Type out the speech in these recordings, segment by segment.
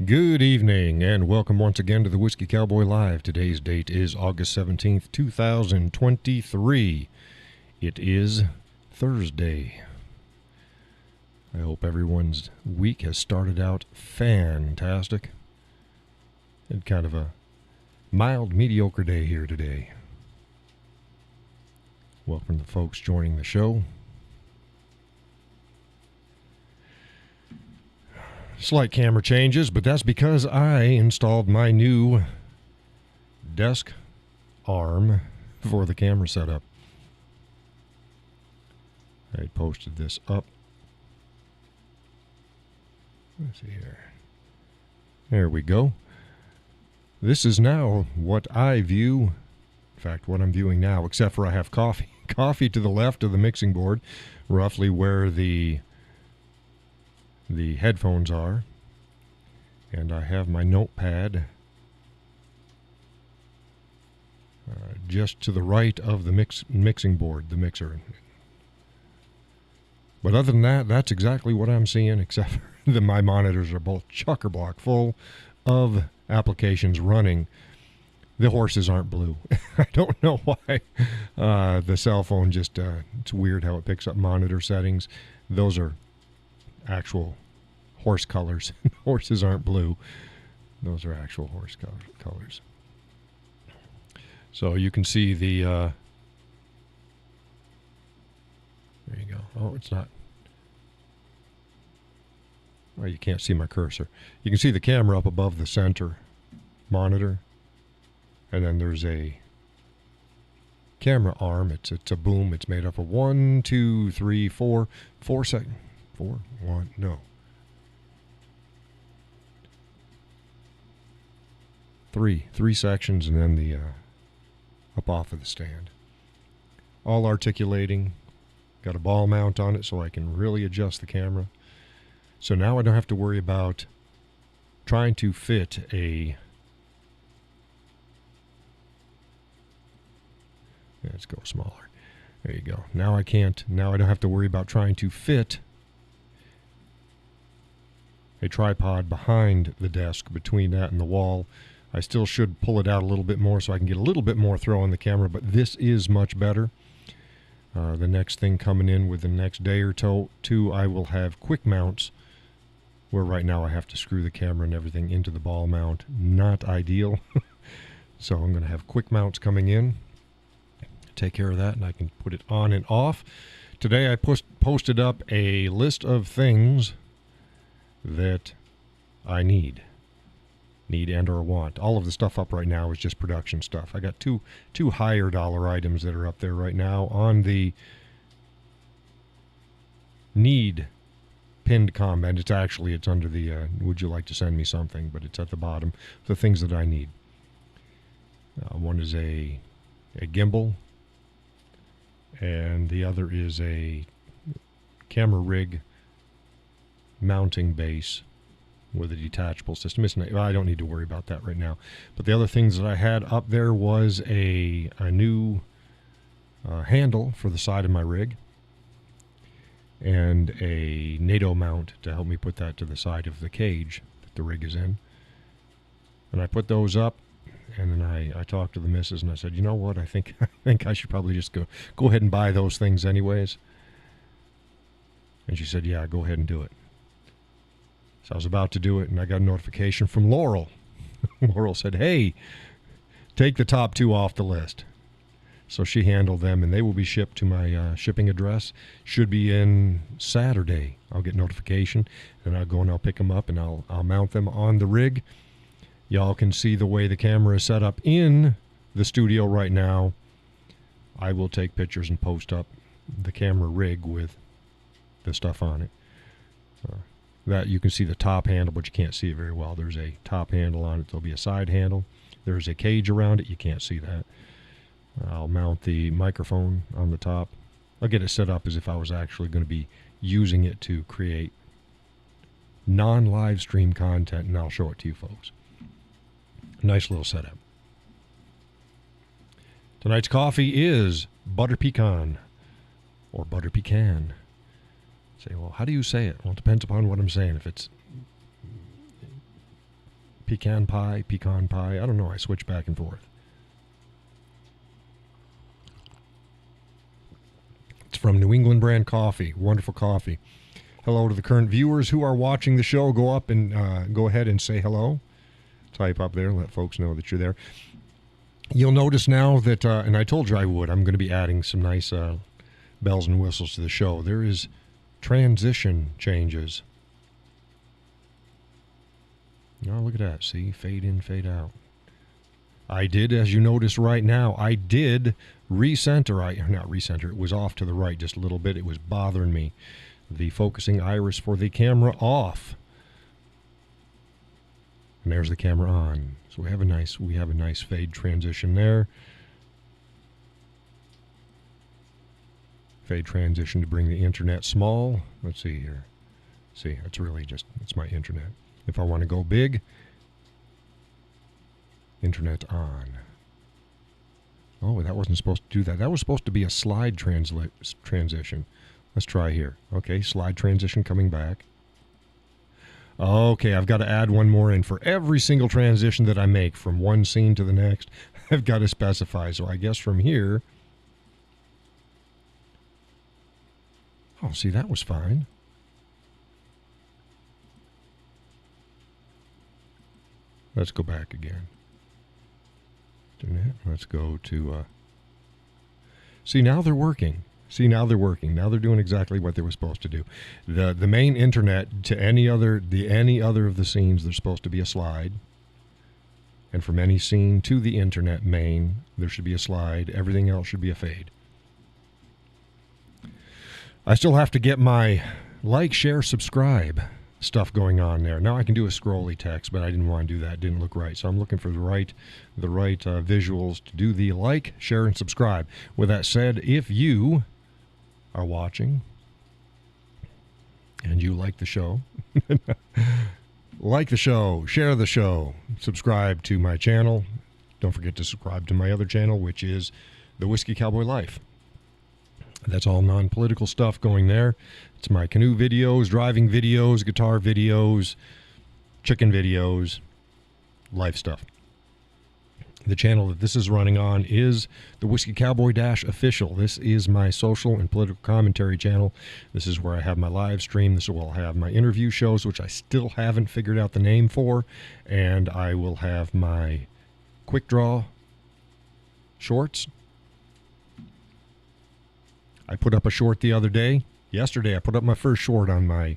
Good evening, and welcome once again to the Whiskey Cowboy Live. Today's date is August 17th, 2023. It is Thursday. I hope everyone's week has started out fantastic. And kind of a mild, mediocre day here today. Welcome to the folks joining the show. Slight camera changes, but that's because I installed my new desk arm for the camera setup. I posted this up. Let's see here. There we go. This is now what I view, in fact, what I'm viewing now, except for I have coffee. Coffee to the left of the mixing board, roughly where the headphones are, and I have my notepad just to the right of the mixing board, the mixer. But other than that, that's exactly what I'm seeing, except that my monitors are both chock-a-block full of applications running. The horses aren't blue. I don't know why. The cell phone just, it's weird how it picks up monitor settings. Those are actual horse colors. Horses aren't blue. Those are actual horse colors. So you can see the there you go. Oh, it's not. Well, you can't see my cursor. You can see the camera up above the center monitor, and then there's a camera arm. It's a boom. It's made up of 1, 2, 3, 4 seconds. 4, 1, no. 3 sections, and then the up off of the stand. All articulating. Got a ball mount on it so I can really adjust the camera. So now I don't have to worry about trying to fit a... Let's go smaller. There you go. Now I don't have to worry about trying to fit a tripod behind the desk between that and the wall. I still should pull it out a little bit more so I can get a little bit more throw on the camera, but this is much better. The next thing coming in within the next day or two, I will have quick mounts, where right now I have to screw the camera and everything into the ball mount. Not ideal. So I'm going to have quick mounts coming in. Take care of that, and I can put it on and off. Today I posted up a list of things that I need and or want. All of the stuff up right now is just production stuff. I got two higher dollar items that are up there right now on the need pinned comment. It's under the would you like to send me something, but it's at the bottom. The things that I need. One is a gimbal, and the other is a camera rig mounting base with a detachable system. I don't need to worry about that right now. But the other things that I had up there was a new handle for the side of my rig, and a NATO mount to help me put that to the side of the cage that the rig is in. And I put those up, and then I talked to the missus, and I said, you know what, I think I should probably just go ahead and buy those things anyways. And she said, yeah, go ahead and do it. So I was about to do it, and I got a notification from Laurel. Laurel said, hey, take the top 2 off the list. So she handled them, and they will be shipped to my shipping address. Should be in Saturday. I'll get notification, and I'll go and I'll pick them up, and I'll mount them on the rig. Y'all can see the way the camera is set up in the studio right now. I will take pictures and post up the camera rig with the stuff on it. That you can see the top handle, but you can't see it very well. There's a top handle on it. There'll be a side handle. There's a cage around it. You can't see that. I'll mount the microphone on the top. I'll get it set up as if I was actually going to be using it to create non-live stream content, and I'll show it to you folks. Nice little setup. Tonight's coffee is butter pecan, or butter pecan. Say, well, how do you say it? Well, it depends upon what I'm saying. If it's pecan pie. I don't know. I switch back and forth. It's from New England brand coffee. Wonderful coffee. Hello to the current viewers who are watching the show. Go up and go ahead and say hello. Type up there. Let folks know that you're there. You'll notice now that, and I told you I would, I'm going to be adding some nice bells and whistles to the show. There is transition changes. Oh, look at that. See? Fade in, fade out. I did, as you notice right now, I did recenter. Not recenter. It was off to the right just a little bit. It was bothering me. The focusing iris for the camera off. And there's the camera on. So we have a nice fade transition there. Fade transition to bring the internet small. Let's see here. See, it's my internet. If I want to go big, internet on. Oh, that wasn't supposed to do that. That was supposed to be a slide transition. Let's try here. Okay, slide transition coming back. Okay, I've got to add one more in. For every single transition that I make from one scene to the next, I've got to specify. So I guess from here... Oh, see, that was fine. Let's go back again. Let's go to... See, now they're working. Now they're doing exactly what they were supposed to do. The main internet to any other of the scenes, there's supposed to be a slide. And from any scene to the internet main, there should be a slide. Everything else should be a fade. I still have to get my like, share, subscribe stuff going on there. Now I can do a scrolly text, but I didn't want to do that. It didn't look right. So I'm looking for the right visuals to do the like, share, and subscribe. With that said, if you are watching and you like the show, like the show, share the show, subscribe to my channel. Don't forget to subscribe to my other channel, which is The Whiskey Cowboy Life. That's all non-political stuff going there. It's my canoe videos, driving videos, guitar videos, chicken videos, life stuff. The channel that this is running on is the Whiskey Cowboy Official. This is my social and political commentary channel. This is where I have my live stream. This is where I'll have my interview shows, which I still haven't figured out the name for. And I will have my quick draw shorts. I put up a short the other day. Yesterday, I put up my first short on my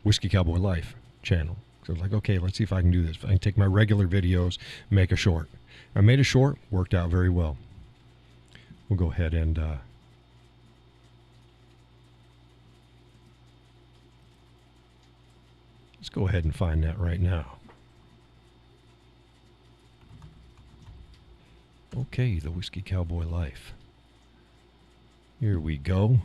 Whiskey Cowboy Life channel. So I was like, okay, let's see if I can do this. If I can take my regular videos, make a short. I made a short, worked out very well. We'll go ahead and let's go ahead and find that right now. Okay, the Whiskey Cowboy Life. Here we go.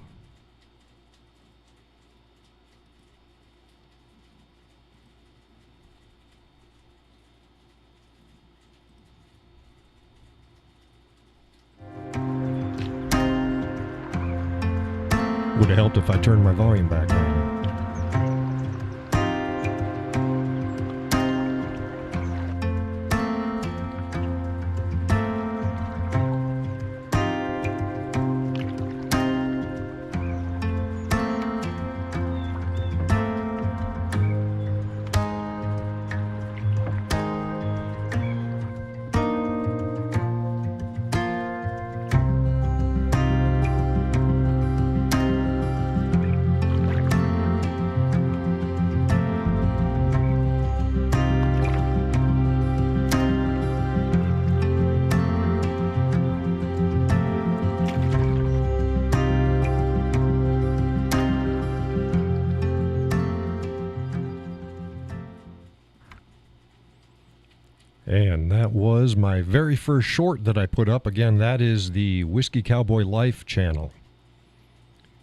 Would have helped if I turned my volume back on. And that was my very first short that I put up. Again, that is the Whiskey Cowboy Life channel.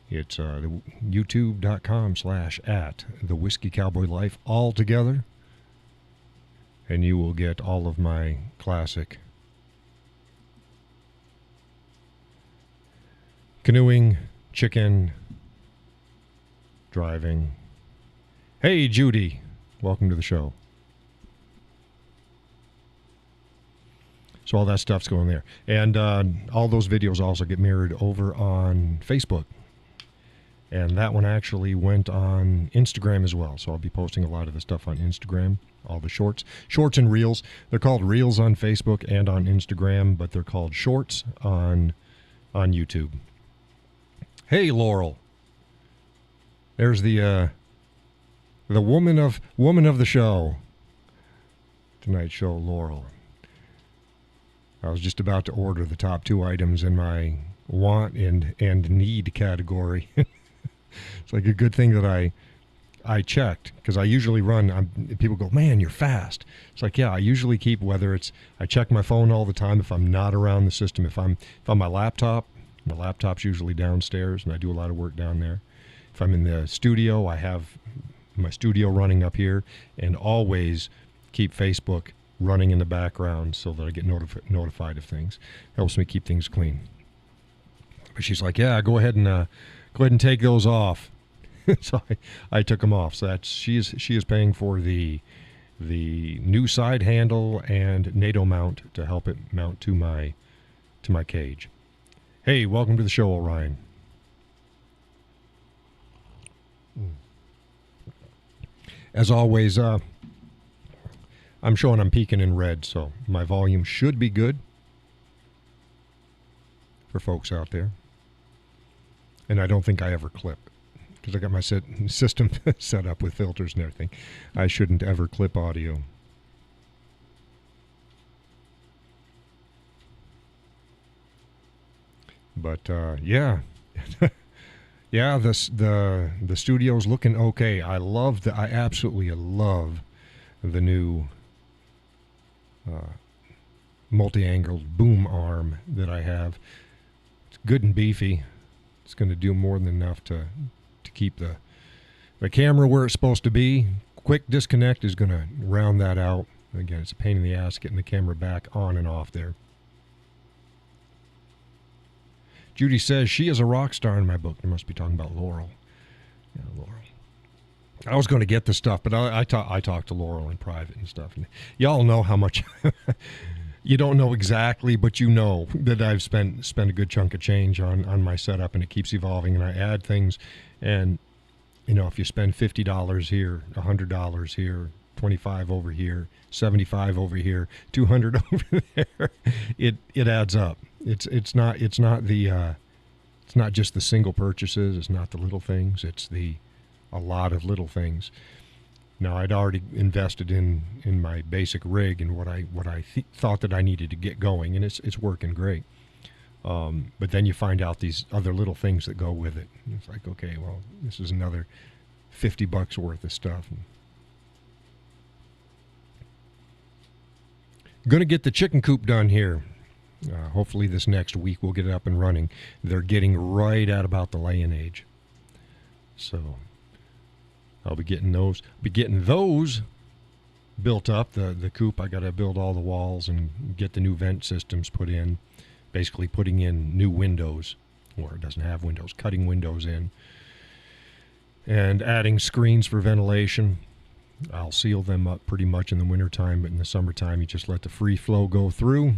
It's youtube.com/@ the Whiskey Cowboy Life all together. And you will get all of my classic canoeing, chicken, driving. Hey, Judy. Welcome to the show. So all that stuff's going there. And all those videos also get mirrored over on Facebook. And that one actually went on Instagram as well. So I'll be posting a lot of the stuff on Instagram, all the shorts. Shorts and reels. They're called reels on Facebook and on Instagram, but they're called shorts on YouTube. Hey, Laurel. There's the woman of the show. Tonight's show, Laurel. I was just about to order the top 2 items in my want and need category. It's like a good thing that I checked, because I usually run. People go, man, you're fast. It's like, yeah, I usually keep, whether it's, I check my phone all the time if I'm not around the system. If I'm on my laptop's usually downstairs, and I do a lot of work down there. If I'm in the studio, I have my studio running up here, and always keep Facebook running in the background so that I get notified of things. Helps me keep things clean. But she's like, yeah, go ahead and take those off. So I took them off. So she is paying for the new side handle and NATO mount to help it mount to my cage. Hey, welcome to the show, Orion. As always, I'm showing I'm peaking in red, so my volume should be good for folks out there. And I don't think I ever clip, because I got my system set up with filters and everything. I shouldn't ever clip audio. But yeah. Yeah, the studio's looking okay. I absolutely love the new multi-angled boom arm that I have. It's good and beefy. It's going to do more than enough to keep the camera where it's supposed to be. Quick disconnect is going to round that out. Again, it's a pain in the ass getting the camera back on and off there. Judy says she is a rock star in my book. They must be talking about Laurel. Yeah, Laurel. I was going to get the stuff, but I talked to Laurel in private and stuff. And y'all know how much you don't know exactly, but you know that I've spent a good chunk of change on my setup, and it keeps evolving, and I add things. And you know, if you spend $50 here, $100 here, $25 over here, $75 over here, $200 over there, it adds up. It's not just the single purchases. It's not the little things. It's a lot of little things. Now, I'd already invested in my basic rig and what I thought that I needed to get going, and it's working great. But then you find out these other little things that go with it. And it's like, okay, well, this is another $50 worth of stuff. Going to get the chicken coop done here. Hopefully this next week we'll get it up and running. They're getting right at about the laying age. So I'll be getting those built up. The coop, I got to build all the walls and get the new vent systems put in. Basically putting in new windows, or it doesn't have windows, cutting windows in. And adding screens for ventilation. I'll seal them up pretty much in the wintertime, but in the summertime you just let the free flow go through.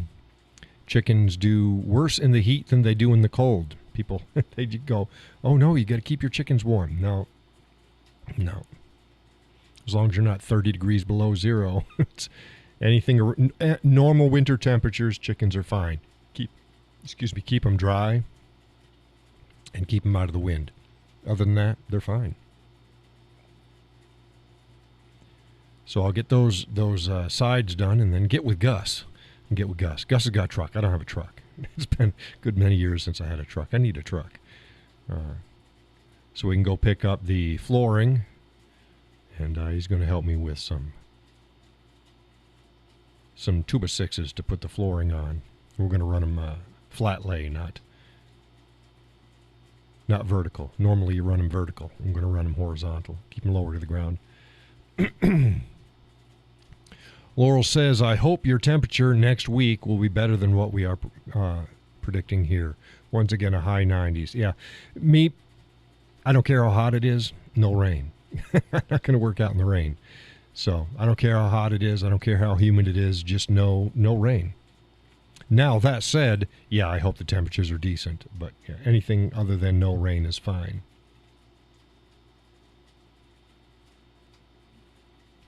Chickens do worse in the heat than they do in the cold. People, they go, oh no, you got to keep your chickens warm. No. As long as you're not 30 degrees below zero, it's anything normal winter temperatures, chickens are fine. Keep them dry and keep them out of the wind. Other than that, they're fine. So I'll get those sides done and then get with Gus. Gus has got a truck. I don't have a truck. It's been a good many years since I had a truck. I need a truck. So we can go pick up the flooring, and he's going to help me with some 2x6s to put the flooring on. We're going to run them flat lay, not vertical. Normally you run them vertical. I'm going to run them horizontal, keep them lower to the ground. Laurel says, I hope your temperature next week will be better than what we are predicting here. Once again, a high 90s. Yeah, I don't care how hot it is. no rain. I'm not going to work out in the rain. So I don't care how hot it is. I don't care how humid it is. Just no rain. Now, that said, yeah, I hope the temperatures are decent. But yeah, anything other than no rain is fine.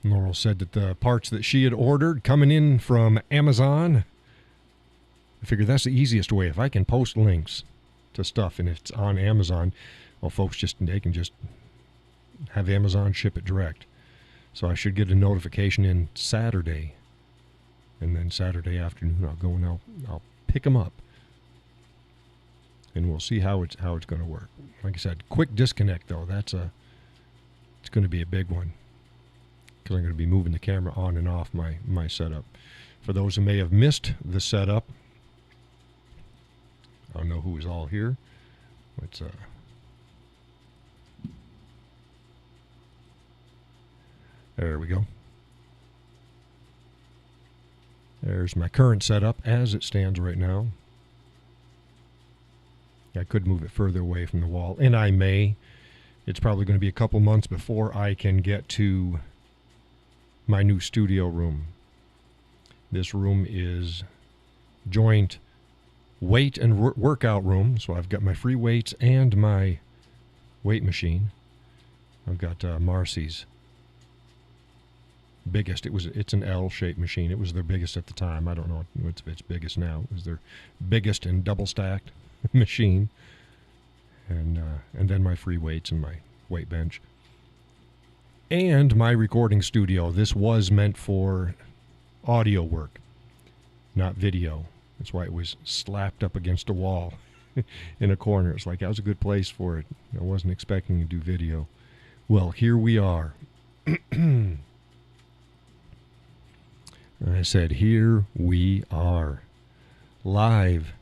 Laurel said that the parts that she had ordered coming in from Amazon, I figure that's the easiest way. If I can post links to stuff and it's on Amazon, well, folks, they can just have Amazon ship it direct. So I should get a notification in Saturday. And then Saturday afternoon I'll go and I'll pick them up. And we'll see how it's going to work. Like I said, quick disconnect though. It's going to be a big one. Because I'm going to be moving the camera on and off my setup. For those who may have missed the setup, I don't know who is all here. Let's there we go. There's my current setup as it stands right now. I could move it further away from the wall, and I may. It's probably going to be a couple months before I can get to my new studio room. This room is joint weight and workout room. So I've got my free weights and my weight machine. I've got Marcy's biggest. It's an L-shaped machine. It was their biggest at the time. I don't know if it's biggest now. It was their biggest and double stacked machine. And then my free weights and my weight bench. And my recording studio. This was meant for audio work, not video. That's why it was slapped up against a wall in a corner. It's like that was a good place for it. I wasn't expecting to do video. Well, here we are. I said, here we are. Live.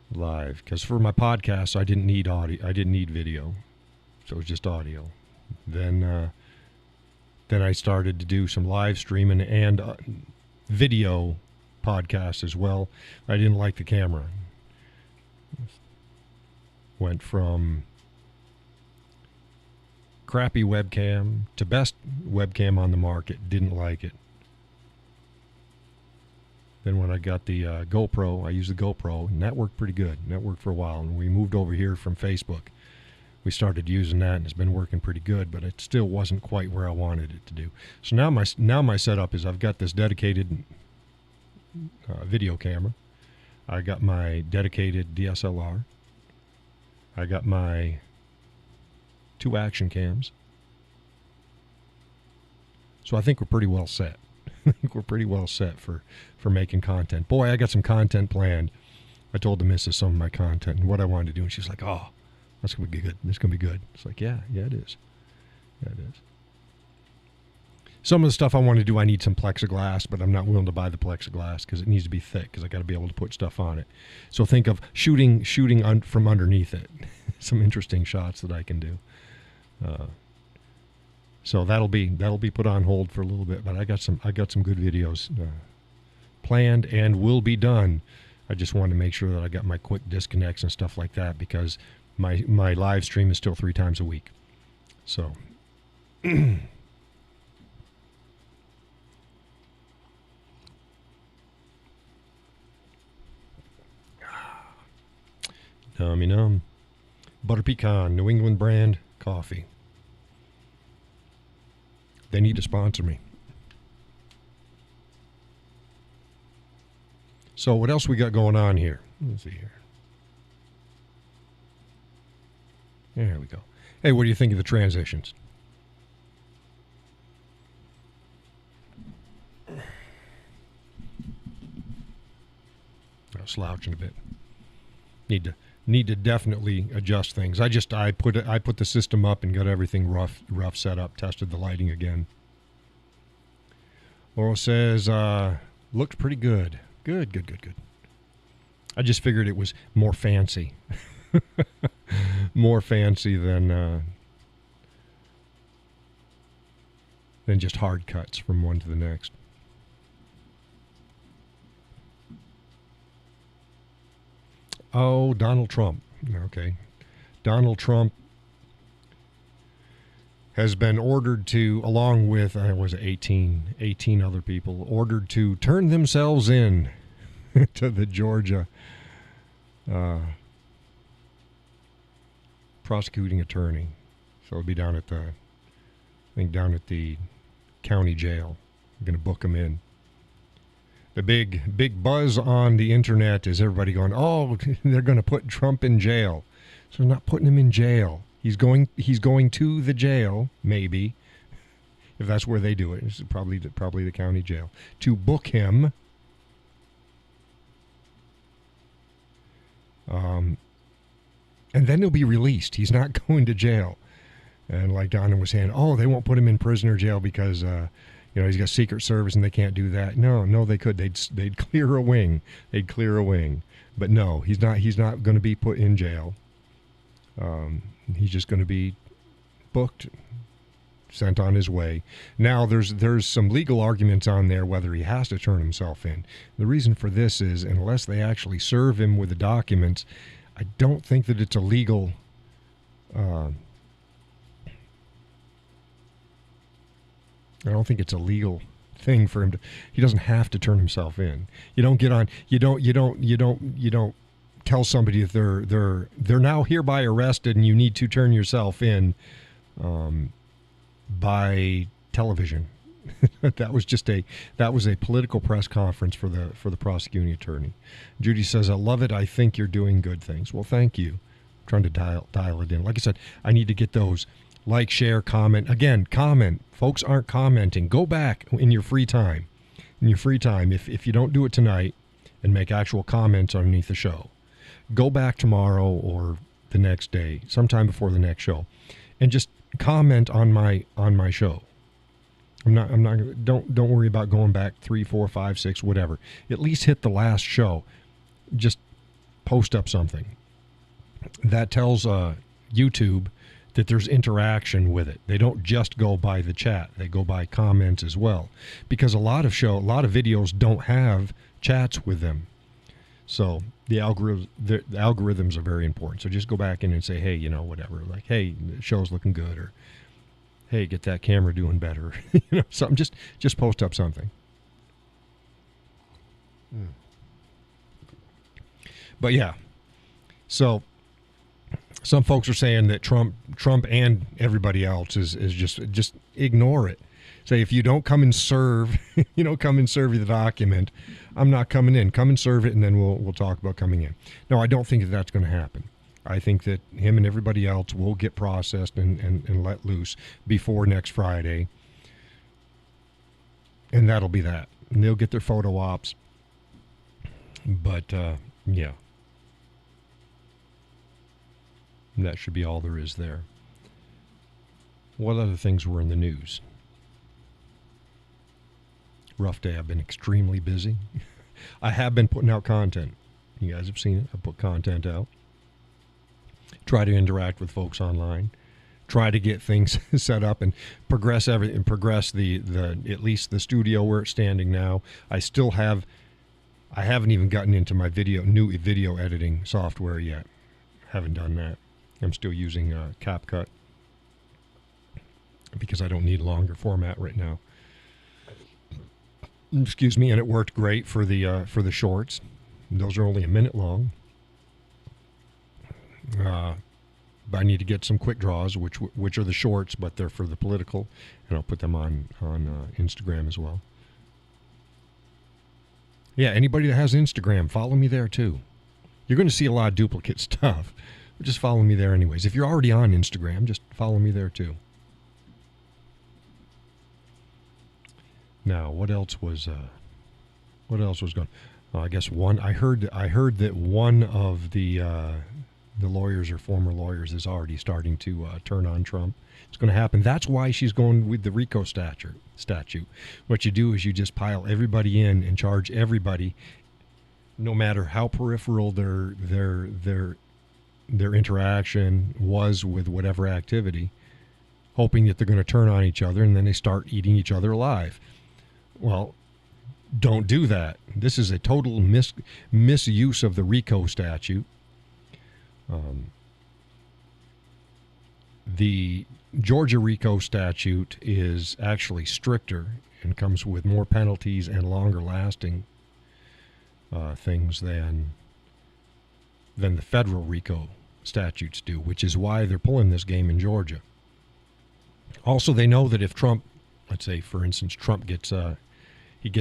Because for my podcast, I didn't need audio. I didn't need video. So it was just audio. Then I started to do some live streaming and video podcasts as well. I didn't like the camera. Went from crappy webcam to best webcam on the market. Didn't like it. Then when I got the GoPro, I used the GoPro, and that worked pretty good. And that worked for a while. And we moved over here from Facebook. We started using that, and it's been working pretty good, but it still wasn't quite where I wanted it to do. So now my setup is I've got this dedicated video camera. I got my dedicated DSLR. I got my 2 action cams. So I think we're pretty well set. I think we're pretty well set for making content. Boy, I got some content planned. I told the missus some of my content and what I wanted to do, and she's like, oh, that's going to be good. This is going to be good. It's like, yeah, it is. Yeah, it is. Some of the stuff I want to do, I need some plexiglass, but I'm not willing to buy the plexiglass because it needs to be thick because I got to be able to put stuff on it. So think of shooting from underneath it. Some interesting shots that I can do. So that'll be put on hold for a little bit, but I got some good videos planned and will be done. I just want to make sure that I got my quick disconnects and stuff like that because my live stream is still 3 times a week. So Nummy. Butter pecan, New England brand coffee. They need to sponsor me. So what else we got going on here? Let's see here. There we go. Hey, what do you think of the transitions? I'm slouching a bit. Need to definitely adjust things. I put the system up and got everything rough set up, tested the lighting again. Laurel says, looked pretty good. Good. I just figured it was more fancy. More fancy than just hard cuts from one to the next. Oh, Donald Trump. Okay. Donald Trump has been ordered to, along with, was it 18 other people, ordered to turn themselves in to the Georgia prosecuting attorney. So it'll be down at the county jail. I'm going to book them in. The big buzz on the internet is everybody going, oh, they're going to put Trump in jail. So they're not putting him in jail. He's going to the jail, maybe, if that's where they do it. It's probably the county jail, to book him. And then he'll be released. He's not going to jail. And like Donna was saying, oh, they won't put him in prisoner jail because he's got Secret Service and they can't do that. No, they could. They'd clear a wing. But no, he's not going to be put in jail. He's just going to be booked, sent on his way. Now, there's some legal arguments on there whether he has to turn himself in. The reason for this is, unless they actually serve him with the documents, I don't think that it's a legal thing for him to. He doesn't have to turn himself in. You don't get on. You don't tell somebody that they're now hereby arrested and you need to turn yourself in by television. That was a political press conference for the prosecuting attorney. Judy says, I love it. I think you're doing good things. Well, thank you. I'm trying to dial it in. Like I said, I need to get those like, share, comment. Again, comment. Folks aren't commenting. Go back in your free time. If you don't do it tonight and make actual comments underneath the show, go back tomorrow or the next day, sometime before the next show, and just comment on my show. Don't worry about going back 3, 4, 5, 6, whatever. At least hit the last show. Just post up something. That tells YouTube that there's interaction with it. They don't just go by the chat. They go by comments as well. Because a lot of videos don't have chats with them. So the algorithms are very important. So just go back in and say, hey, whatever. Like, hey, the show's looking good, or hey, get that camera doing better. Something. Just post up something. But yeah. So some folks are saying that Trump and everybody else is just ignore it. Say, if you don't come and serve, come and serve the document, I'm not coming in. Come and serve it, and then we'll talk about coming in. No, I don't think that's going to happen. I think that him and everybody else will get processed and let loose before next Friday. And that'll be that. And they'll get their photo ops. But, yeah. And that should be all there is there. What other things were in the news? Rough day. I've been extremely busy. I have been putting out content. You guys have seen it. I put content out. Try to interact with folks online. Try to get things set up and progress everything. Progress the at least the studio where it's standing now. I haven't even gotten into my new video editing software yet. Haven't done that. I'm still using CapCut because I don't need a longer format right now. Excuse me, and it worked great for the shorts. Those are only a minute long. But I need to get some quick draws, which are the shorts, but they're for the political, and I'll put them on Instagram as well. Yeah, anybody that has Instagram, follow me there too. You're going to see a lot of duplicate stuff. But just follow me there anyways. If you're already on Instagram, just follow me there too. Now, what else was going? I guess I heard that one of the lawyers or former lawyers is already starting to turn on Trump. It's going to happen. That's why she's going with the RICO statute. What you do is you just pile everybody in and charge everybody, no matter how peripheral their interaction was with whatever activity, hoping that they're going to turn on each other, and then they start eating each other alive. Well, don't do that. This is a total misuse of the RICO statute. Georgia RICO statute is actually stricter and comes with more penalties and longer lasting things than the federal RICO statutes do, which is why they're pulling this game in Georgia. Also, they know that if Trump, let's say, for instance, Trump gets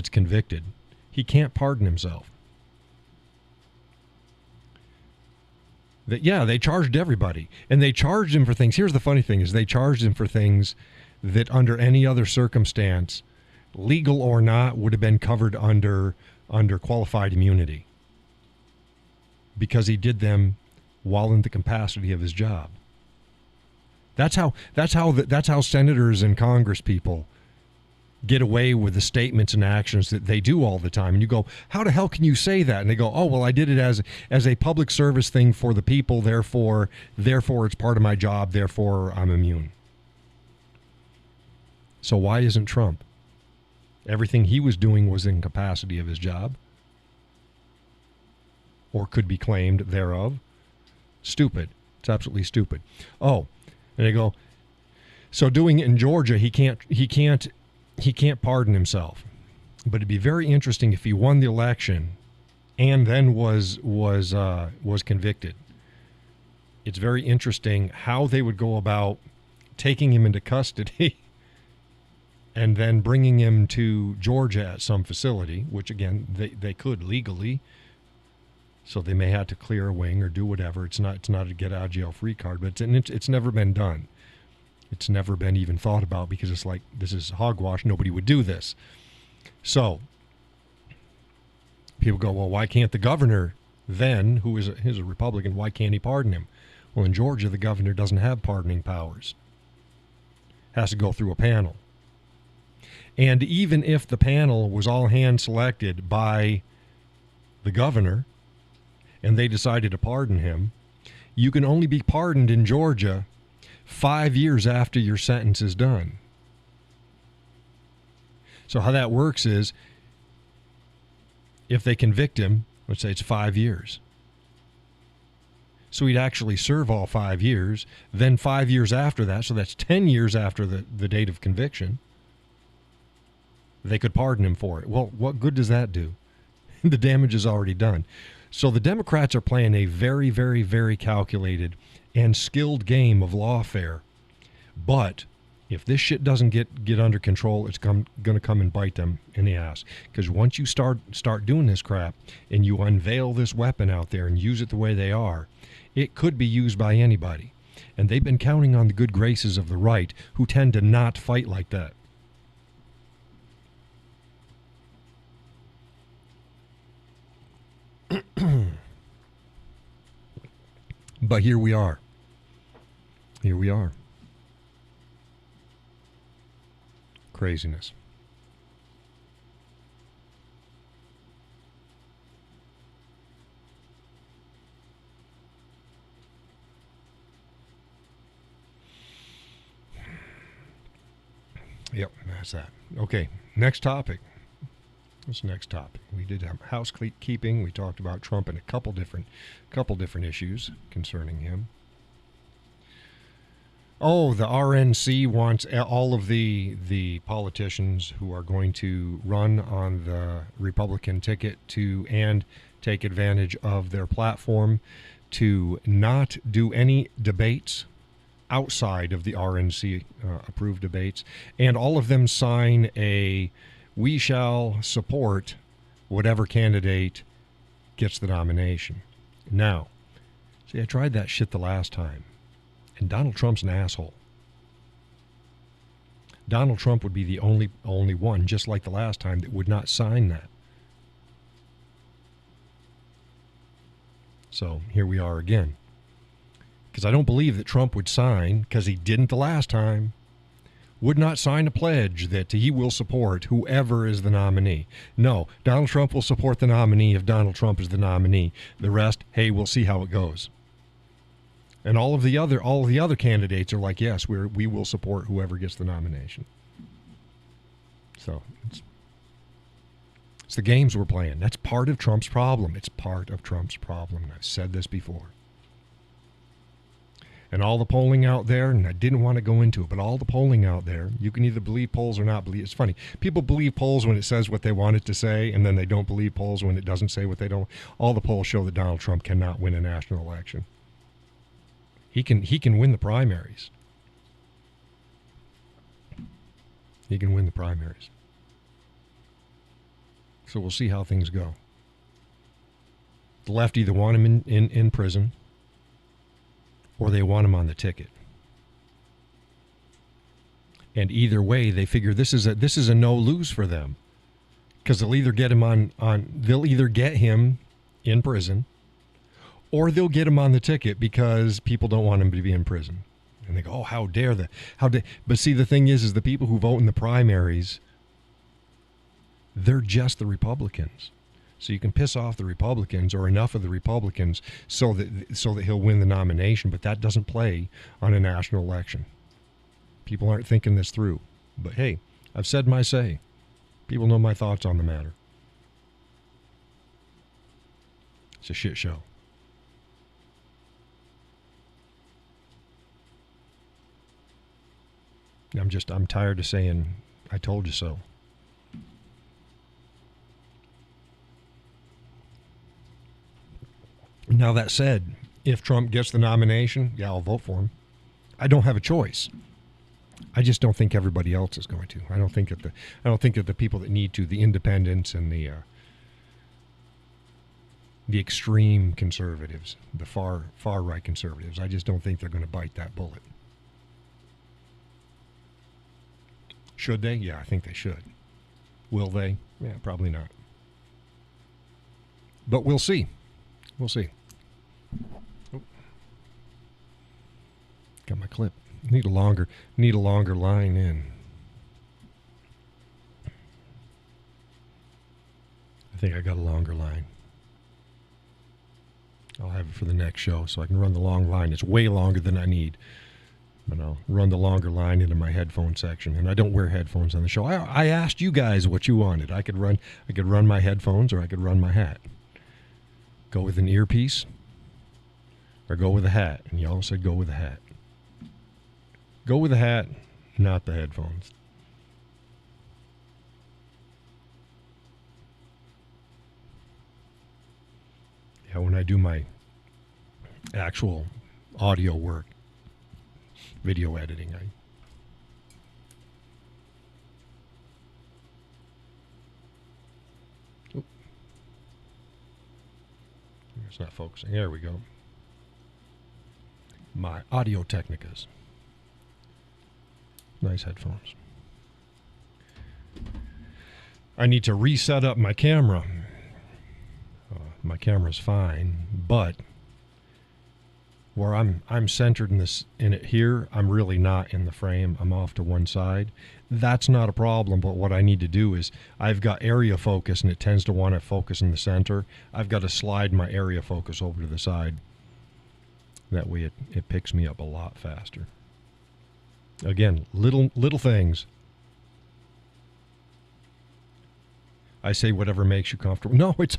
convicted, he can't pardon himself. That, yeah, they charged everybody, and they charged him for things. Here's the funny thing is they charged him for things that under any other circumstance, legal or not, would have been covered under qualified immunity because he did them while in the capacity of his job. That's how senators and Congress people get away with the statements and actions that they do all the time. And you go, how the hell can you say that? And they go, oh, well, I did it as a public service thing for the people, therefore it's part of my job, therefore I'm immune. So why isn't Trump? Everything he was doing was in capacity of his job, or could be claimed thereof. Stupid. It's absolutely stupid. Oh, and they go, so doing it in Georgia, he can't pardon himself. But it'd be very interesting if he won the election and then was convicted. It's very interesting how they would go about taking him into custody and then bringing him to Georgia at some facility, which again they could legally. So they may have to clear a wing or do whatever. It's not a get out of jail free card, but it's never been done. It's never been even thought about because it's like, this is hogwash. Nobody would do this. So people go, well, why can't the governor then, who is a Republican, why can't he pardon him? Well, in Georgia, the governor doesn't have pardoning powers. Has to go through a panel. And even if the panel was all hand selected by the governor and they decided to pardon him, you can only be pardoned in Georgia 5 years after your sentence is done. So how that works is if they convict him, let's say it's 5 years. So he'd actually serve all 5 years, then 5 years after that, so that's 10 years after the date of conviction, they could pardon him for it. Well, what good does that do? The damage is already done. So the Democrats are playing a very, very, very calculated and skilled game of lawfare. But if this shit doesn't get under control, it's going to come and bite them in the ass. Because once you start doing this crap and you unveil this weapon out there and use it the way they are, it could be used by anybody. And they've been counting on the good graces of the right, who tend to not fight like that. But here we are. Here we are. Craziness. Yep, that's that. Okay, next topic. What's the next topic? We did have housekeeping. We talked about Trump and a couple different issues concerning him. Oh, the RNC wants all of the politicians who are going to run on the Republican ticket and take advantage of their platform to not do any debates outside of the RNC approved debates, and all of them sign a "we shall support whatever candidate gets the nomination." Now, see, I tried that shit the last time, and Donald Trump's an asshole. Donald Trump would be the only one, just like the last time, that would not sign that. So here we are again. Because I don't believe that Trump would sign, because he didn't the last time, would not sign a pledge that he will support whoever is the nominee. No, Donald Trump will support the nominee if Donald Trump is the nominee. The rest, hey, we'll see how it goes. And all of the other candidates are like, yes, we will support whoever gets the nomination. So it's the games we're playing. That's part of Trump's problem. It's part of Trump's problem. I've said this before. And all the polling out there, and I didn't want to go into it, but all the polling out there, you can either believe polls or not believe. It's funny. People believe polls when it says what they want it to say, and then they don't believe polls when it doesn't say what they don't. All the polls show that Donald Trump cannot win a national election. He can win the primaries. He can win the primaries. So we'll see how things go. The left either want him in prison, or they want him on the ticket. And either way, they figure this is a no lose for them, because they'll either get him they'll either get him in prison, or they'll get him on the ticket because people don't want him to be in prison. And they go, oh, how dare they? But see, the thing is the people who vote in the primaries, they're just the Republicans. So you can piss off the Republicans, or enough of the Republicans, so that he'll win the nomination. But that doesn't play on a national election. People aren't thinking this through. But hey, I've said my say. People know my thoughts on the matter. It's a shit show. I'm tired of saying, I told you so. Now, that said, if Trump gets the nomination, yeah, I'll vote for him. I don't have a choice. I just don't think everybody else is going to. I don't think that the people that need to, the independents and the extreme conservatives, the far right conservatives, I just don't think they're going to bite that bullet. Should they? Yeah, I think they should. Will they? Yeah, probably not. But we'll see. We'll see. Oh. Got my clip. Need a longer line in. I think I got a longer line. I'll have it for the next show so I can run the long line. It's way longer than I need. But I'll run the longer line into my headphone section. And I don't wear headphones on the show. I asked you guys what you wanted. I could run my headphones, or I could run my hat. Go with an earpiece, or go with a hat. And y'all said go with a hat. Go with the hat, not the headphones. Yeah, when I do my actual audio work, video editing, it's not focusing. There we go. My Audio Technicas. Nice headphones. I need to reset up my camera. My camera's fine, but where I'm centered in it here, I'm really not in the frame. I'm off to one side. That's not a problem, but what I need to do is, I've got area focus and it tends to want to focus in the center. I've got to slide my area focus over to the side. That way it picks me up a lot faster. Again, little things. I say whatever makes you comfortable. No, it's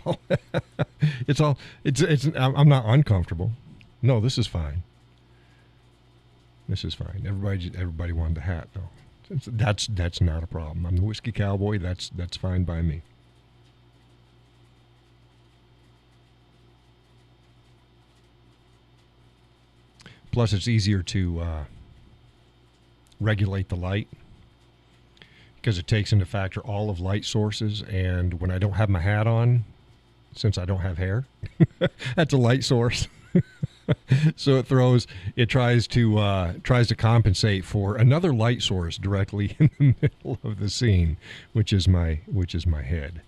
I'm not uncomfortable. No, this is fine. This is fine. Everybody wanted the hat though. That's not a problem. I'm the Whiskey Cowboy. That's fine by me. Plus, it's easier to regulate the light, because it takes into factor all of light sources. And when I don't have my hat on, since I don't have hair, that's a light source. So it tries to compensate for another light source directly in the middle of the scene, which is my head.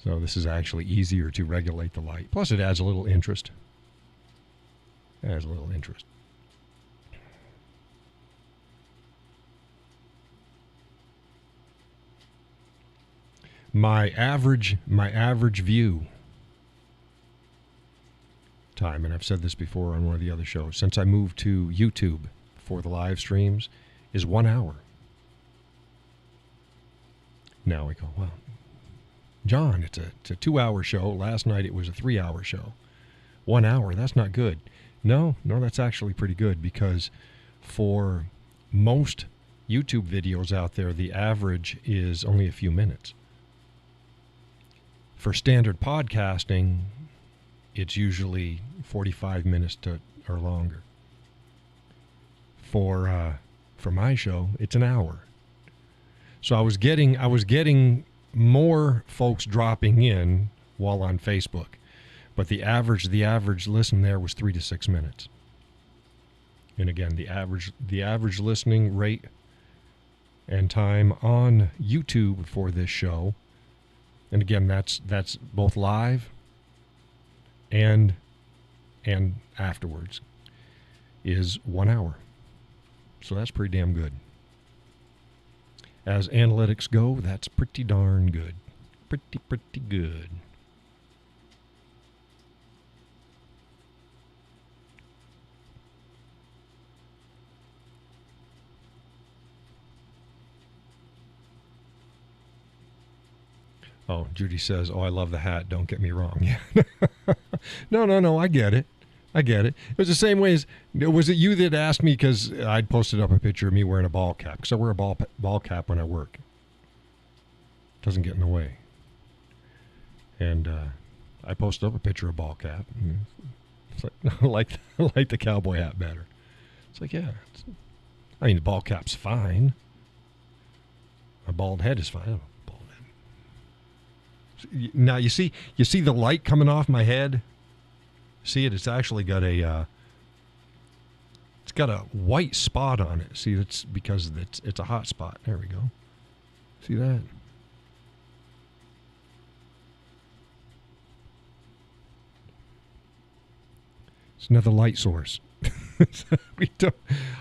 So this is actually easier to regulate the light. Plus, it adds a little interest. My average view time, and I've said this before on one of the other shows, since I moved to YouTube for the live streams, is 1 hour. Now we go, well, John, it's a 2-hour show. Last night it was a 3-hour show. 1 hour, that's not good. No, that's actually pretty good, because for most YouTube videos out there, the average is only a few minutes. For standard podcasting, it's usually 45 minutes or longer. For my show, it's an hour. So I was getting more folks dropping in while on Facebook, but the average listen there was 3 to 6 minutes. And again, the average listening rate and time on YouTube for this show, and again, that's both live and afterwards, is 1 hour. So that's pretty damn good. As analytics go, that's pretty darn good. Pretty good. Oh, Judy says, "Oh, I love the hat. Don't get me wrong." Yeah. No. I get it. It was the same way as, was it you that asked me, because I'd posted up a picture of me wearing a ball cap, because I wear a ball cap when I work. Doesn't get in the way. And I posted up a picture of a ball cap. It's like, I like the cowboy hat better. It's like, yeah. The ball cap's fine. My bald head is fine. Now you see the light coming off my head. See it? It's actually got a white spot on it. See, it's because it's a hot spot. There we go. See that? It's another light source.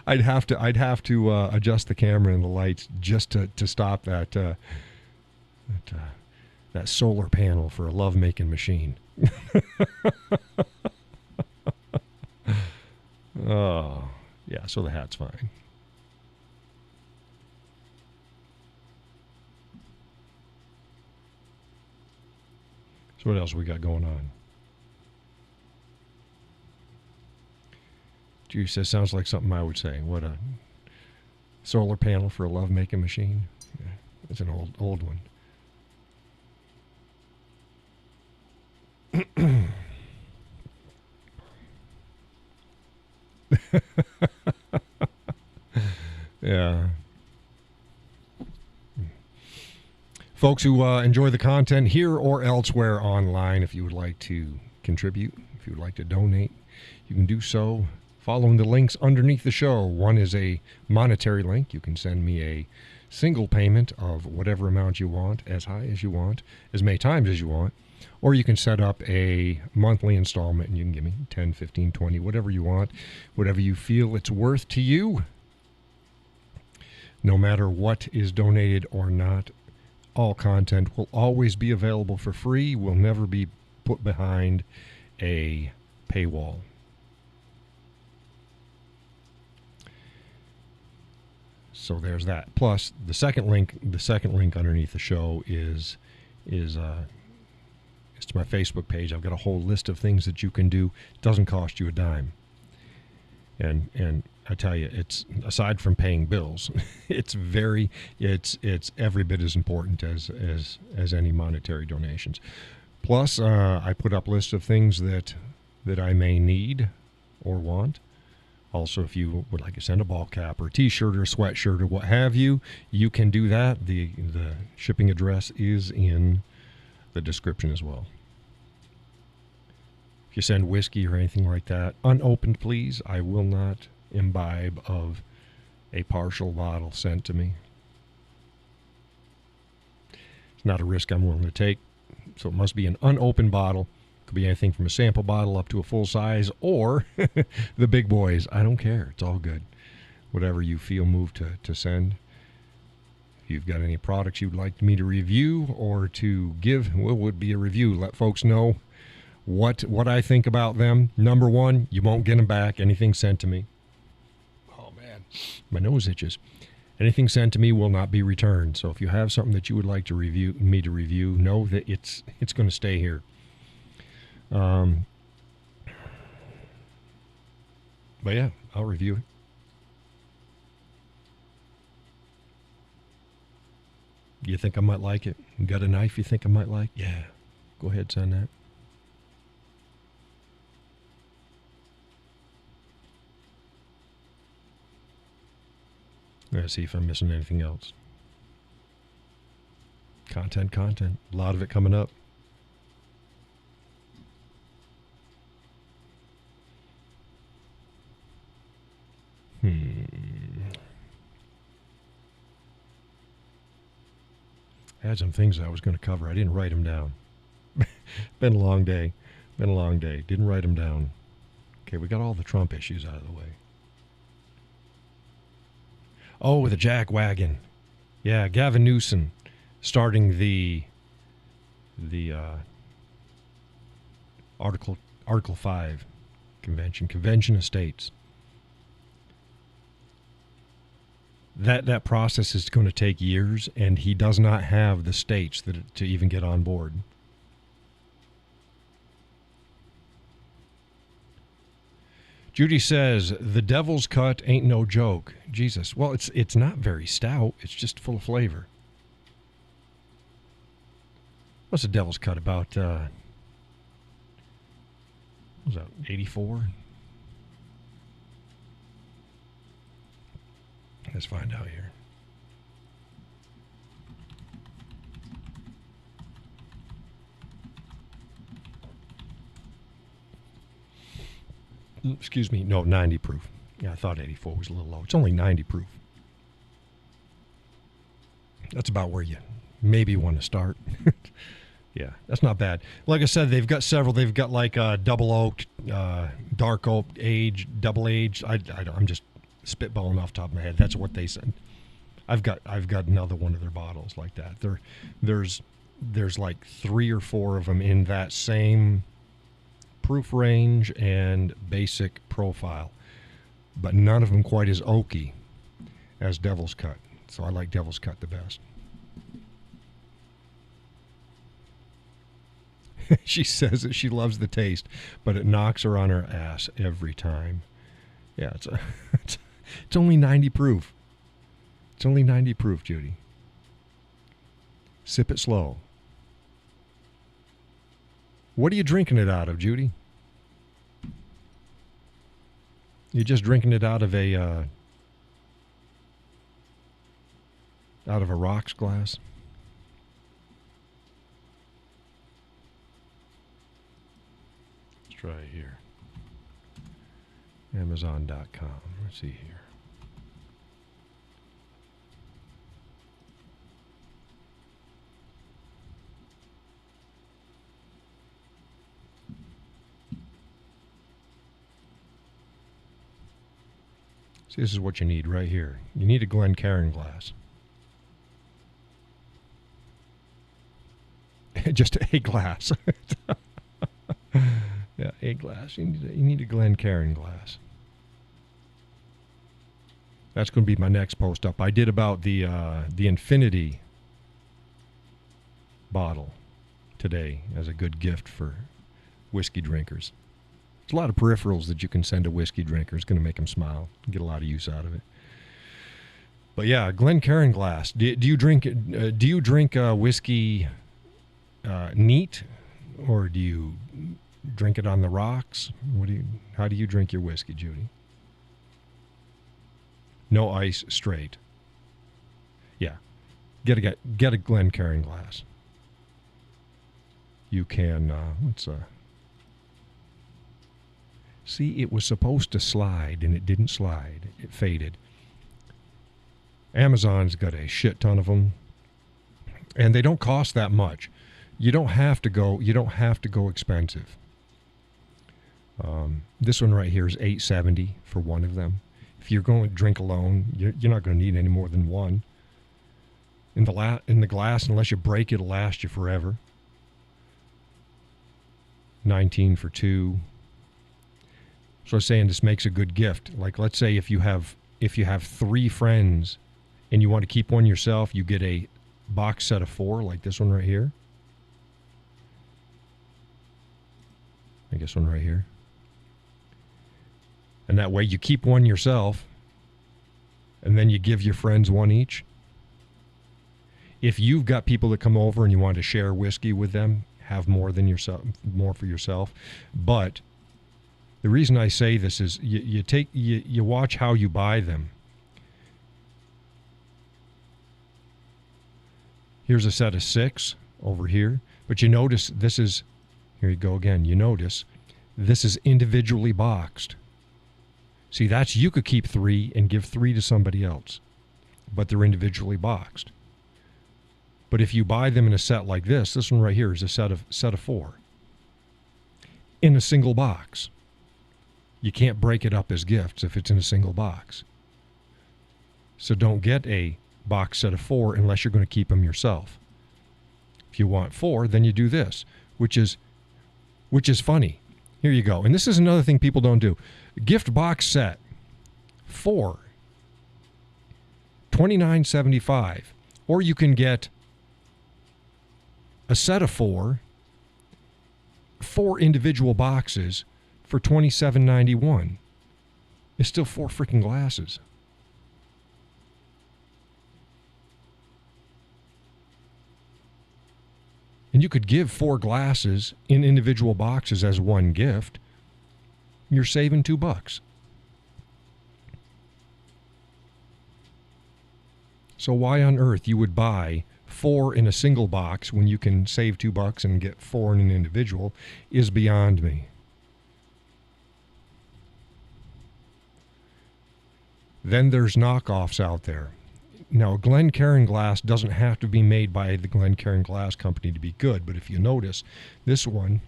I'd have to adjust the camera and the lights just to stop that solar panel for a lovemaking machine. Oh, yeah, so the hat's fine. So what else we got going on? Judy says, sounds like something I would say. What, a solar panel for a lovemaking machine? Yeah, it's an old one. Yeah. Folks who enjoy the content here or elsewhere online, if you would like to contribute, if you would like to donate, you can do so following the links underneath the show. One is a monetary link. You can send me a single payment of whatever amount you want, as high as you want, as many times as you want. Or you can set up a monthly installment and you can give me 10, 15, 20, whatever you want, whatever you feel it's worth to you. No matter what is donated or not, all content will always be available for free, will never be put behind a paywall. So there's that. Plus, the second link underneath the show is to my Facebook page. I've got a whole list of things that you can do. It doesn't cost you a dime. And I tell you, it's, aside from paying bills, it's every bit as important as any monetary donations. Plus, I put up lists of things that I may need or want. Also, if you would like to send a ball cap or a t-shirt or a sweatshirt or what have you, you can do that. The shipping address is in the description as well. If you send whiskey or anything like that, unopened, please. I will not imbibe of a partial bottle sent to me. It's not a risk I'm willing to take. So it must be an unopened bottle. Could be anything from a sample bottle up to a full size, or the big boys. I don't care. It's all good. Whatever you feel moved to send. If you've got any products you'd like me to review or to give, what would be a review? Let folks know what I think about them. Number one, you won't get them back. Anything sent to me. Oh, man. My nose itches. Anything sent to me will not be returned. So if you have something that you would like to review, know that it's going to stay here. But yeah, I'll review it. You think I might like it? Got a knife you think I might like? Yeah. Go ahead, send that. Let's see if I'm missing anything else. Content. A lot of it coming up. I had some things I was going to cover. I didn't write them down. Been a long day. Didn't write them down. Okay, we got all the Trump issues out of the way. Oh, the jack wagon. Yeah, Gavin Newsom starting the Article 5 convention of states. That process is going to take years, and he does not have the states to even get on board. Judy says, the devil's cut ain't no joke. Jesus. Well, it's not very stout. It's just full of flavor. What's the devil's cut about? What was that, 84? Let's find out here. Excuse me. No, 90 proof. Yeah, I thought 84 was a little low. It's only 90 proof. That's about where you maybe want to start. Yeah, that's not bad. Like I said, they've got several. They've got like double oaked, dark oak, aged, double aged. I'm just spitballing off the top of my head. That's what they said. I've got another one of their bottles like that. There's like 3 or 4 of them in that same proof range and basic profile, but none of them quite as oaky as Devil's Cut. So I like Devil's Cut the best. She says that she loves the taste, but it knocks her on her ass every time. Yeah, it's only 90 proof. It's only 90 proof, Judy. Sip it slow. What are you drinking it out of, Judy? You're just drinking it out of a rocks glass? Let's try it here. Amazon.com. Let's see here. See, this is what you need right here. You need a Glencairn glass. Just a glass. Yeah, a glass. You need a Glencairn glass. That's going to be my next post up. I did about the Infinity bottle today as a good gift for whiskey drinkers. There's a lot of peripherals that you can send a whiskey drinker. It's going to make them smile, get a lot of use out of it. But yeah, Glencairn glass. Do you drink whiskey neat, or do you drink it on the rocks? How do you drink your whiskey, Judy? No ice, straight. Yeah, get a Glencairn glass. You can see, it was supposed to slide, and it didn't slide. It faded. Amazon's got a shit ton of them, and they don't cost that much. You don't have to go expensive. This one right here is $8.70 for one of them. If you're going to drink alone, you're not going to need any more than one. In the glass, unless you break it, it'll last you forever. $19 for 2. So I was saying this makes a good gift. Like, let's say if you have 3 friends and you want to keep one yourself, you get a box set of 4, like this one right here. I guess one right here. And that way you keep one yourself, and then you give your friends one each. If you've got people that come over and you want to share whiskey with them, have more than yourself, more for yourself. But the reason I say this is you watch how you buy them. Here's a set of 6 over here, but you notice this is, here you go again, you notice this is individually boxed. See, that's, you could keep 3 and give 3 to somebody else, but they're individually boxed. But if you buy them in a set like this one right here is a set of 4 in a single box. You can't break it up as gifts if it's in a single box. So don't get a box set of 4 unless you're going to keep them yourself. If you want 4, then you do this, which is funny. Here you go. And this is another thing people don't do. Gift box set 4, $29.75, or you can get a set of 4 individual boxes for $27.91. It's still 4 freaking glasses. And you could give 4 glasses in individual boxes as one gift. You're saving $2. So why on earth you would buy 4 in a single box when you can save $2 and get 4 in an individual is beyond me. Then there's knockoffs out there. Now, Glencairn glass doesn't have to be made by the Glencairn Glass Company to be good, but if you notice, this one,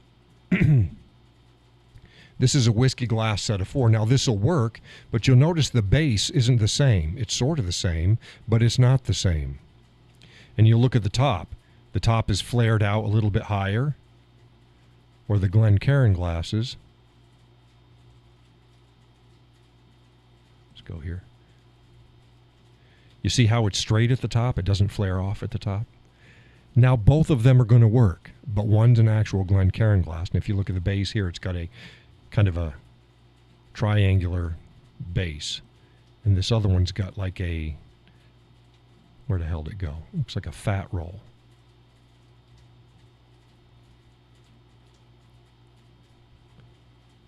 this is a whiskey glass set of 4. Now, this will work, but you'll notice the base isn't the same. It's sort of the same, but it's not the same. And you look at the top. The top is flared out a little bit higher, or the Glencairn glasses. Let's go here. You see how it's straight at the top? It doesn't flare off at the top. Now both of them are going to work, but one's an actual Glencairn glass. And if you look at the base here, it's got a kind of a triangular base. And this other one's got like a, where the hell did it go? Looks like a fat roll.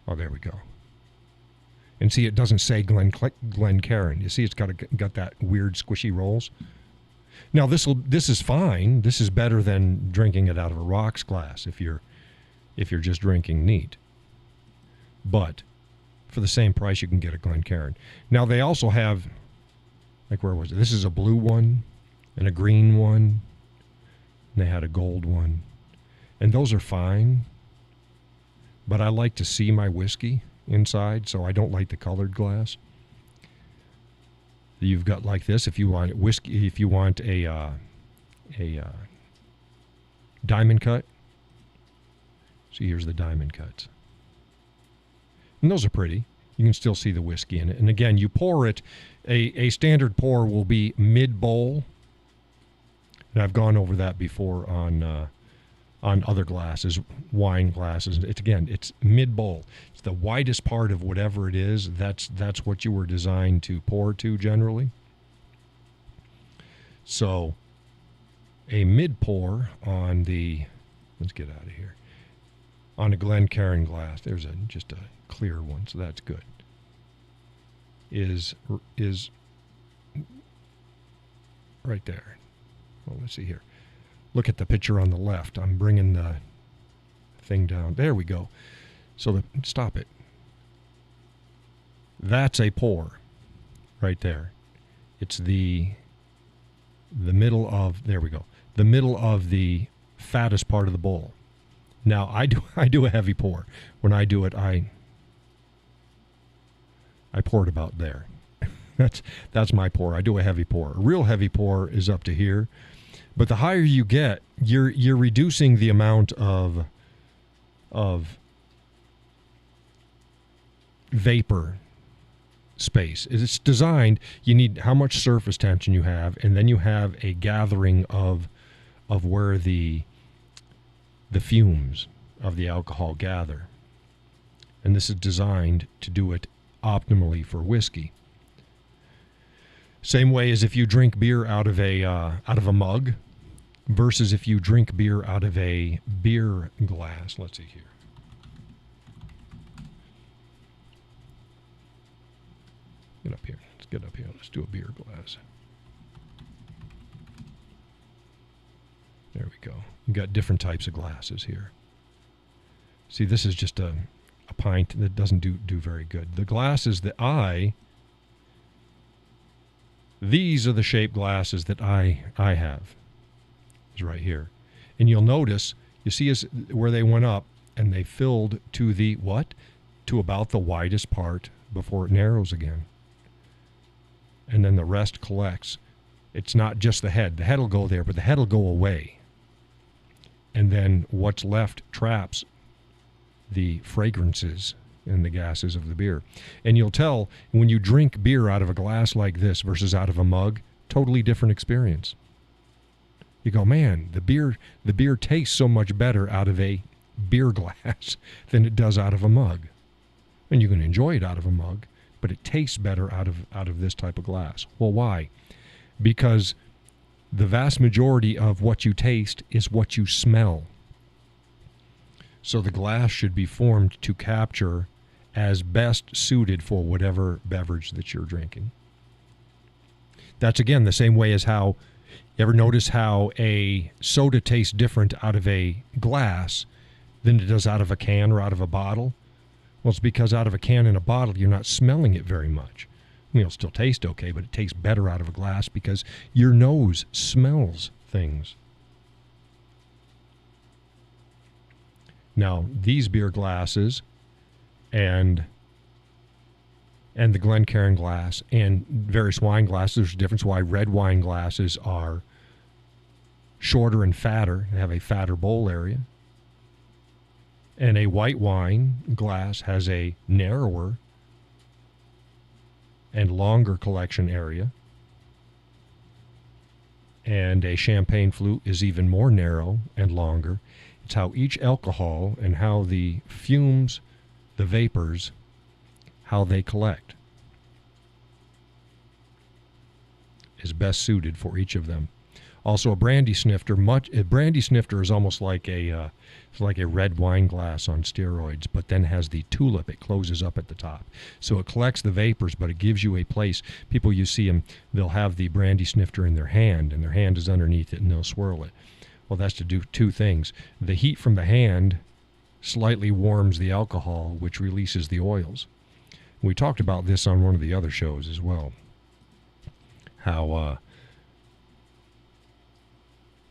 Oh, there we go. And see, it doesn't say Glencairn. You see, it's got that weird squishy rolls. Now, this is fine. This is better than drinking it out of a rocks glass if you're just drinking neat. But for the same price, you can get a Glencairn. Now, they also have, like, where was it? This is a blue one and a green one. And they had a gold one. And those are fine. But I like to see my whiskey inside, so I don't like the colored glass. You've got like this if you want whiskey, if you want a diamond cut. See, here's the diamond cuts. And those are pretty. You can still see the whiskey in it. And again, you pour it, a standard pour will be mid-bowl. And I've gone over that before on other glasses, wine glasses. It's mid-bowl. It's the widest part of whatever it is. That's what you were designed to pour to generally. So a mid-pour on the, let's get out of here, on a Glencairn glass, there's just a clear one, so that's good, is right there. Well, let's see here. Look at the picture on the left. I'm bringing the thing down. There we go. So stop it. That's a pour right there. It's the middle of, there we go, the middle of the fattest part of the bowl. Now, I do a heavy pour. When I do it, I pour it about there. That's my pour. I do a heavy pour. A real heavy pour is up to here. But the higher you get, you're reducing the amount of vapor space. It's designed, you need how much surface tension you have, and then you have a gathering of where the fumes of the alcohol gather. And this is designed to do it optimally for whiskey. Same way as if you drink beer out of a mug versus if you drink beer out of a beer glass. Let's see here. Get up here. Let's get up here. Let's do a beer glass. There we go. You've got different types of glasses here. See, this is just a pint that doesn't do very good. The glasses that these are the shaped glasses that I have. It's right here. And you'll notice, you see where they went up and they filled to the what? To about the widest part before it narrows again. And then the rest collects. It's not just the head. The head will go there, but the head will go away. And then what's left traps the fragrances and the gases of the beer. And you'll tell when you drink beer out of a glass like this versus out of a mug, totally different experience. You go, man, the beer tastes so much better out of a beer glass than it does out of a mug. And you can enjoy it out of a mug, but it tastes better out of this type of glass. Well, why? Because the vast majority of what you taste is what you smell. So the glass should be formed to capture as best suited for whatever beverage that you're drinking. That's, again, the same way as how, you ever notice how a soda tastes different out of a glass than it does out of a can or out of a bottle? Well, it's because out of a can and a bottle, you're not smelling it very much. It'll still taste okay, but it tastes better out of a glass because your nose smells things. Now, these beer glasses and the Glencairn glass and various wine glasses, there's a difference why red wine glasses are shorter and fatter. They have a fatter bowl area. And a white wine glass has a narrower and longer collection area. And a champagne flute is even more narrow and longer. It's how each alcohol and how the fumes, the vapors, how they collect is best suited for each of them. Also, a brandy snifter. A brandy snifter is almost like a red wine glass on steroids, but then has the tulip. It closes up at the top, so it collects the vapors, but it gives you a place. People, you see them, they'll have the brandy snifter in their hand, and their hand is underneath it, and they'll swirl it. Well, that's to do two things. The heat from the hand slightly warms the alcohol, which releases the oils. We talked about this on one of the other shows as well. How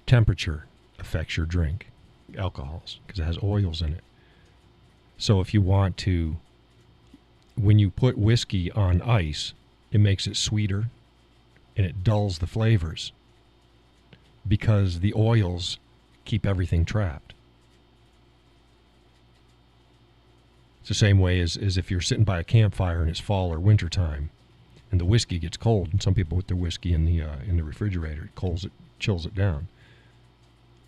temperature affects your drink, alcohols, because it has oils in it. So if you want to, when you put whiskey on ice, it makes it sweeter and it dulls the flavors because the oils keep everything trapped. It's the same way as if you're sitting by a campfire and it's fall or winter time and the whiskey gets cold, and some people put their whiskey in the refrigerator, it chills it down.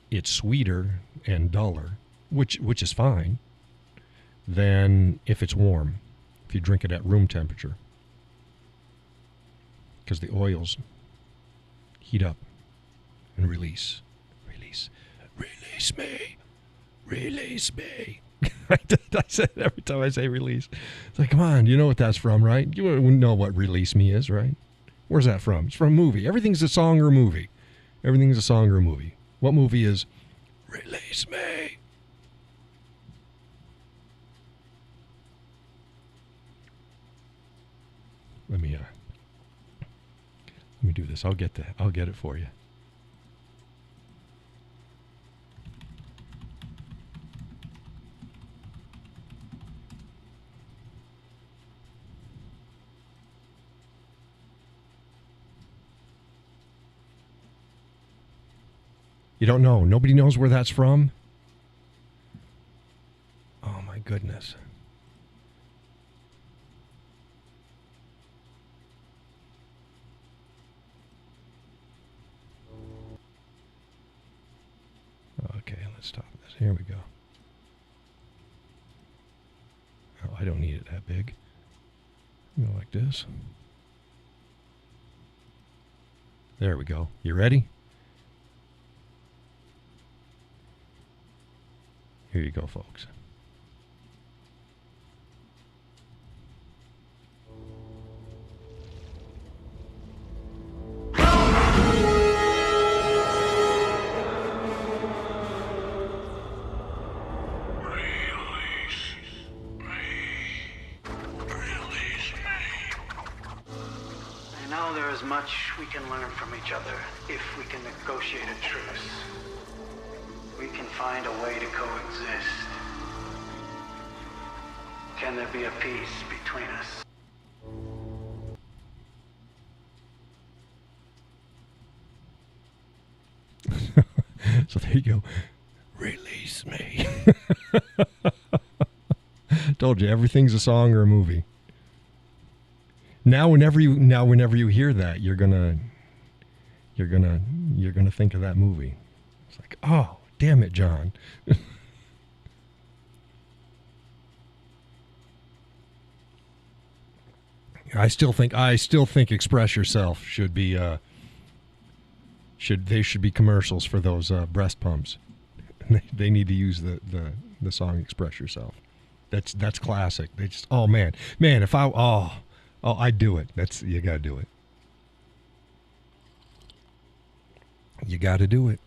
It's sweeter and duller, which is fine, than if it's warm, if you drink it at room temperature. Because the oils heat up and release. Release me. Release me. I said it every time I say release. It's like, come on, you know what that's from, right? You know what release me is, right? Where's that from? It's from a movie. Everything's a song or a movie. Everything's a song or a movie. What movie is Release Me? Let me do this. I'll get it for you. You don't know. Nobody knows where that's from? Oh, my goodness. Okay, let's stop this. Here we go. Oh, I don't need it that big. Go like this. There we go. You ready? Here you go, folks. There's much we can learn from each other if we can negotiate a truce. We can find a way to coexist. Can there be a peace between us? So there you go. Release me. Told you, everything's a song or a movie. Now whenever you hear that, you're gonna think of that movie. It's like, oh, damn it, John. I still think Express Yourself should be should be commercials for those breast pumps. They need to use the song Express Yourself. That's classic. They just, oh man, if I'd do it. You gotta do it. You gotta do it.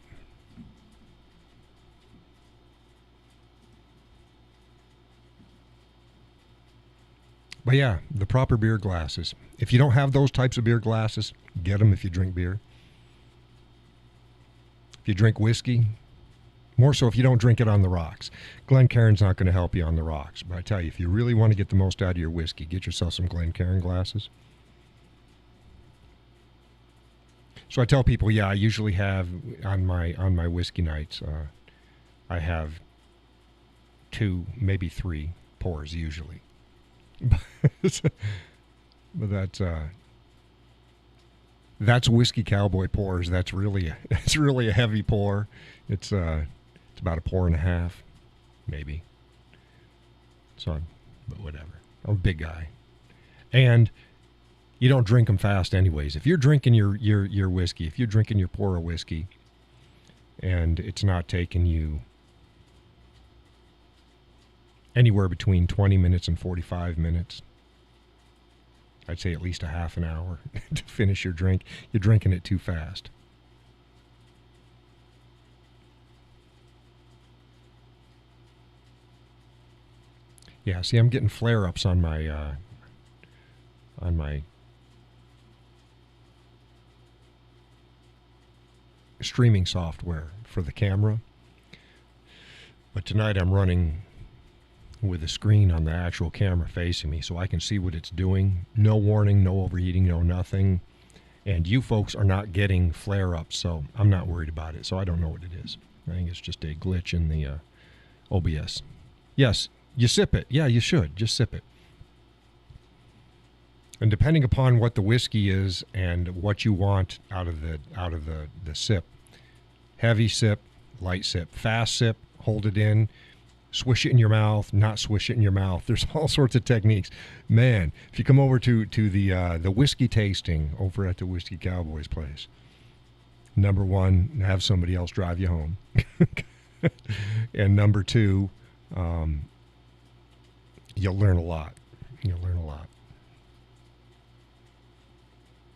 But yeah, the proper beer glasses. If you don't have those types of beer glasses, get them if you drink beer. If you drink whiskey, more so if you don't drink it on the rocks. Glencairn's not going to help you on the rocks. But I tell you, if you really want to get the most out of your whiskey, get yourself some Glencairn glasses. So I tell people, yeah, I usually have on my whiskey nights, I have 2, maybe 3 pours usually. But that's whiskey cowboy pours. That's really a heavy pour. It's about a pour and a half, maybe. So, but whatever. I'm a big guy, and you don't drink them fast, anyways. If you're drinking your whiskey, if you're drinking your pour of whiskey, and it's not taking you anywhere between 20 minutes and 45 minutes, I'd say at least a half an hour to finish your drink, you're drinking it too fast. Yeah, see, I'm getting flare-ups on my streaming software for the camera. But tonight I'm running with a screen on the actual camera facing me so I can see what it's doing. No warning, no overheating, no nothing. And you folks are not getting flare-ups, so I'm not worried about it. So I don't know what it is. I think it's just a glitch in the OBS. Yes, you sip it. Yeah, you should. Just sip it. And depending upon what the whiskey is and what you want out of the sip, heavy sip, light sip, fast sip, hold it in, swish it in your mouth, not swish it in your mouth. There's all sorts of techniques. Man, if you come over to the whiskey tasting over at the Whiskey Cowboy's place, number 1, have somebody else drive you home. And number 2, you'll learn a lot. You'll learn a lot.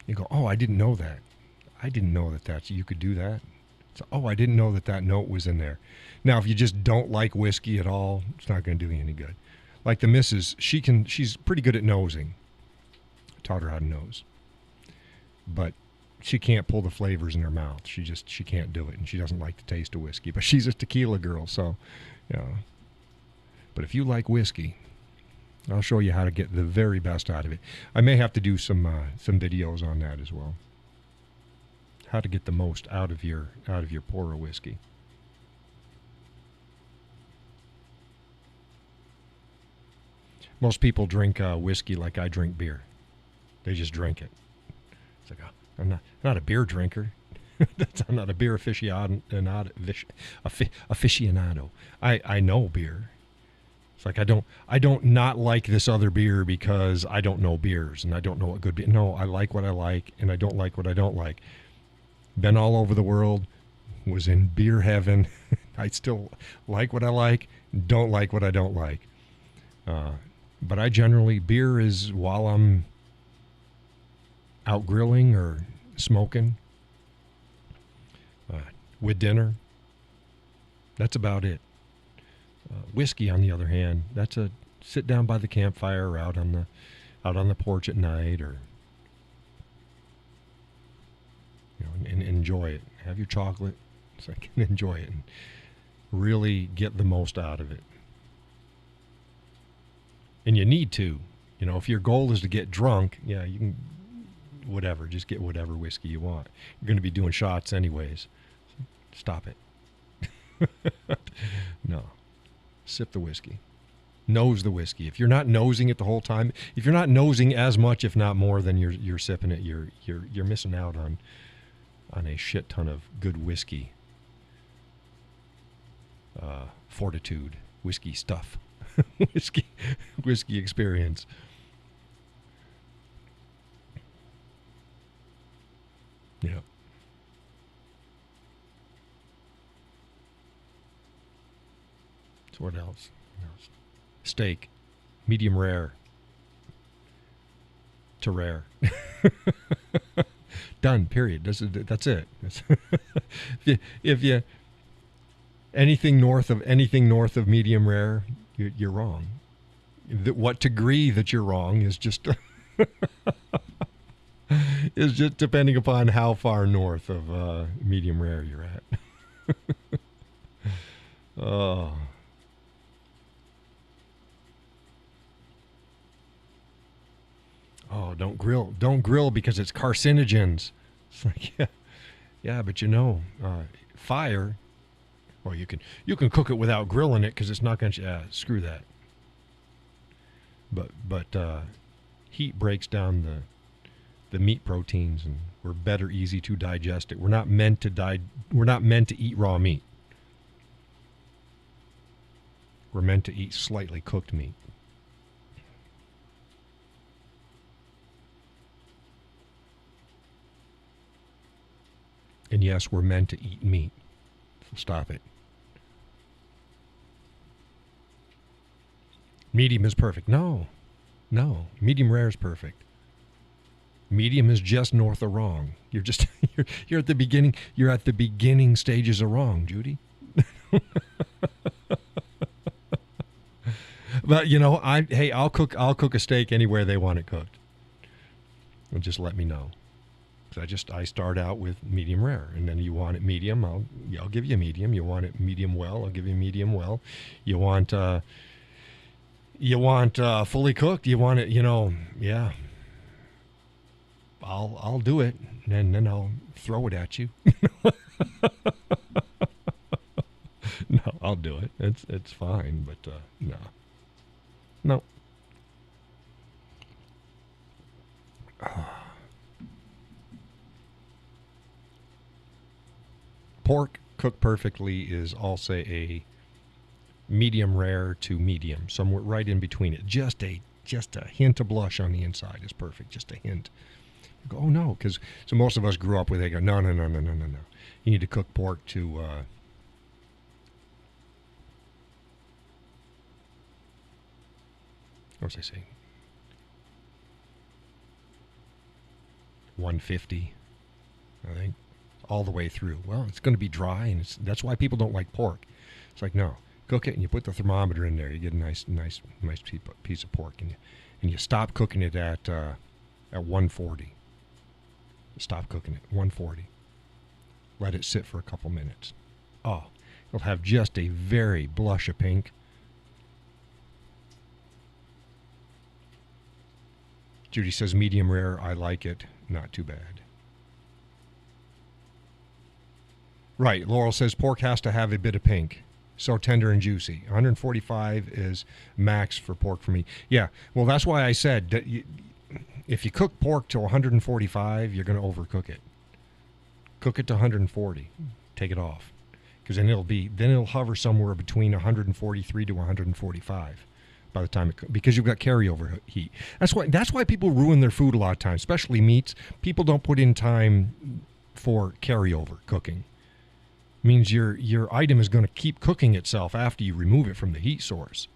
You go, oh, I didn't know that. I didn't know that you could do that. So, oh, I didn't know that note was in there. Now, if you just don't like whiskey at all, it's not going to do you any good. Like the missus, she's pretty good at nosing. I taught her how to nose. But she can't pull the flavors in her mouth. She can't do it, and she doesn't like the taste of whiskey. But she's a tequila girl, so, yeah. But if you like whiskey, I'll show you how to get the very best out of it. I may have to do some videos on that as well. How to get the most out of your pour of whiskey. Most people drink whiskey like I drink beer. They just drink it. It's like, oh, I'm not a beer drinker. I'm not a beer aficionado. I know beer. It's like I don't not like this other beer because I don't know beers and I don't know what good beer. No, I like what I like and I don't like what I don't like. Been all over the world, was in beer heaven. I still like what I like, don't like what I don't like. But I generally, beer is while I'm out grilling or smoking, with dinner. That's about it. Whiskey, on the other hand, that's a sit down by the campfire or out on the porch at night, or and enjoy it. Have your chocolate so I can enjoy it and really get the most out of it. And you need to, if your goal is to get drunk, yeah, you can, whatever, just get whatever whiskey you want. You're going to be doing shots anyways. Stop it. No. Sip the whiskey. Nose the whiskey. If you're not nosing it the whole time, if you're not nosing as much, if not more, than you're sipping it, you're missing out on a shit ton of good whiskey. Fortitude, whiskey stuff, whiskey experience. Yeah. So what else? Steak, medium rare to rare. Done. Period. That's it. If you anything north of medium rare, you're wrong. What degree that you're wrong is just is just depending upon how far north of medium rare you're at. Oh. Oh, don't grill because it's carcinogens. It's like, yeah, but fire. Well, you can cook it without grilling it because it's not going to. Screw that. But heat breaks down the meat proteins, and we're better easy to digest it. We're not meant to eat raw meat. We're meant to eat slightly cooked meat. And yes, we're meant to eat meat. So stop it. Medium is perfect. No. Medium rare is perfect. Medium is just north of wrong. You're just you're at the beginning. You're at the beginning stages of wrong, Judy. But I'll cook a steak anywhere they want it cooked. And just let me know. I start out with medium rare, and then you want it medium, I'll give you a medium. You want it medium well, I'll give you medium well. You want fully cooked, you want it, yeah. I'll do it, and then I'll throw it at you. No, I'll do it. It's fine, but no. Pork cooked perfectly is, I'll say, a medium rare to medium, somewhere right in between it. Just a hint of blush on the inside is perfect. Just a hint. You go, oh no, because so most of us grew up with. They go, no. You need to cook pork to. What was I saying? 150, I think. All the way through. Well, it's going to be dry, and that's why people don't like pork. It's like, no, cook it, and you put the thermometer in there. You get a nice piece of pork, and you stop cooking it at 140. Stop cooking it 140. Let it sit for a couple minutes. Oh, it'll have just a very blush of pink. Judy says medium rare. I like it. Not too bad. Right. Laurel says pork has to have a bit of pink. So tender and juicy. 145 is max for pork for me. Yeah. Well, that's why I said that if you cook pork to 145, you're going to overcook it. Cook it to 140. Take it off. Because then it'll hover somewhere between 143 to 145. by the time because you've got carryover heat. That's why people ruin their food a lot of times, especially meats. People don't put in time for carryover cooking. It means your item is going to keep cooking itself after you remove it from the heat source.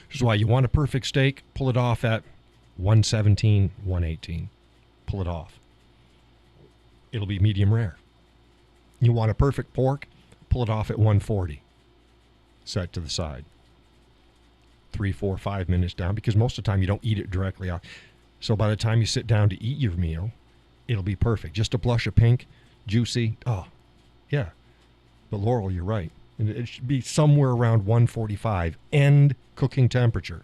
Which is why you want a perfect steak, pull it off at 117, 118. Pull it off. It'll be medium rare. You want a perfect pork, pull it off at 140. Set to the side. 3, 4, 5 minutes down, because most of the time you don't eat it directly off. So by the time you sit down to eat your meal, it'll be perfect. Just a blush of pink, juicy. Oh, yeah. But Laurel, you're right. It should be somewhere around 145 end cooking temperature.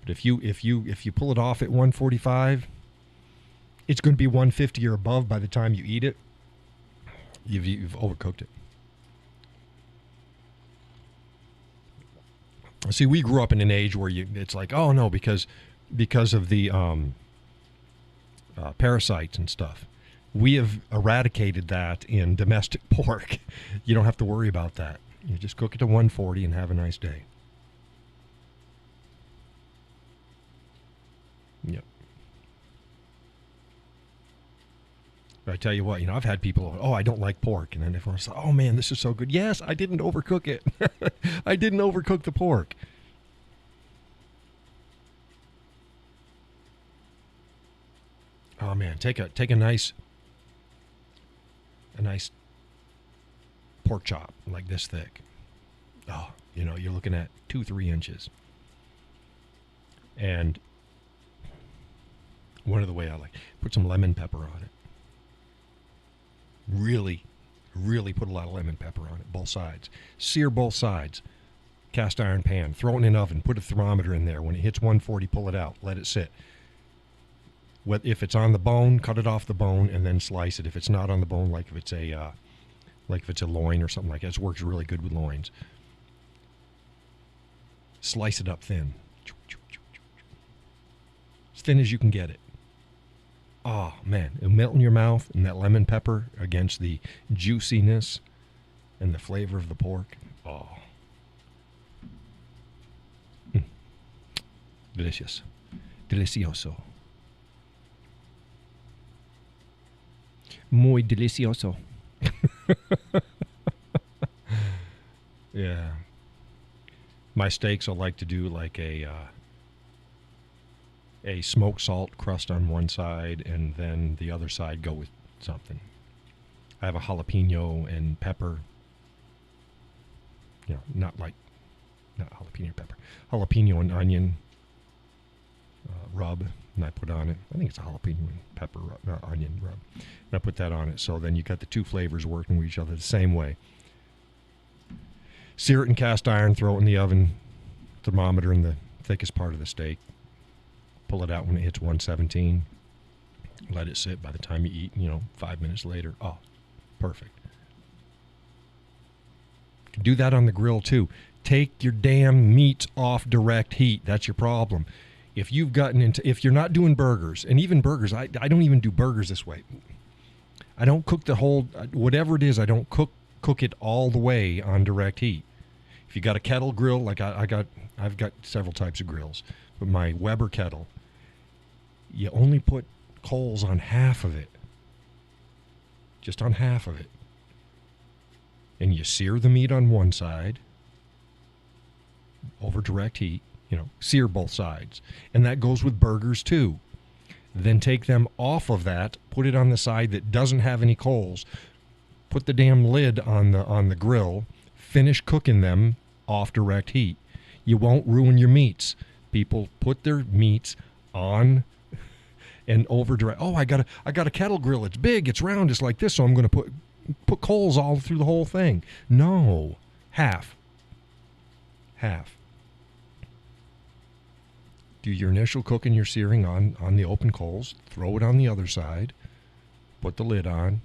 But if you pull it off at 145, it's going to be 150 or above by the time you eat it. You've overcooked it. See, we grew up in an age where it's like, oh no, because of the parasites and stuff. We have eradicated that in domestic pork. You don't have to worry about that. You just cook it to 140 and have a nice day. Yep. But I tell you what, I've had people, oh, I don't like pork. And then everyone's like, oh man, this is so good. Yes, I didn't overcook it. I didn't overcook the pork. Oh man, take a nice pork chop like this thick. Oh, you're looking at 2-3 inches. And one of the way I like, put some lemon pepper on it. Really, really put a lot of lemon pepper on it, both sides. Sear both sides. Cast iron pan. Throw it in an oven. Put a thermometer in there. When it hits 140, pull it out. Let it sit. If it's on the bone, cut it off the bone and then slice it. If it's not on the bone, like if it's a loin or something like that, it works really good with loins. Slice it up thin. As thin as you can get it. Oh, man. It'll melt in your mouth, and that lemon pepper against the juiciness and the flavor of the pork. Oh. Delicious. Delicioso. Muy delicioso. Yeah. My steaks I like to do like a smoked salt crust on one side, and then the other side go with something. I have a jalapeno and pepper. Not jalapeno pepper. Jalapeno and onion rub, and I put on it. I think it's a jalapeno and pepper onion rub. And I put that on it. So then you got the two flavors working with each other the same way. Sear it in cast iron, throw it in the oven, thermometer in the thickest part of the steak. Pull it out when it hits 117. Let it sit. By the time you eat, 5 minutes later, oh, perfect. You can do that on the grill too. Take your damn meats off direct heat. That's your problem. If you're not doing burgers, and even burgers, I don't even do burgers this way. I don't cook the whole, whatever it is, I don't cook it all the way on direct heat. If you got a kettle grill, like I've got several types of grills, but my Weber kettle, you only put coals on half of it. Just on half of it. And you sear the meat on one side over direct heat, sear both sides. And that goes with burgers too. Then take them off of that, put it on the side that doesn't have any coals, put the damn lid on the grill, finish cooking them off direct heat. You won't ruin your meats. People put their meats on and over direct. Oh, I got a kettle grill. It's big. It's round. It's like this. So I'm going to put coals all through the whole thing. No, half. Do your initial cooking, your searing on the open coals. Throw it on the other side. Put the lid on.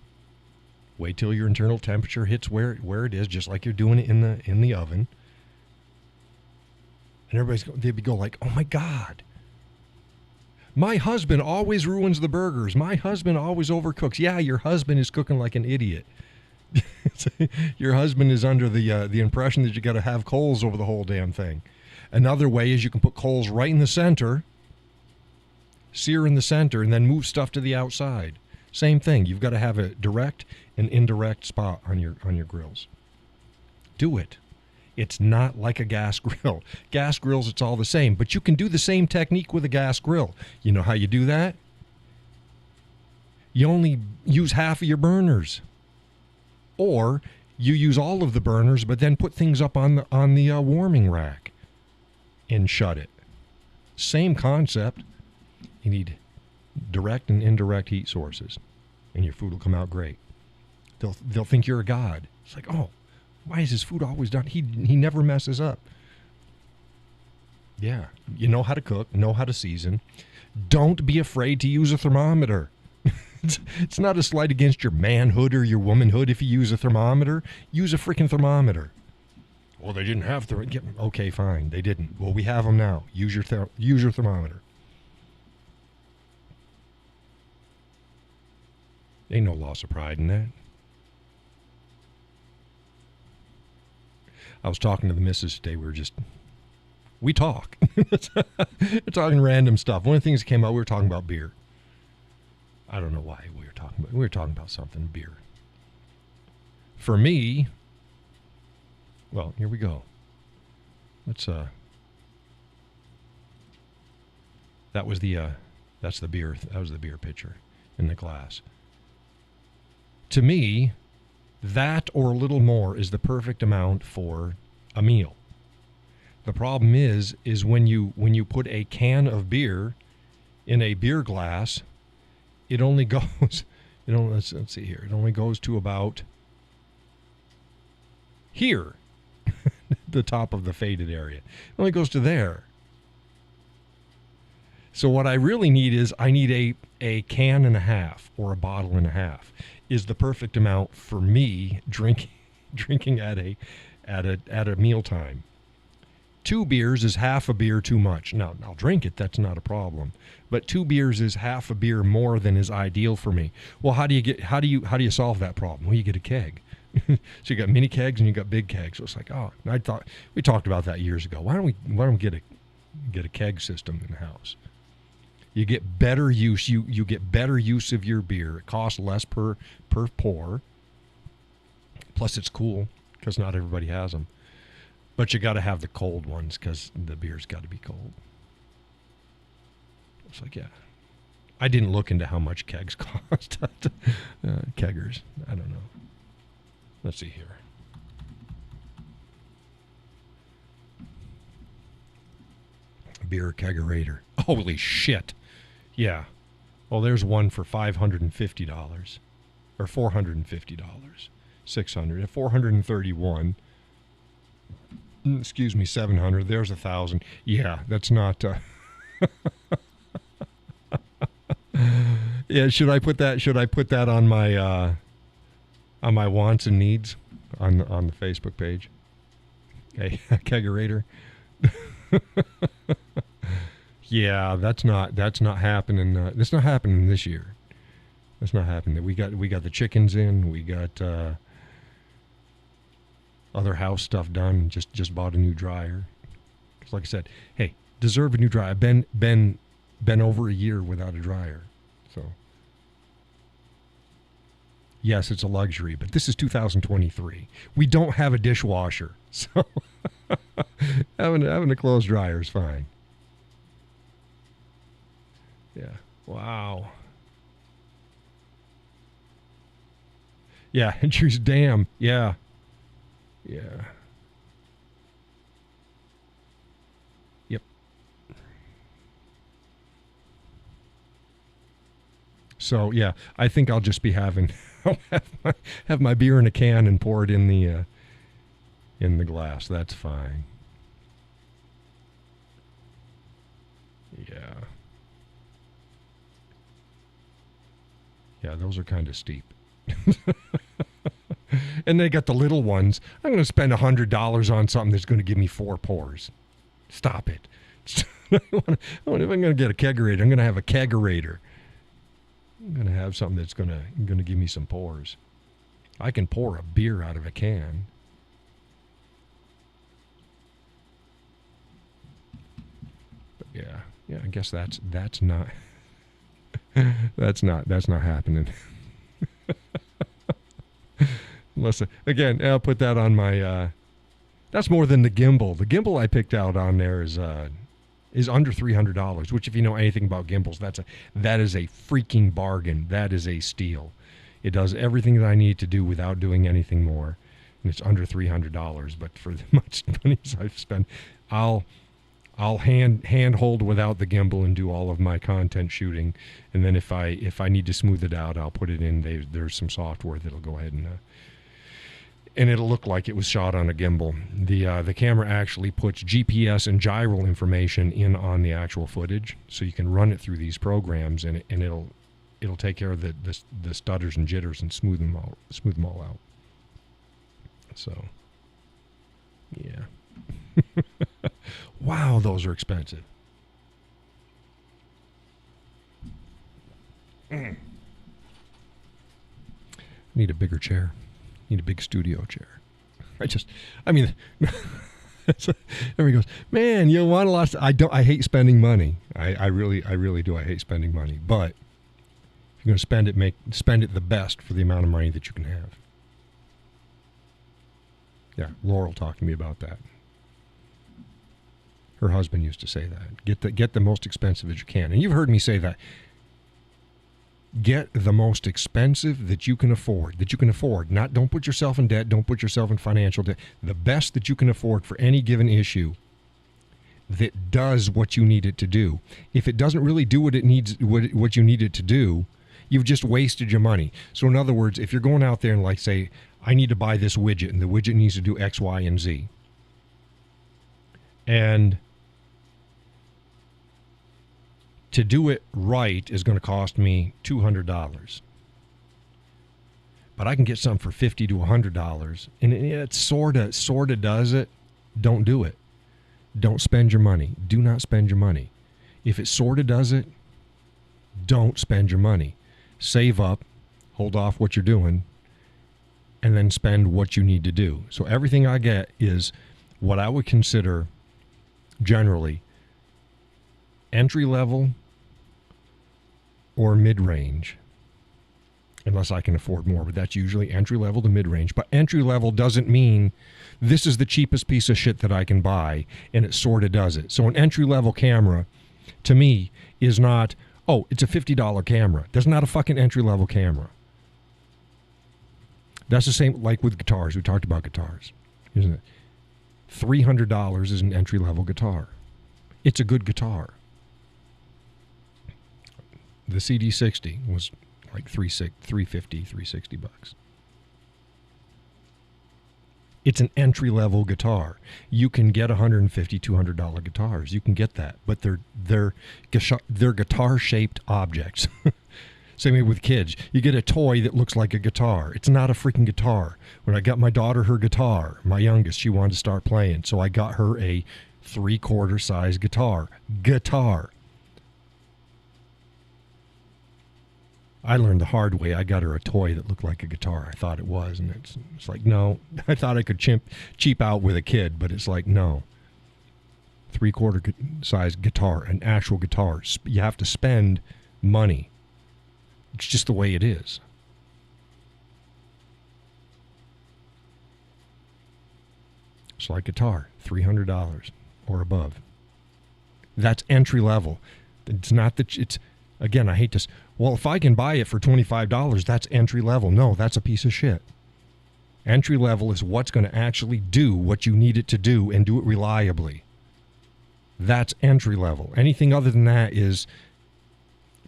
Wait till your internal temperature hits where it is, just like you're doing it in the oven. And they'd go like, oh my God. My husband always ruins the burgers. My husband always overcooks. Yeah, your husband is cooking like an idiot. Your husband is under the impression that you got to have coals over the whole damn thing. Another way is you can put coals right in the center, sear in the center, and then move stuff to the outside. Same thing. You've got to have a direct and indirect spot on your grills. Do it. It's not like a gas grill. Gas grills, it's all the same, but you can do the same technique with a gas grill. You know how you do that? You only use half of your burners, or you use all of the burners, but then put things up on the warming rack and shut it. Same concept. You need direct and indirect heat sources, and your food will come out great. They'll think you're a god. It's like, oh, why is his food always done? He never messes up. Yeah, you know how to cook, know how to season. Don't be afraid to use a thermometer. It's not a slight against your manhood or your womanhood if you use a thermometer. Use a freaking thermometer. Well, they didn't have okay, fine, they didn't. Well, we have them now. Use your thermometer. Ain't no loss of pride in that. I was talking to the missus today. We talk. We're talking random stuff. One of the things that came out, we were talking about beer. I don't know why we were talking about something, beer. For me, well, here we go. Let's that's the beer. That was the beer pitcher in the glass. To me, that or a little more is the perfect amount for a meal. The problem is when you put a can of beer in a beer glass, it only goes, let's see here. It only goes to about here, the top of the faded area. It only goes to there. So what I really need is I need a can and a half or a bottle and a half is the perfect amount for me drinking at a mealtime. 2 beers is half a beer too much. Now, I'll drink it. That's not a problem. But 2 beers is half a beer more than is ideal for me. Well, how do you solve that problem? Well, you get a keg. So you got mini kegs and you got big kegs. So it's like, oh, I thought we talked about that years ago. Why don't we get a keg system in the house? You get better use. You get better use of your beer. It costs less per pour. Plus, it's cool because not everybody has them. But you got to have the cold ones because the beer's got to be cold. It's like, yeah. I didn't look into how much kegs cost. Keggers. I don't know. Let's see here. Beer kegerator. Holy shit. Yeah. Well, there's one for $550 or $450. 600 at 431. Excuse me, 700. There's 1,000. Yeah, that's not. Yeah, should I put that on my wants and needs on the Facebook page? Hey, kegerator. Yeah, that's not happening. That's not happening this year. That's not happening. We got the chickens in. We got other house stuff done. Just bought a new dryer. Because like I said, hey, deserve a new dryer. I've been over a year without a dryer. So yes, it's a luxury, but this is 2023. We don't have a dishwasher, so having a clothes dryer is fine. Yeah. Wow. Yeah, and choose damn. Yeah. Yeah. Yep. So yeah, I think I'll just be having have my beer in a can and pour it in the glass. That's fine. Yeah. Yeah, those are kind of steep. And they got the little ones. I'm going to spend $100 on something that's going to give me 4 pours. Stop it. If I'm going to get a kegerator, I'm going to have a kegerator. I'm going to have something that's going to give me some pours. I can pour a beer out of a can. Yeah, I guess that's not that's not happening. Unless again, I'll put that on my. That's more than the gimbal. The gimbal I picked out on there is under $300. Which, if you know anything about gimbals, that is a freaking bargain. That is a steal. It does everything that I need to do without doing anything more, and it's under $300. But for the much money I've spent, I'll hand hold without the gimbal and do all of my content shooting, and then if I need to smooth it out, I'll put it in. There's some software that'll go ahead and it'll look like it was shot on a gimbal. The camera actually puts GPS and gyral information in on the actual footage, so you can run it through these programs, and it'll take care of the stutters and jitters and smooth them all out. So, yeah. Wow, those are expensive. Need a bigger chair. Need a big studio chair. Everybody goes, man, you want a lot. I hate spending money. I really do. I hate spending money. But if you're going to spend it the best for the amount of money that you can have. Yeah, Laurel talked to me about that. Her husband used to say that. Get the most expensive that you can. And you've heard me say that. Get the most expensive that you can afford. Don't put yourself in debt. Don't put yourself in financial debt. The best that you can afford for any given issue that does what you need it to do. If it doesn't really do what you need it to do, you've just wasted your money. So in other words, if you're going out there and like say, I need to buy this widget and the widget needs to do X, Y, and Z. And to do it right is going to cost me $200. But I can get something for $50 to $100, and it sort of does it. Don't do it. Don't spend your money. Do not spend your money. If it sort of does it, don't spend your money. Save up, hold off what you're doing, and then spend what you need to do. So everything I get is what I would consider generally entry level or mid-range, unless I can afford more, but that's usually entry level to mid-range. But entry level doesn't mean this is the cheapest piece of shit that I can buy, and it sort of does it. So an entry level camera to me is not, oh, it's a $50 camera. That's not a fucking entry level camera. That's the same like with guitars. We talked about guitars, isn't it? $300 is an entry level guitar. It's a good guitar. The CD60 was like $350, $360. It's an entry-level guitar. You can get $150, $200 guitars. You can get that, but they're guitar-shaped objects. Same with kids. You get a toy that looks like a guitar. It's not a freaking guitar. When I got my daughter her guitar, my youngest, she wanted to start playing, so I got her a 3/4 size guitar. I learned the hard way. I got her a toy that looked like a guitar. I thought it was, and it's like, no. I thought I could cheap out with a kid, but it's like, no. 3/4 size guitar, an actual guitar. You have to spend money. It's just the way it is. It's like guitar, $300 or above. That's entry level. It's not that it's, again, I hate this. Well, if I can buy it for $25, that's entry level. No, that's a piece of shit. Entry level is what's going to actually do what you need it to do and do it reliably. That's entry level. Anything other than that is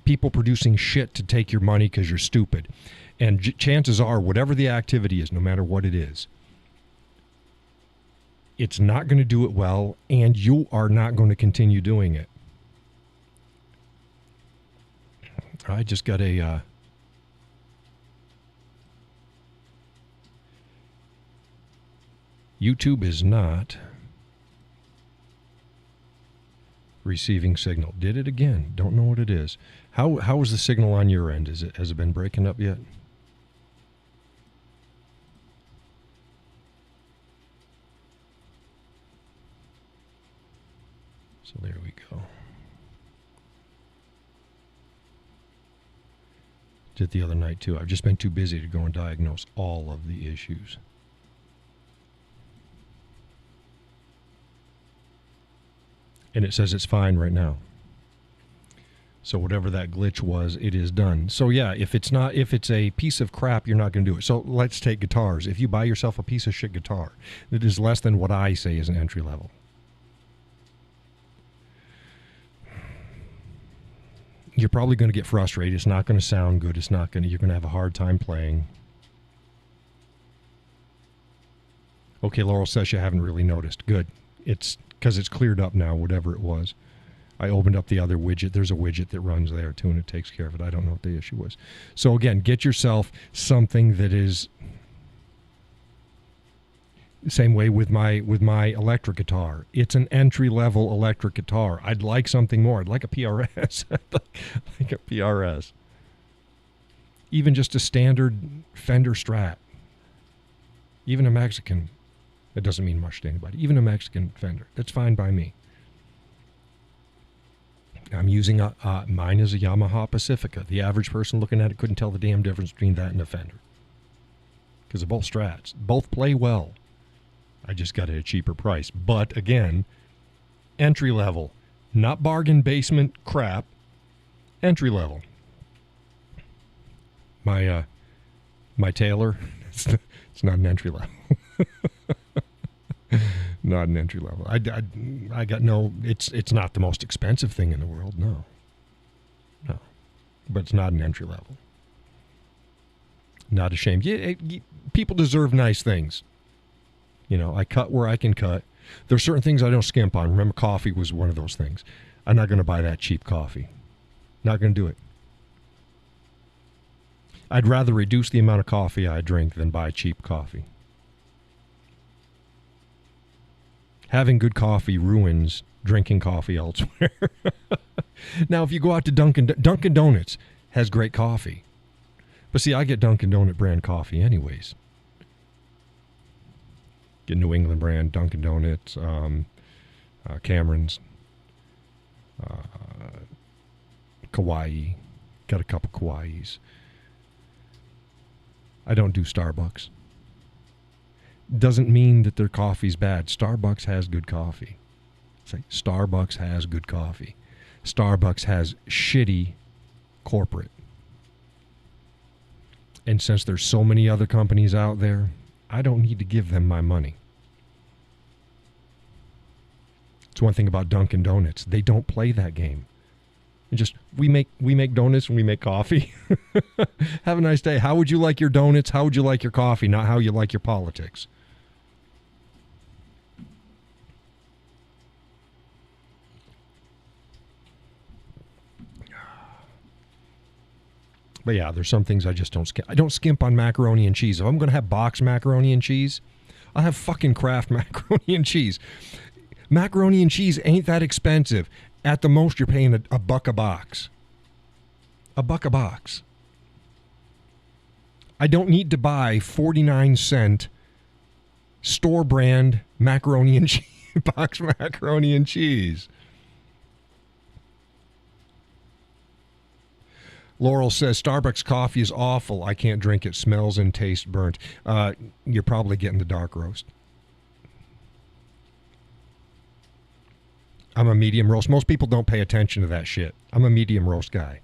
people producing shit to take your money because you're stupid. And chances are, whatever the activity is, no matter what it is, it's not going to do it well, and you are not going to continue doing it. I just got a YouTube is not receiving signal. Did it again? Don't know what it is. How is the signal on your end? Has it been breaking up yet? So there we go. diagnosed it the other night, too. I've just been too busy to go and diagnose all of the issues. And it says it's fine right now. So whatever that glitch was, it is done. So yeah, if it's a piece of crap, you're not going to do it. So let's take guitars. If you buy yourself a piece of shit guitar, it is less than what I say is an entry level. You're probably going to get frustrated. It's not going to sound good. You're going to have a hard time playing. Okay, Laurel says you haven't really noticed. Good. It's because it's cleared up now, whatever it was. I opened up the other widget. There's a widget that runs there, too, and it takes care of it. I don't know what the issue was. So, again, get yourself something that is... Same way with my electric guitar. It's an entry-level electric guitar. I'd like something more. I'd like a PRS. I'd like a PRS. Even just a standard Fender Strat. Even a Mexican. That doesn't mean much to anybody. Even a Mexican Fender. That's fine by me. I'm using mine is a Yamaha Pacifica. The average person looking at it couldn't tell the damn difference between that and a Fender. Because they're both Strats. Both play well. I just got it at a cheaper price. But, again, entry level. Not bargain basement crap. Entry level. My Taylor, it's not an entry level. Not an entry level. I got no. It's not the most expensive thing in the world. No. But it's not an entry level. Not ashamed. People deserve nice things. I cut where I can cut. There's certain things I don't skimp on. Remember, coffee was one of those things. I'm not going to buy that cheap coffee. Not going to do it. I'd rather reduce the amount of coffee I drink than buy cheap coffee. Having good coffee ruins drinking coffee elsewhere. Now, if you go out to Dunkin' Donuts has great coffee. But see, I get Dunkin' Donut brand coffee anyways. Get New England brand Dunkin' Donuts, Cameron's, Kauai. Got a couple Kauai's. I don't do Starbucks. Doesn't mean that their coffee's bad. Starbucks has good coffee. It's like Starbucks has good coffee. Starbucks has shitty corporate. And since there's so many other companies out there, I don't need to give them my money. It's one thing about Dunkin' Donuts. They don't play that game. We make donuts and we make coffee. Have a nice day. How would you like your donuts? How would you like your coffee? Not how you like your politics. But yeah, there's some things I just don't skimp. I don't skimp on macaroni and cheese. If I'm going to have box macaroni and cheese, I'll have fucking Kraft macaroni and cheese. Macaroni and cheese ain't that expensive. At the most, you're paying a buck a box. A buck a box. I don't need to buy 49-cent store brand macaroni and cheese, box macaroni and cheese. Laurel says, Starbucks coffee is awful. I can't drink it. Smells and tastes burnt. You're probably getting the dark roast. I'm a medium roast. Most people don't pay attention to that shit. I'm a medium roast guy.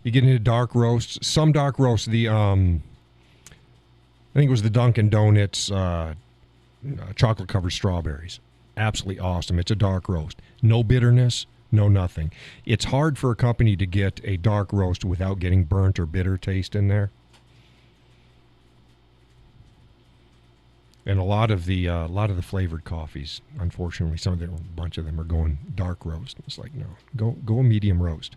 You get into dark roasts. Some dark roasts, I think it was the Dunkin' Donuts chocolate-covered strawberries. Absolutely awesome. It's a dark roast. No bitterness. No, nothing. It's hard for a company to get a dark roast without getting burnt or bitter taste in there. And a lot of the flavored coffees, unfortunately, a bunch of them are going dark roast. It's like, no, go a medium roast.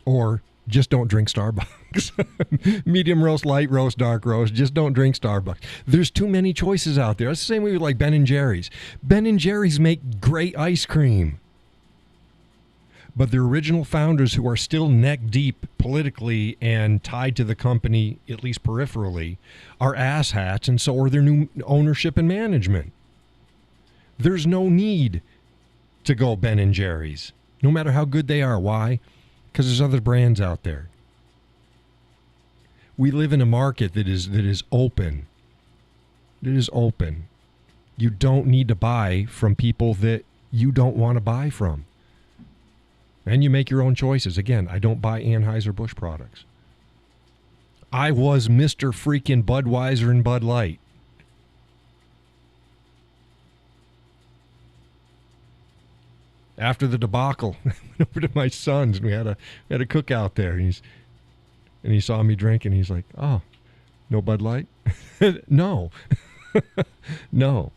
Or just don't drink Starbucks. Medium roast, light roast, dark roast. Just don't drink Starbucks. There's too many choices out there. It's the same way with like Ben & Jerry's. Ben & Jerry's make great ice cream. But the original founders, who are still neck deep politically and tied to the company, at least peripherally, are asshats, and so are their new ownership and management. There's no need to go Ben and Jerry's, no matter how good they are. Why? Because there's other brands out there. We live in a market that is open. It is open. You don't need to buy from people that you don't want to buy from. And you make your own choices. Again, I don't buy Anheuser-Busch products. I was Mr. freaking Budweiser and Bud Light. After the debacle, I went over to my son's and we had a cookout there. And he saw me drinking. He's like, "Oh, no Bud Light?" No. No.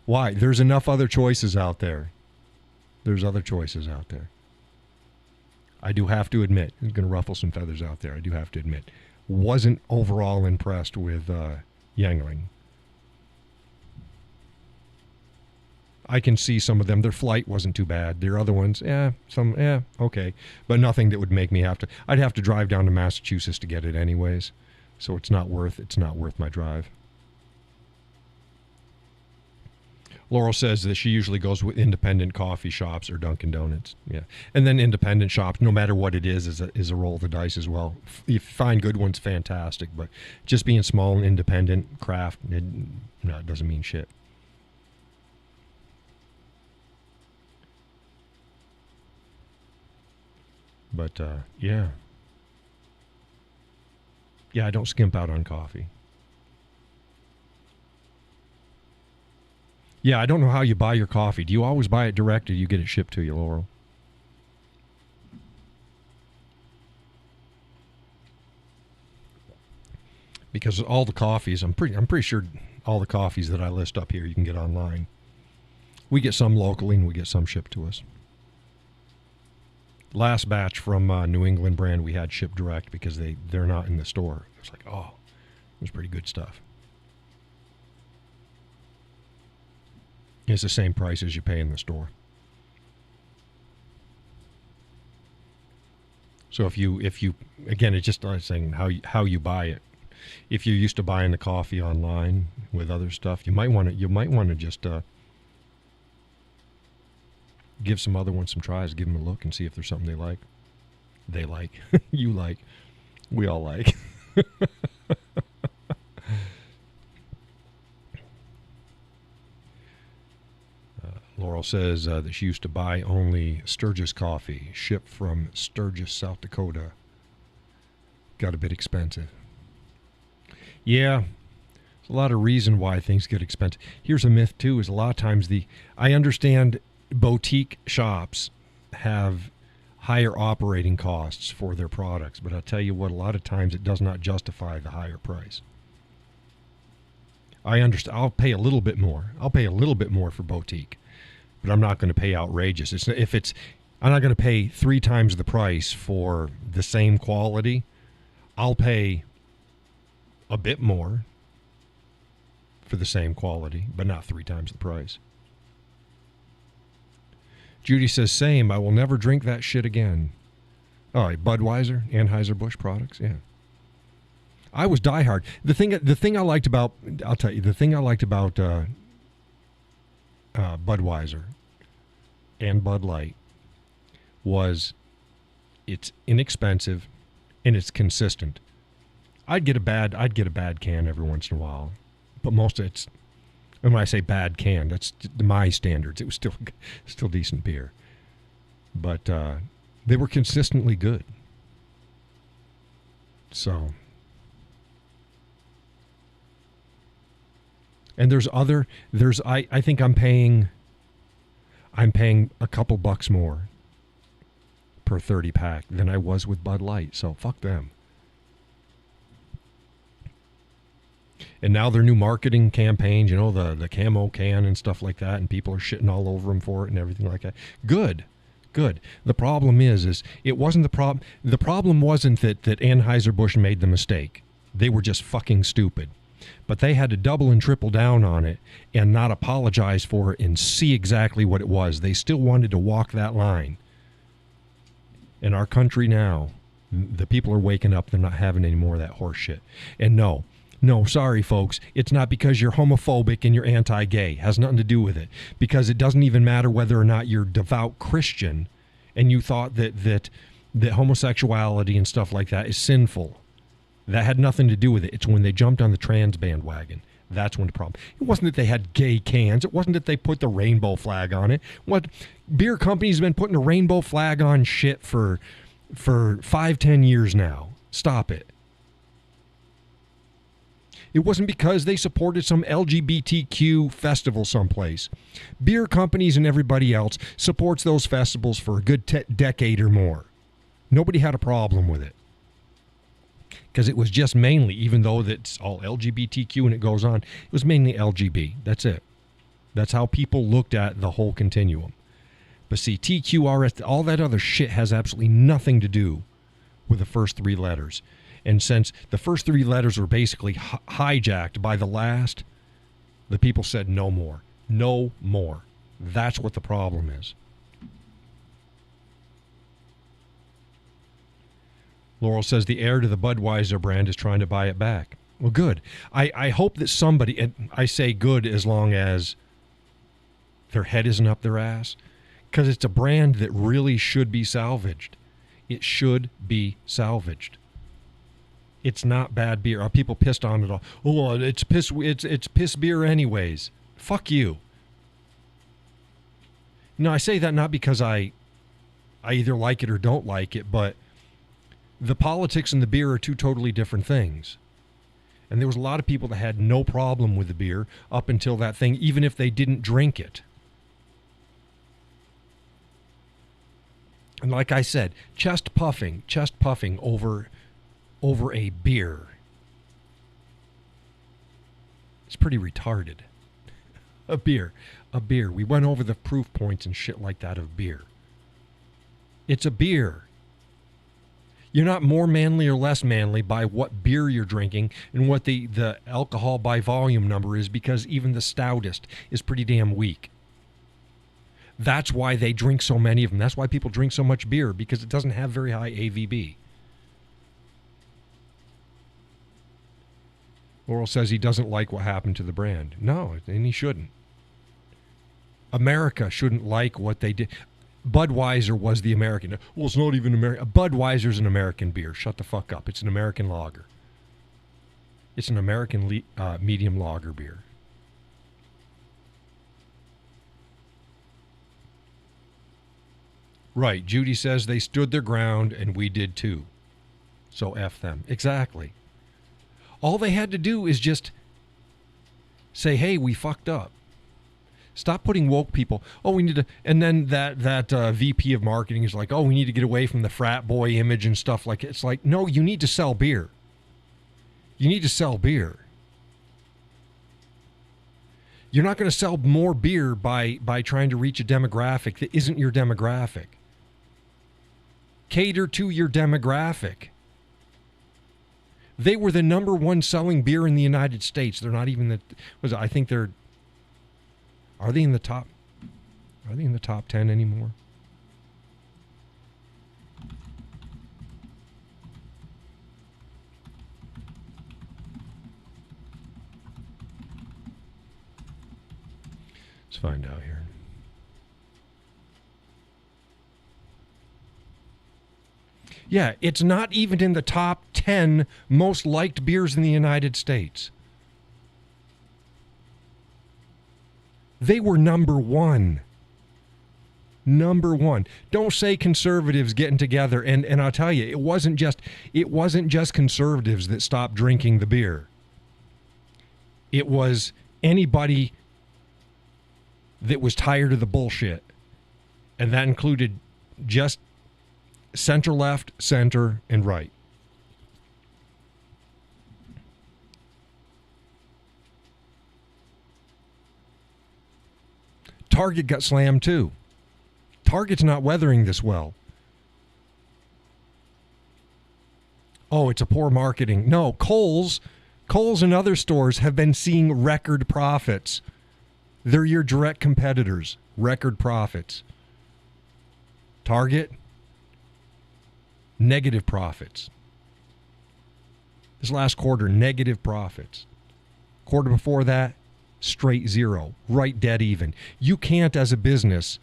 Why? There's enough other choices out there. There's other choices out there. I do have to admit, I'm going to ruffle some feathers out there. I do have to admit, wasn't overall impressed with Yuengling. I can see some of them. Their flight wasn't too bad. Their other ones, okay. But nothing that would make me have to. I'd have to drive down to Massachusetts to get it anyways. So it's not worth my drive. Laurel says that she usually goes with independent coffee shops or Dunkin' Donuts. Yeah. And then independent shops, no matter what it is a roll of the dice as well. If you find good ones, fantastic. But just being small and independent, craft, it doesn't mean shit. But, yeah. Yeah, I don't skimp out on coffee. Yeah, I don't know how you buy your coffee. Do you always buy it direct or do you get it shipped to you, Laurel? Because all the coffees, I'm pretty sure all the coffees that I list up here you can get online. We get some locally and we get some shipped to us. Last batch from New England brand we had shipped direct because they're not in the store. It's like, oh, it was pretty good stuff. It's the same price as you pay in the store. So if you again, it's just like saying how you buy it. If you're used to buying the coffee online with other stuff, you might want to just give some other ones some tries, give them a look, and see if there's something they like. They like, you like, we all like. Laurel says that she used to buy only Sturgis coffee, shipped from Sturgis, South Dakota. Got a bit expensive. Yeah, there's a lot of reason why things get expensive. Here's a myth, too, is a lot of times I understand boutique shops have higher operating costs for their products, but I'll tell you what, a lot of times it does not justify the higher price. I understand. I'll pay a little bit more. I'll pay a little bit more for boutique. But I'm not going to pay outrageous. I'm not going to pay 3 times the price for the same quality. I'll pay a bit more for the same quality, but not 3 times the price. Judy says, same. I will never drink that shit again. Oh, Budweiser, Anheuser-Busch products, yeah. I was diehard. The thing I liked about, I'll tell you, the thing I liked about Budweiser and Bud Light was it's inexpensive and it's consistent. I'd get a bad can every once in a while, but most of it's, and when I say bad can, that's my standards. It was still decent beer, but they were consistently good. So, and I think I'm paying a couple bucks more per 30 pack than I was with Bud Light. So fuck them. And now their new marketing campaigns, the camo can and stuff like that, and people are shitting all over them for it and everything like that. Good. The problem is it wasn't the problem. The problem wasn't that Anheuser-Busch made the mistake. They were just fucking stupid. But they had to double and triple down on it and not apologize for it and see exactly what it was. They still wanted to walk that line. In our country now, the people are waking up. They're not having any more of that horse shit. And no, No, sorry, folks. It's not because you're homophobic and you're anti-gay. It has nothing to do with it. Because it doesn't even matter whether or not you're devout Christian and you thought that homosexuality and stuff like that is sinful. That had nothing to do with it. It's when they jumped on the trans bandwagon. That's when the problem. It wasn't that they had gay cans. It wasn't that they put the rainbow flag on it. What beer companies have been putting a rainbow flag on shit for 5-10 years now. Stop it. It wasn't because they supported some LGBTQ festival someplace. Beer companies and everybody else supports those festivals for a good decade or more. Nobody had a problem with it. Because it was just mainly, even though it's all LGBTQ and it goes on, it was mainly LGB. That's it. That's how people looked at the whole continuum. But see, TQRS, all that other shit has absolutely nothing to do with the first three letters. And since the first three letters were basically hijacked by the last, the people said no more. No more. That's what the problem is. Laurel says the heir to the Budweiser brand is trying to buy it back. Well, good. I hope that somebody, and I say good as long as their head isn't up their ass, because it's a brand that really should be salvaged. It should be salvaged. It's not bad beer. Are people pissed on it all? Oh, it's piss beer anyways. Fuck you. No, I say that not because I either like it or don't like it, but the politics and the beer are two totally different things. And there was a lot of people that had no problem with the beer up until that thing, even if they didn't drink it. And like I said, chest puffing over a beer. It's pretty retarded. A beer. We went over the proof points and shit like that of beer. It's a beer. You're not more manly or less manly by what beer you're drinking and what the alcohol by volume number is, because even the stoutest is pretty damn weak. That's why they drink so many of them. That's why people drink so much beer, because it doesn't have very high AVB. Laurel says he doesn't like what happened to the brand. No, and he shouldn't. America shouldn't like what they did. Budweiser was the American. Well, it's not even American. Budweiser's an American beer. Shut the fuck up. It's an American lager. It's an American medium lager beer. Right. Judy says they stood their ground and we did too. So F them. Exactly. All they had to do is just say, hey, we fucked up. Stop putting woke people. Oh, we need to. And then that VP of marketing is like, oh, we need to get away from the frat boy image and stuff like it. It's like, no, you need to sell beer. You need to sell beer. You're not going to sell more beer by trying to reach a demographic that isn't your demographic. Cater to your demographic. They were the number one selling beer in the United States. They're not even I think they're. Are they in the top 10 anymore? Let's find out here. Yeah, it's not even in the top 10 most liked beers in the United States. They were number one. Number one. Don't say conservatives getting together. And I'll tell you, it wasn't just conservatives that stopped drinking the beer. It was anybody that was tired of the bullshit. And that included just center left, center, and right. Target got slammed too. Target's not weathering this well. Oh, it's a poor marketing. No, Kohl's and other stores have been seeing record profits. They're your direct competitors. Record profits. Target, negative profits. This last quarter, negative profits. Quarter before that, straight zero, right dead even. You can't, as a business,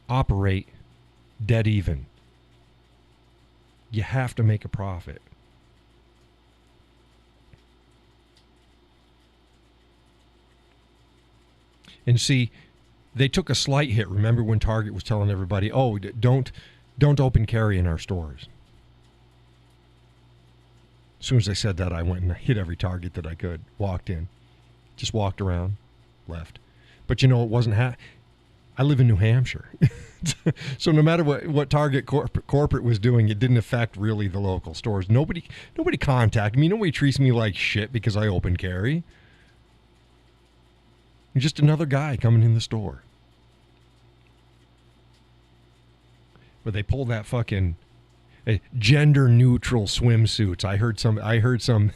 operate dead even. You have to make a profit. And see, they took a slight hit. Remember when Target was telling everybody, "Oh, don't open carry in our stores." As soon as they said that, I went and hit every Target that I could. Walked in, just walked around, left. But you know, it wasn't. I live in New Hampshire, so no matter what Target corporate was doing, it didn't affect really the local stores. Nobody contacted me. Nobody treats me like shit because I open carry. I'm just another guy coming in the store. But they pulled that fucking gender neutral swimsuits. I heard some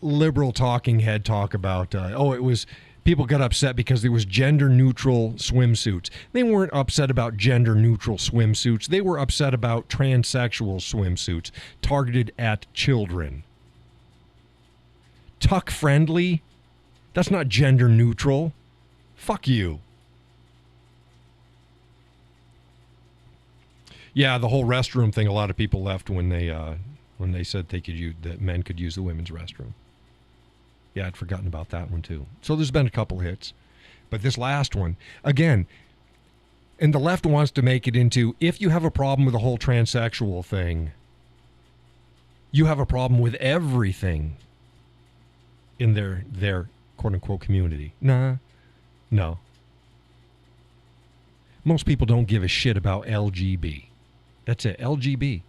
liberal talking head talk about it was people got upset because there was gender neutral swimsuits. They weren't upset about gender neutral swimsuits. They were upset about transsexual swimsuits targeted at children. Tuck friendly? That's not gender neutral. Fuck you. Yeah, the whole restroom thing. A lot of people left when they said that men could use the women's restroom. Yeah, I'd forgotten about that one too. So there's been a couple hits, but this last one again. And the left wants to make it into, if you have a problem with the whole transsexual thing, you have a problem with everything in their quote-unquote community. Nah. No. Most people don't give a shit about LGB. That's it, LGB.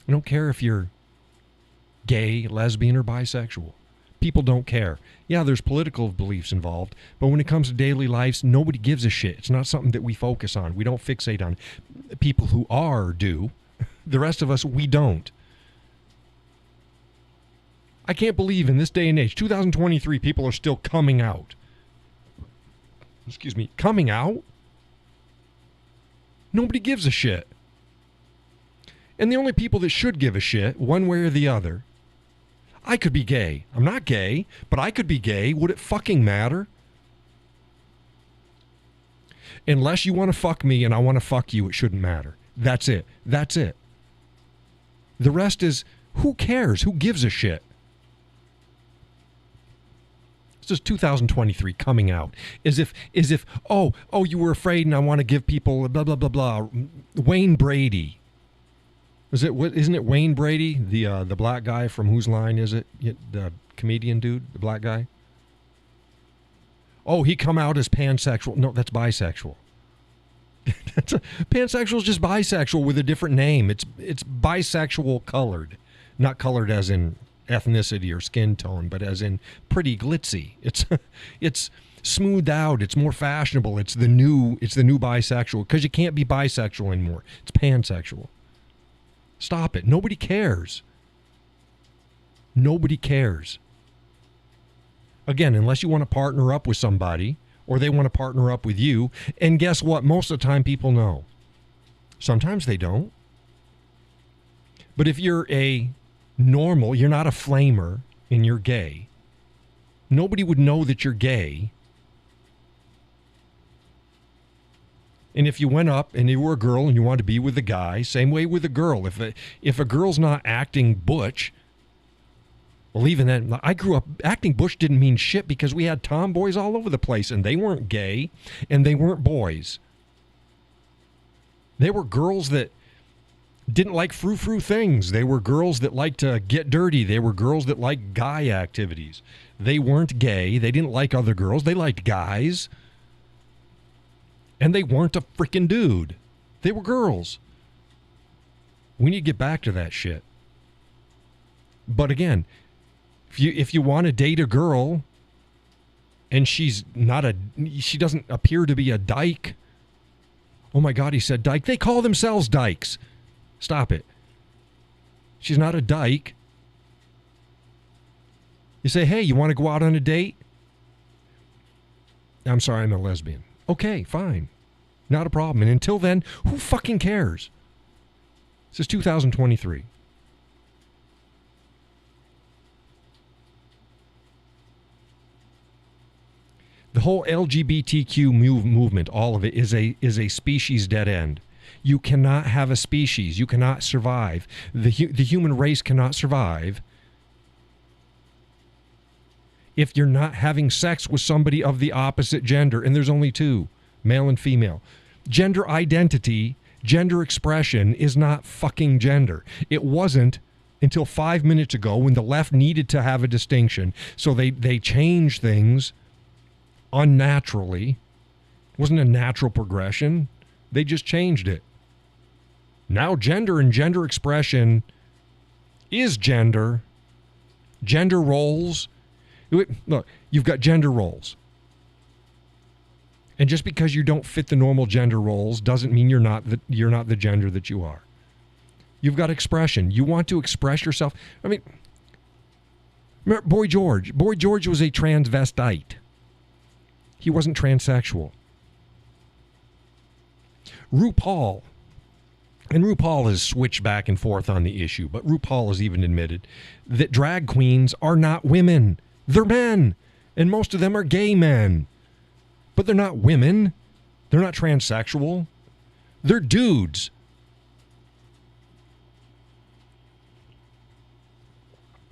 I don't care if you're gay, lesbian, or bisexual. People don't care. Yeah, there's political beliefs involved, but when it comes to daily lives, nobody gives a shit. It's not something that we focus on. We don't fixate on. People who do. The rest of us, we don't. I can't believe in this day and age, 2023, people are still coming out. Excuse me, coming out? Nobody gives a shit. And the only people that should give a shit, one way or the other, I could be gay. I'm not gay, but I could be gay. Would it fucking matter? Unless you want to fuck me and I want to fuck you, it shouldn't matter. That's it. That's it. The rest is, who cares? Who gives a shit? This is 2023 coming out. As if, oh, you were afraid and I want to give people blah, blah, blah, blah. Wayne Brady. Isn't it Wayne Brady, the black guy from Whose Line Is It? The comedian dude, the black guy? Oh, he come out as pansexual. No, that's bisexual. Pansexual is just bisexual with a different name. It's bisexual colored. Not colored as in ethnicity or skin tone, but as in pretty glitzy. It's smoothed out. It's more fashionable. It's the new bisexual, because you can't be bisexual anymore. It's pansexual. Stop it. Nobody cares. Nobody cares. Again, unless you want to partner up with somebody or they want to partner up with you. And guess what? Most of the time people know. Sometimes they don't. But if you're a normal, you're not a flamer and you're gay, nobody would know that you're gay. And if you went up and you were a girl and you wanted to be with a guy, same way with a girl. If a girl's not acting butch, well, even then, I grew up, acting butch didn't mean shit because we had tomboys all over the place and they weren't gay and they weren't boys. They were girls that didn't like frou-frou things. They were girls that liked to get dirty. They were girls that liked guy activities. They weren't gay. They didn't like other girls. They liked guys. And they weren't a freaking dude. They were girls. We need to get back to that shit. But again, if you want to date a girl and she doesn't appear to be a dyke. Oh my God, he said dyke. They call themselves dykes. Stop it. She's not a dyke. You say, hey, you want to go out on a date? I'm sorry, I'm a lesbian. Okay, fine. Not a problem. And until then, who fucking cares? This is 2023. The whole LGBTQ movement, all of it, is a species dead end. You cannot have a species. You cannot survive. The human race cannot survive if you're not having sex with somebody of the opposite gender, and there's only two, male and female. Gender identity, gender expression is not fucking gender. It wasn't until 5 minutes ago when the left needed to have a distinction, so they changed things unnaturally. It wasn't a natural progression. They just changed it. Now gender and gender expression is gender. Gender roles. Look, you've got gender roles. And just because you don't fit the normal gender roles doesn't mean you're not the gender that you are. You've got expression. You want to express yourself. I mean, remember Boy George. Boy George was a transvestite. He wasn't transsexual. RuPaul has switched back and forth on the issue, but RuPaul has even admitted that drag queens are not women. They're men, and most of them are gay men. But they're not women. They're not transsexual. They're dudes.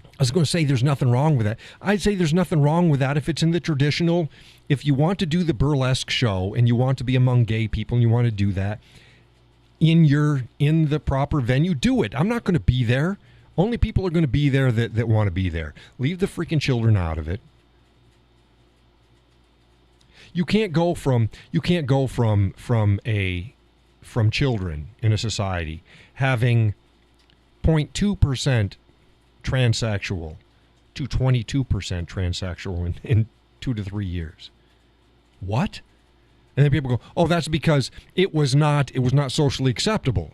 I was going to say there's nothing wrong with that. I'd say there's nothing wrong with that if it's in the traditional, if you want to do the burlesque show and you want to be among gay people and you want to do that in the proper venue, do it. I'm not going to be there. Only people are going to be there that want to be there. Leave the freaking children out of it. You can't go from children in a society having 0.2% transsexual to 22% transsexual in 2 to 3 years. What? And then people go, "Oh, that's because it was not socially acceptable."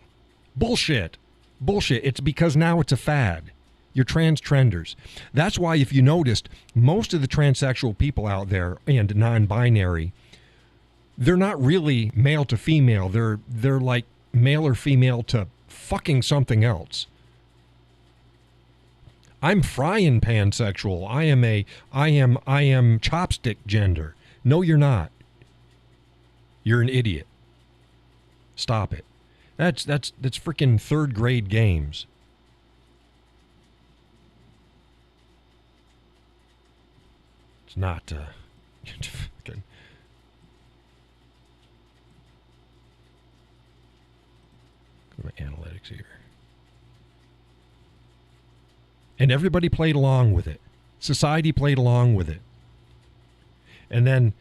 Bullshit. It's because now it's a fad. You're trenders. That's why, if you noticed, most of the transsexual people out there and non-binary, they're not really male to female. They're like male or female to fucking something else. I'm frying pansexual. I am chopstick gender. No, you're not. You're an idiot. Stop it. That's freaking third grade games. It's not go to analytics here. And everybody played along with it. Society played along with it. And then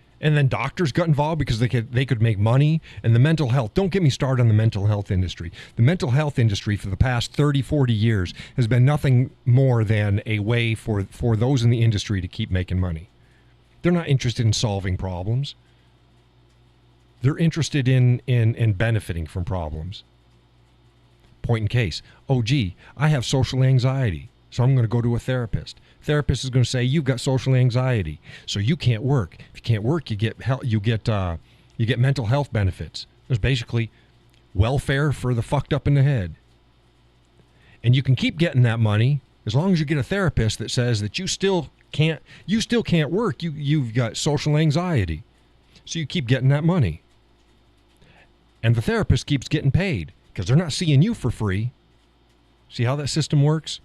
doctors got involved because they could make money. And the mental health, don't get me started on the mental health industry. The mental health industry for the past 30, 40 years has been nothing more than a way for those in the industry to keep making money. They're not interested in solving problems. They're interested in benefiting from problems. Point in case. Oh, gee, I have social anxiety, so I'm going to go to a therapist. Therapist is going to say, you've got social anxiety, so you can't work. If you can't work, you get mental health benefits. There's basically welfare for the fucked up in the head. And you can keep getting that money as long as you get a therapist that says that you still can't work. You've got social anxiety. So you keep getting that money. And the therapist keeps getting paid because they're not seeing you for free. See how that system works?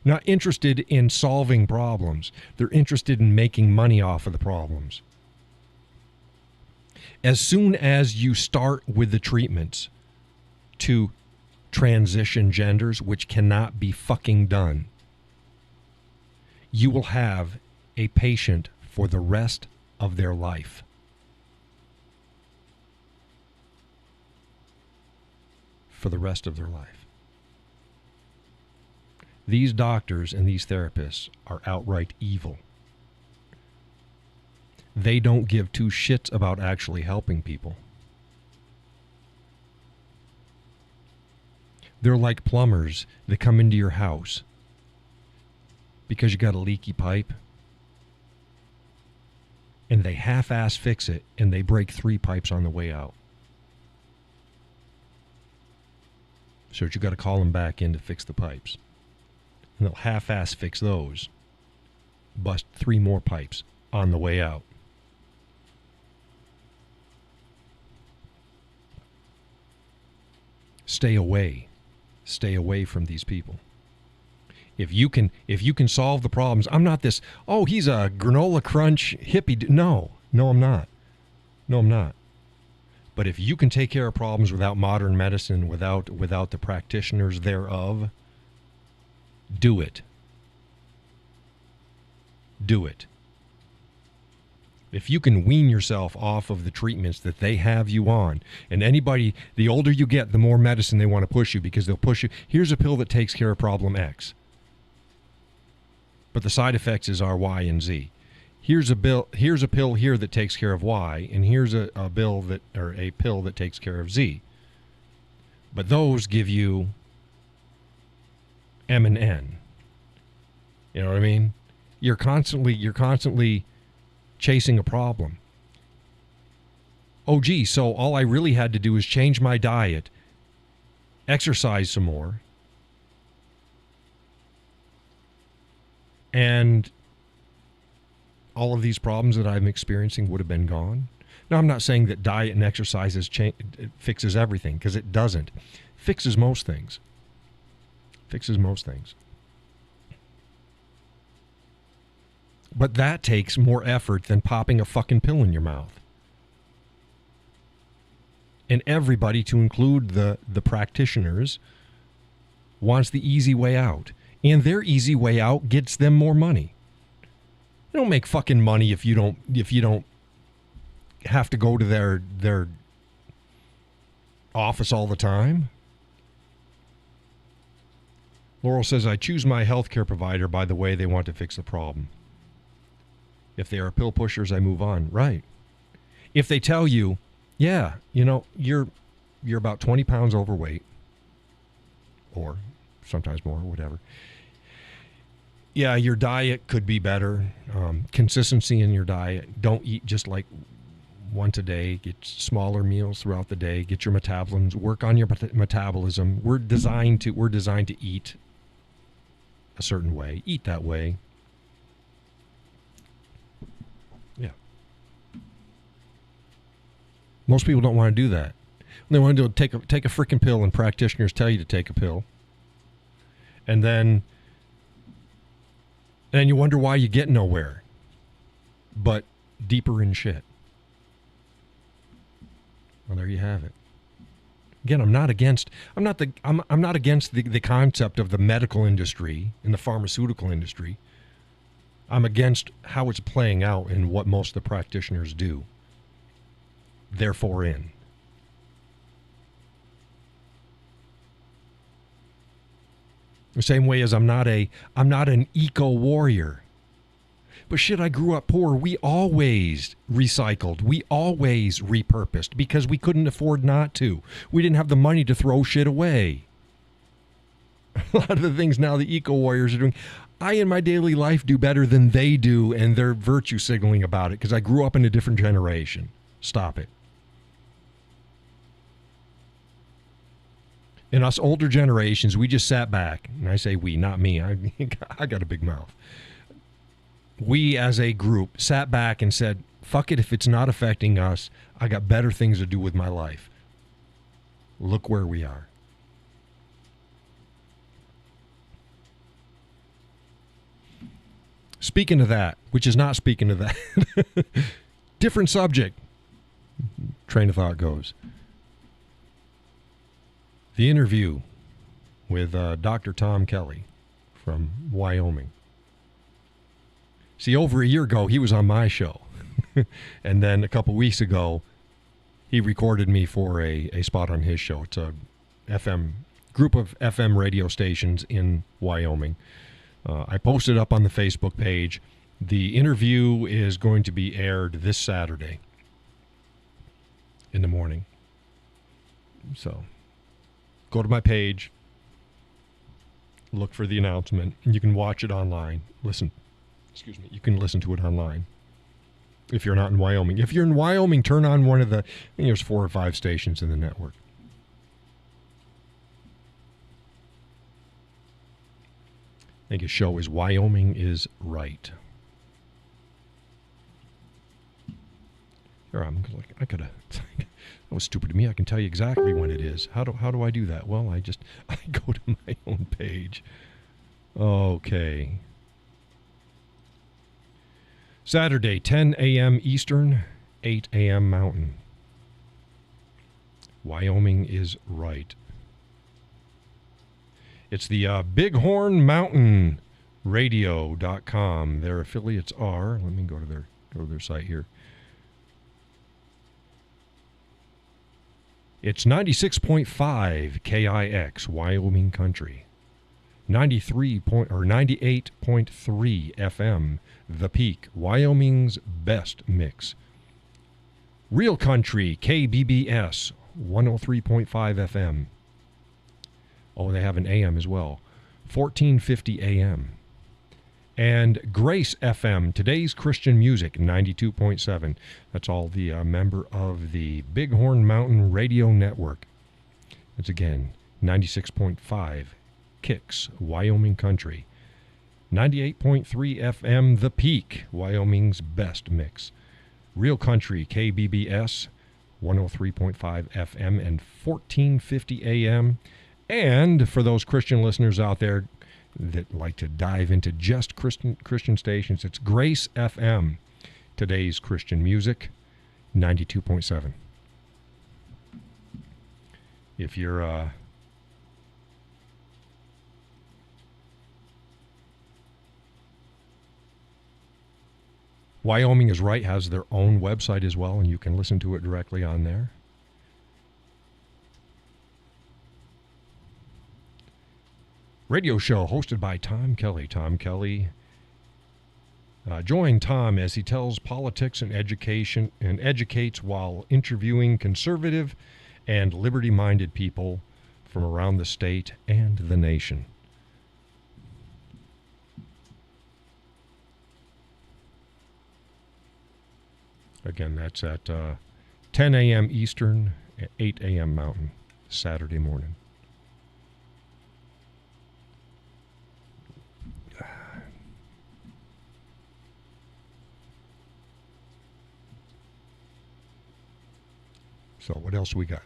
Not interested in solving problems. They're interested in making money off of the problems. As soon as you start with the treatments to transition genders, which cannot be fucking done, you will have a patient for the rest of their life. For the rest of their life. These doctors and these therapists are outright evil. They don't give two shits about actually helping people. They're like plumbers that come into your house because you got a leaky pipe, and they half-ass fix it, and they break 3 pipes on the way out. So that you got to call them back in to fix the pipes. And they'll half-ass fix those. Bust 3 more pipes on the way out. Stay away. Stay away from these people. If you can solve the problems, I'm not this, oh, he's a granola crunch hippie. No, I'm not. No, I'm not. But if you can take care of problems without modern medicine, without the practitioners thereof, do it. Do it. If you can wean yourself off of the treatments that they have you on, and anybody, the older you get, the more medicine they want to push you, because they'll push you, here's a pill that takes care of problem X. But the side effects are Y and Z. Here's a pill here that takes care of Y, and here's a pill that takes care of Z. But those give you M and N. You know what I mean? You're constantly chasing a problem. Oh, gee, so all I really had to do is change my diet, exercise some more, and all of these problems that I'm experiencing would have been gone. Now, I'm not saying that diet and exercise fixes everything, because it doesn't. Fixes most things. But that takes more effort than popping a fucking pill in your mouth. And everybody, to include the practitioners, wants the easy way out. And their easy way out gets them more money. You don't make fucking money if you don't have to go to their office all the time. Laurel says, I choose my healthcare provider by the way they want to fix the problem. If they are pill pushers, I move on. Right. If they tell you, yeah, you're about 20 pounds overweight, or sometimes more, whatever. Yeah, your diet could be better. Consistency in your diet. Don't eat just like once a day. Get smaller meals throughout the day. Get your metabolism. Work on your metabolism. We're designed to eat a certain way. Eat that way. Yeah. Most people don't want to do that. They want to take a freaking pill, and practitioners tell you to take a pill. And then you wonder why you get nowhere, but deeper in shit. Well, there you have it. Again, I'm not against the concept of the medical industry and the pharmaceutical industry. I'm against how it's playing out and what most of the practitioners do. Therefore, in. The same way as I'm not an eco warrior. But shit, I grew up poor. We always recycled. We always repurposed because we couldn't afford not to. We didn't have the money to throw shit away. A lot of the things now the eco warriors are doing, I in my daily life do better than they do, and they're virtue signaling about it because I grew up in a different generation. Stop it. In us older generations, we just sat back, and I say we, not me. I got a big mouth. We as a group sat back and said, fuck it, if it's not affecting us, I got better things to do with my life. Look where we are. Speaking of that, which is not speaking of that, different subject, train of thought goes. The interview with Dr. Tom Kelly from Wyoming. See, over a year ago, he was on my show. And then a couple weeks ago, he recorded me for a spot on his show. It's a group of FM radio stations in Wyoming. I posted up on the Facebook page. The interview is going to be aired this Saturday in the morning. So go to my page, look for the announcement, and you can watch it online. You can listen to it online if you're not in Wyoming. If you're in Wyoming, turn on one of the, I think there's 4 or 5 stations in the network. I think his show is Wyoming is Right. Or I could have. That was stupid of me. I can tell you exactly when it is. How do I do that? Well, I go to my own page. Okay. Saturday, 10 a.m. Eastern, 8 a.m. Mountain. Wyoming is Right. It's the Bighorn Mountain Radio.com. Their affiliates are. Let me go to their site here. It's 96.5 KIX, Wyoming Country. 98.3 FM, The Peak, Wyoming's best mix. Real Country, KBBS, 103.5 FM. Oh, they have an AM as well. 1450 AM. And Grace FM, Today's Christian Music, 92.7. That's all the member of the Bighorn Mountain Radio Network. It's again, 96.5 KIX, Wyoming Country. 98.3 FM, The Peak, Wyoming's best mix. Real Country, KBBS, 103.5 FM and 1450 AM. And for those Christian listeners out there that like to dive into just Christian stations, it's Grace FM, Today's Christian Music, 92.7. If you're Wyoming is Right has their own website as well, and you can listen to it directly on there. Radio show hosted by Tom Kelly. Tom Kelly. Join Tom as he tells politics and education and educates while interviewing conservative and liberty-minded people from around the state and the nation. Again, that's at 10 a.m. Eastern, 8 a.m. Mountain, Saturday morning. So what else we got?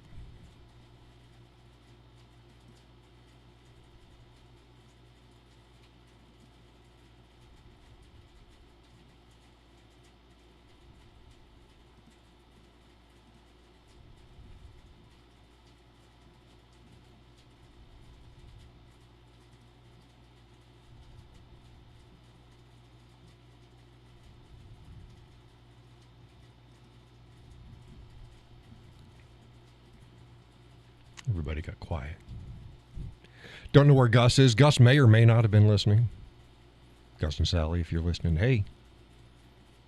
Everybody got quiet. Don't know where Gus is. Gus may or may not have been listening. Gus and Sally, if you're listening, hey,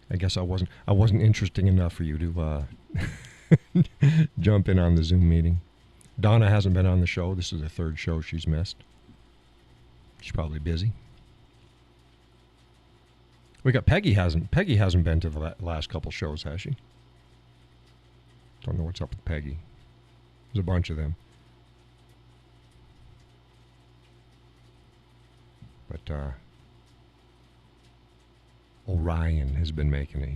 I guess I wasn't interesting enough for you to jump in on the Zoom meeting. Donna hasn't been on the show. This is the third show she's missed. She's probably busy. We got Peggy hasn't been to the last couple shows, has she? Don't know what's up with Peggy. There's a bunch of them. But Orion has been making it. He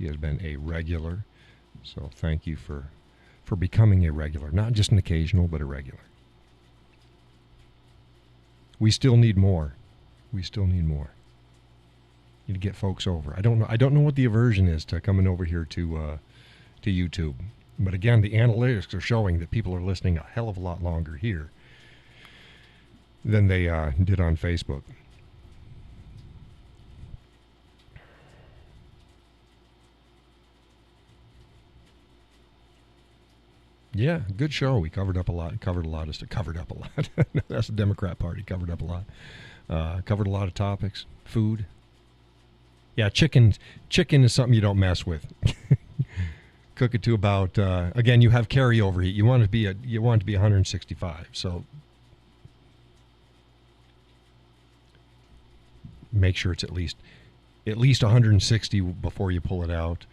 has been a regular. So thank you for becoming a regular, not just an occasional, but a regular. We still need more. Need to get folks over. I don't know what the aversion is to coming over here to YouTube. But again, the analytics are showing that people are listening a hell of a lot longer here than they did on Facebook. Yeah, good show. We covered a lot. That's the Democrat Party. Covered up a lot. Covered a lot of topics. Food. Yeah, chicken is something you don't mess with. Cook it to about again. You have carryover heat. You want it to be 165. So make sure it's at least 160 before you pull it out.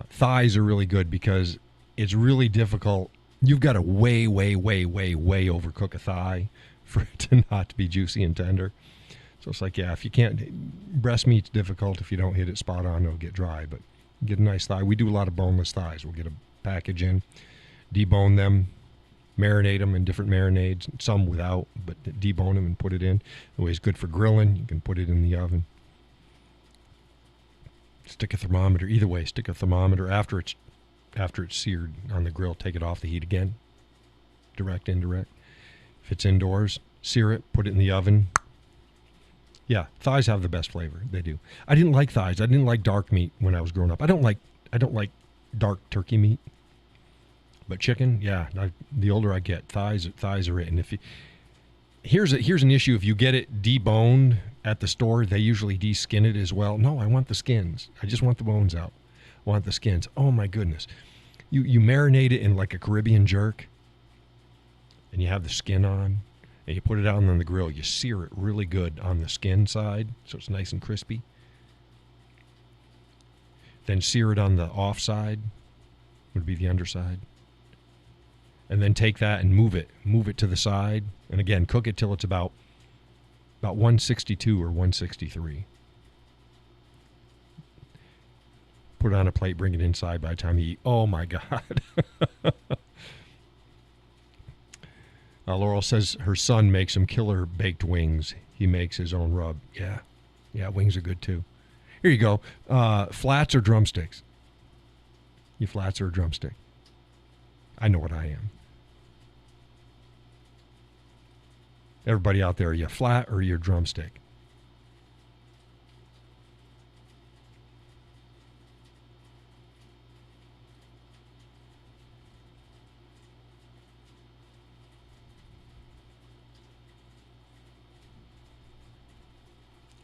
Thighs are really good because it's really difficult. You've got to way overcook a thigh for it to not be juicy and tender. So it's like, yeah, if you can't, breast meat's difficult. If you don't hit it spot on, it'll get dry. But get a nice thigh. We do a lot of boneless thighs. We'll get a package in, debone them, marinate them in different marinades, some without, but debone them and put it in. The way it's good for grilling. You can put it in the oven. Stick a thermometer. Either way, stick a thermometer after it's seared on the grill. Take it off the heat again. Direct, indirect. If it's indoors, sear it, put it in the oven. Yeah, thighs have the best flavor. They do. I didn't like thighs. I didn't like dark meat when I was growing up. I don't like dark turkey meat. But chicken, yeah. The older I get, thighs are it. And if you, here's an issue: if you get it deboned at the store, they usually de-skin it as well. No, I want the skins. I just want the bones out. I want the skins. Oh my goodness! You marinate it in like a Caribbean jerk, and you have the skin on. And you put it out on the grill. You sear it really good on the skin side, so it's nice and crispy. Then sear it on the off side, would be the underside. And then take that and move it to the side. And again, cook it till it's about 162 or 163. Put it on a plate, bring it inside by the time you eat. Oh my God. Laurel says her son makes some killer baked wings. He makes his own rub. Yeah, wings are good too. Here you go. Flats or drumsticks? You flats or a drumstick? I know what I am. Everybody out there, are you flat or you drumstick?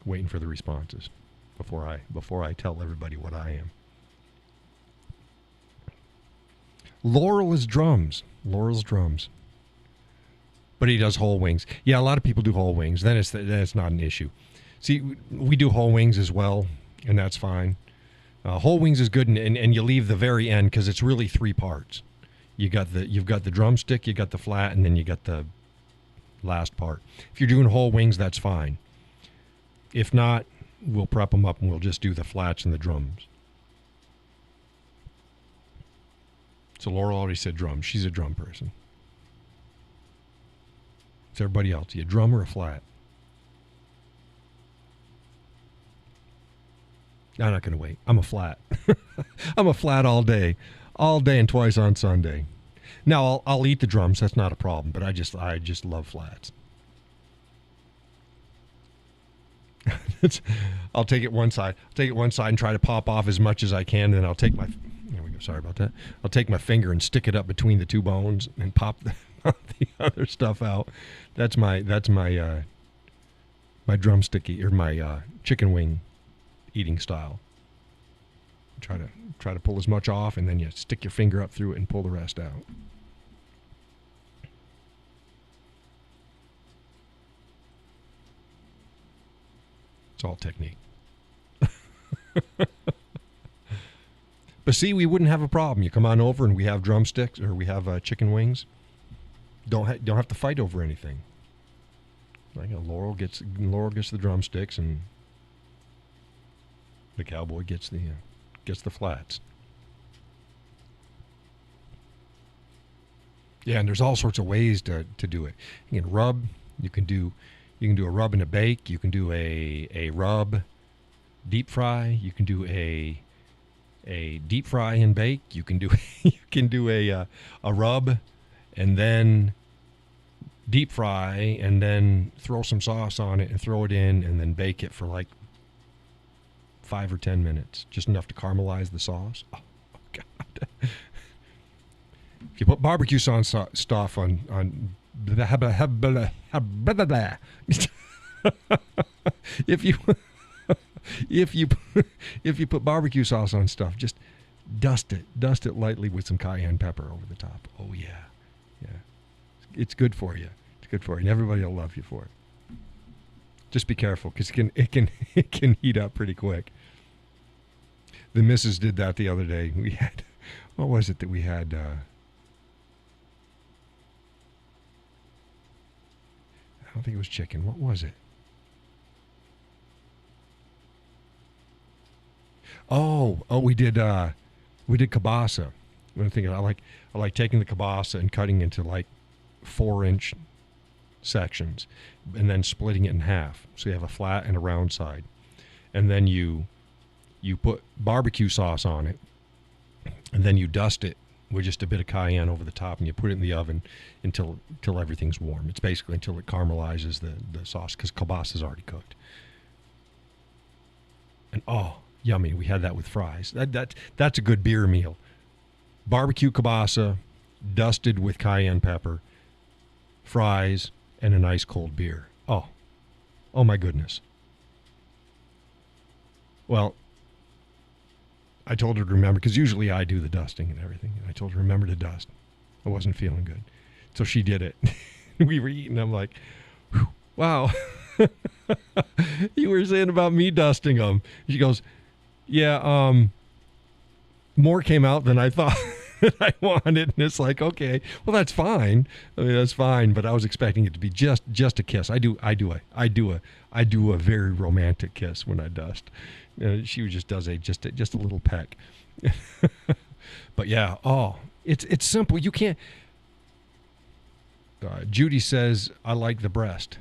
Waiting for the responses before I tell everybody what I am. Laurel is drums. Laurel's drums. But he does whole wings. Yeah, a lot of people do whole wings. Then it's not an issue. See, we do whole wings as well, and that's fine. Whole wings is good, and you leave the very end because it's really three parts. You've got the drumstick, you got the flat, and then you got the last part. If you're doing whole wings, that's fine. If not, we'll prep them up and we'll just do the flats and the drums. So Laura already said drums. She's a drum person. It's everybody else. You drum or a flat? I'm not going to wait. I'm a flat. I'm a flat all day and twice on Sunday. Now I'll eat the drums. That's not a problem. But I just love flats. I'll take it one side. And try to pop off as much as I can. And then I'll take my. There we go. Sorry about that. I'll take my finger and stick it up between the two bones and pop the other stuff out. That's my drumsticky or my chicken wing eating style. Try to pull as much off, and then you stick your finger up through it and pull the rest out. It's all technique. But see, we wouldn't have a problem. You come on over and we have drumsticks or we have chicken wings. Don't have to fight over anything. Like Laurel gets the drumsticks and the cowboy gets the flats. Yeah, and there's all sorts of ways to do it. You can rub. You can do a rub and a bake. You can do a rub, deep fry. You can do a deep fry and bake. You can do a rub, and then deep fry, and then throw some sauce on it and throw it in, and then bake it for like 5 or 10 minutes, just enough to caramelize the sauce. Oh God! If you put barbecue sauce stuff on if you put barbecue sauce on stuff, just dust it lightly with some cayenne pepper over the top. Oh yeah. It's good for you. It's good for you, and everybody will love you for it. Just be careful, because it can heat up pretty quick. The missus did that the other day. We had, what was it that we had? I don't think it was chicken. What was it? Oh, we did kielbasa. I'm thinking I like taking the kielbasa and cutting into like 4-inch sections, and then splitting it in half, so you have a flat and a round side, and then you put barbecue sauce on it, and then you dust it with just a bit of cayenne over the top, and you put it in the oven until everything's warm. It's basically until it caramelizes the sauce, because kielbasa is already cooked. And oh, yummy! We had that with fries. That's a good beer meal. Barbecue kielbasa, dusted with cayenne pepper, fries, and a nice cold beer. Oh my goodness. Well, I told her to remember, because usually I do the dusting and everything. And I told her to remember to dust. I wasn't feeling good, so she did it. We were eating. I'm like, wow. You were saying about me dusting them. She goes, yeah, more came out than I thought that I wanted. And it's like, okay, well, that's fine. I mean, that's fine. But I was expecting it to be just a kiss. I do a very romantic kiss when I dust. She just does just a little peck. But yeah, it's simple. You can't. Judy says, I like the breast.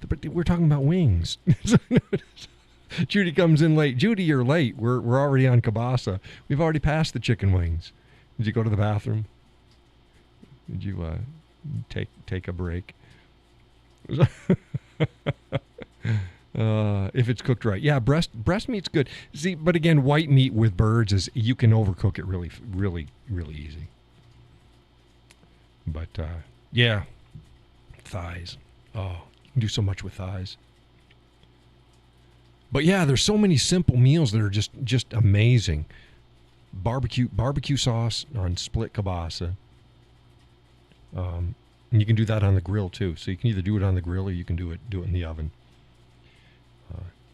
But we're talking about wings. Judy comes in late. Judy, you're late. We're already on kielbasa. We've already passed the chicken wings. Did you go to the bathroom? Did you take a break? If it's cooked right. Yeah, breast meat's good. See, but again, white meat with birds is, you can overcook it really, really, really easy. But yeah, thighs. Oh, you can do so much with thighs. But yeah, there's so many simple meals that are just amazing. Barbecue sauce on split kielbasa. And you can do that on the grill too. So you can either do it on the grill or you can do it in the oven.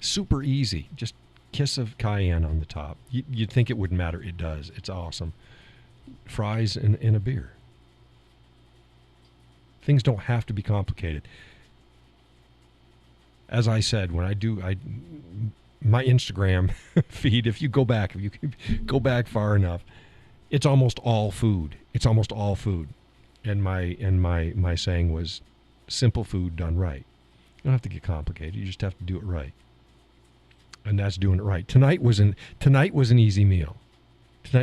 Super easy. Just kiss of cayenne on the top. You'd think it wouldn't matter. It does. It's awesome. Fries and a beer. Things don't have to be complicated. As I said, when my Instagram feed, if you go back far enough, it's almost all food. It's almost all food. And my saying was, simple food done right. You don't have to get complicated. You just have to do it right. And that's doing it right. Tonight was an easy meal. I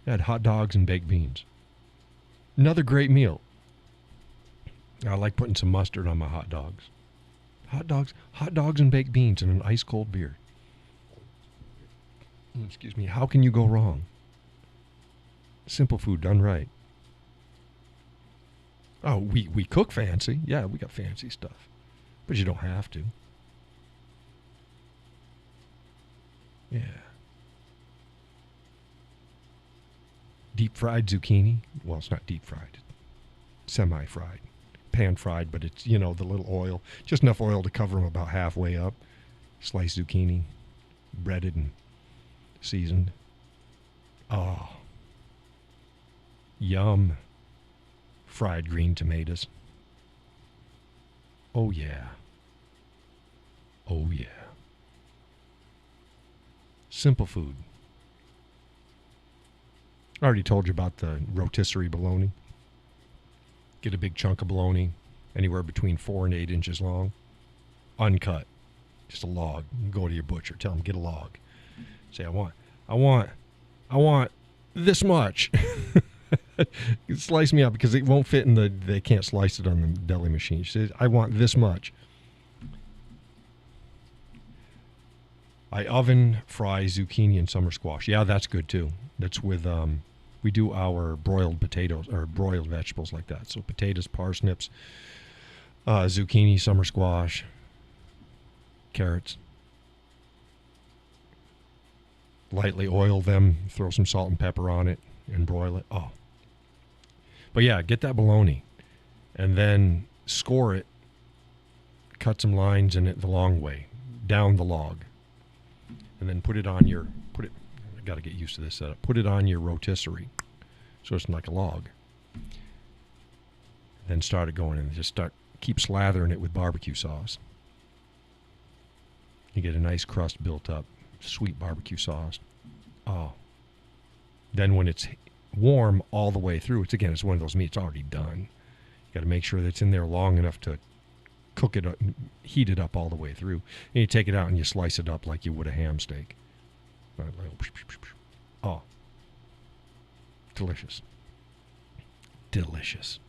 had hot dogs and baked beans. Another great meal. I like putting some mustard on my hot dogs. Hot dogs and baked beans and an ice cold beer. Excuse me. How can you go wrong? Simple food done right. Oh, we cook fancy. Yeah, we got fancy stuff. But you don't have to. Yeah. Deep fried zucchini. Well, it's not deep fried. Semi-fried. Pan fried, but it's, the little oil. Just enough oil to cover them about halfway up. Sliced zucchini. Breaded and seasoned. Oh. Yum. Fried green tomatoes. Oh, yeah. Oh, yeah. Simple food. I already told you about the rotisserie bologna. Get a big chunk of bologna, anywhere between 4 and 8 inches long. Uncut. Just a log. Go to your butcher. Tell him, get a log. Say, I want this much. Slice me up, because it won't fit they can't slice it on the deli machine. She says, I want this much. I oven fry zucchini and summer squash. Yeah, that's good too. That's with, we do our broiled potatoes, or broiled vegetables like that. So potatoes, parsnips, zucchini, summer squash, carrots. Lightly oil them, throw some salt and pepper on it, and broil it. Oh. But yeah, get that bologna, and then score it, cut some lines in it the long way, down the log. And then I got to get used to this setup. Put it on your rotisserie, so it's like a log. Then start it going, and keep slathering it with barbecue sauce. You get a nice crust built up. sweet barbecue sauce. Oh. Then when it's warm all the way through, it's one of those meats already done. You got to make sure that it's in there long enough to cook it up, heat it up all the way through. And you take it out and you slice it up like you would a ham steak. Oh. Delicious. Delicious.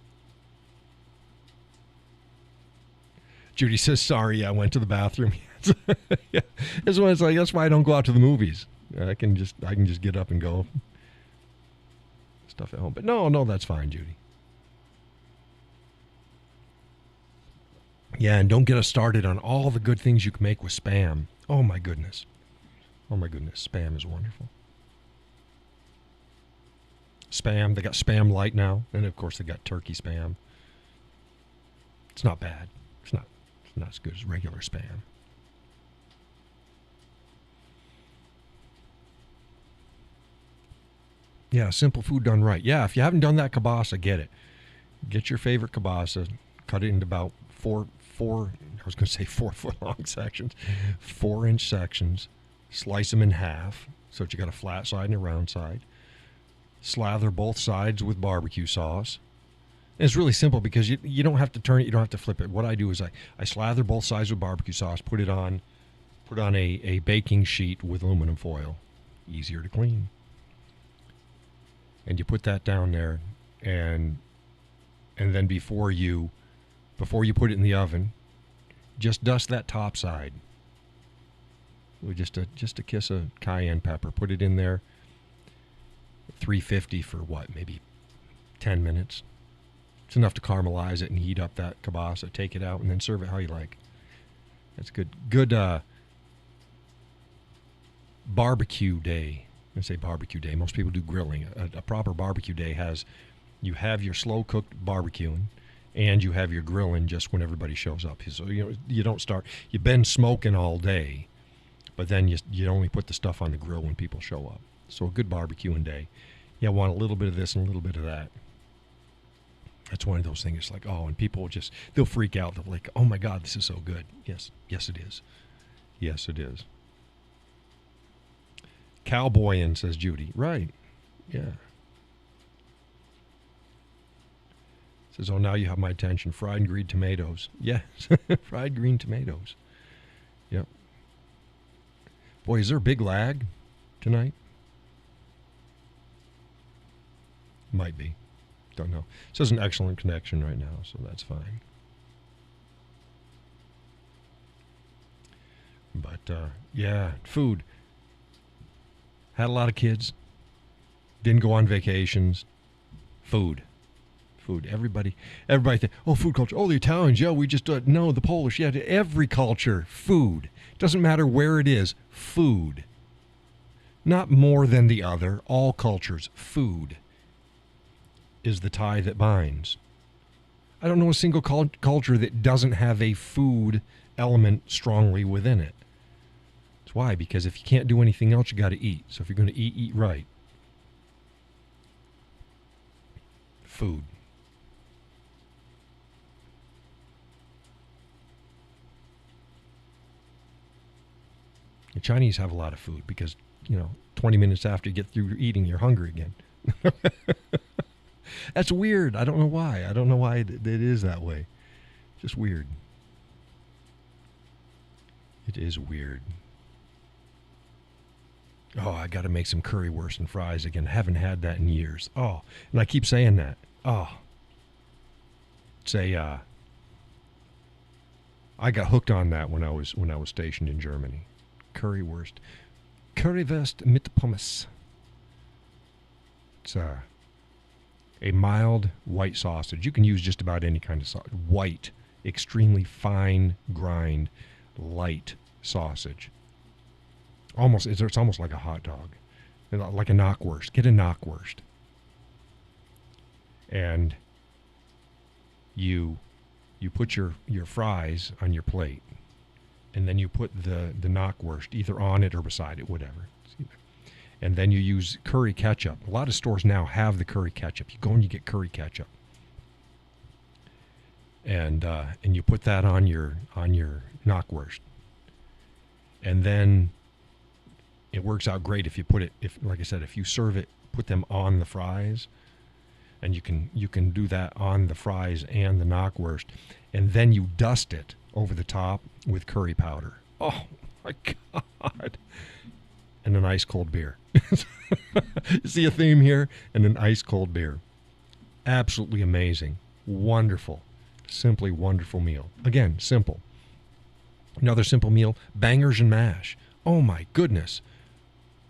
Judy says, sorry, I went to the bathroom. Yeah. That's why I don't go out to the movies. I can just get up and go stuff at home. But no, that's fine, Judy. Yeah, and don't get us started on all the good things you can make with Spam. Oh my goodness. Spam is wonderful. Spam, they got Spam Light now, and of course they got turkey Spam. It's not bad. It's not as good as regular Spam. Yeah, simple food done right. Yeah, if you haven't done that kielbasa, get it. Get your favorite kielbasa, cut it into about 4 4-foot long sections, 4-inch sections. Slice them in half so that you got a flat side and a round side. Slather both sides with barbecue sauce. And it's really simple because you don't have to turn it, you don't have to flip it. What I do is I slather both sides with barbecue sauce, put on a baking sheet with aluminum foil. Easier to clean. And you put that down there, and then before you put it in the oven, just dust that top side with just a kiss of cayenne pepper. Put it in there, 350 for maybe 10 minutes. It's enough to caramelize it and heat up that kielbasa. Take it out and then serve it how you like. That's good. Good barbecue day. I say barbecue day. Most people do grilling. A proper barbecue day you have your slow cooked barbecuing, and you have your grilling just when everybody shows up. So you don't start. You've been smoking all day, but then you only put the stuff on the grill when people show up. So a good barbecuing day. You want a little bit of this and a little bit of that. That's one of those things. It's like, and people they'll freak out. They're like, oh my God, this is so good. Yes it is. Yes it is. Cowboyin', says Judy. Right. Yeah. Says, now you have my attention. Fried green tomatoes. Yes. Fried green tomatoes. Yep. Boy, is there a big lag tonight? Might be. Don't know. It says an excellent connection right now, so that's fine. But, yeah, food. Had a lot of kids. Didn't go on vacations. Food. Everybody think, food culture. The Italians, yeah, we just, no, the Polish, yeah, every culture, food. Doesn't matter where it is, food. Not more than the other. All cultures, food is the tie that binds. I don't know a single culture that doesn't have a food element strongly within it. That's why, because if you can't do anything else, you got to eat. So if you're going to eat right. Food. The Chinese have a lot of food because, 20 minutes after you get through eating, you're hungry again. That's weird. I don't know why. It is that way. Just weird. It is weird. I got to make some currywurst and fries again. Haven't had that in years. And I keep saying that. I got hooked on that when I was stationed in Germany. Currywurst mit Pommes. It's a mild white sausage. You can use just about any kind of sausage. White, extremely fine grind, light sausage. It's almost like a hot dog, like a knockwurst. Get a knockwurst, and you put your fries on your plate. And then you put the knockwurst either on it or beside it, whatever. And then you use curry ketchup. A lot of stores now have the curry ketchup. You go and you get curry ketchup. And you put that on your knockwurst. And then It works out great if you put it, if like I said, if you serve it, put them on the fries, and you can do that on the fries and the knockwurst, and then you dust it over the top with curry powder. Oh my God! And an ice cold beer. You see a theme here? And an ice cold beer. Absolutely amazing, wonderful, simply wonderful meal. Again, simple. Another simple meal: bangers and mash. Oh my goodness!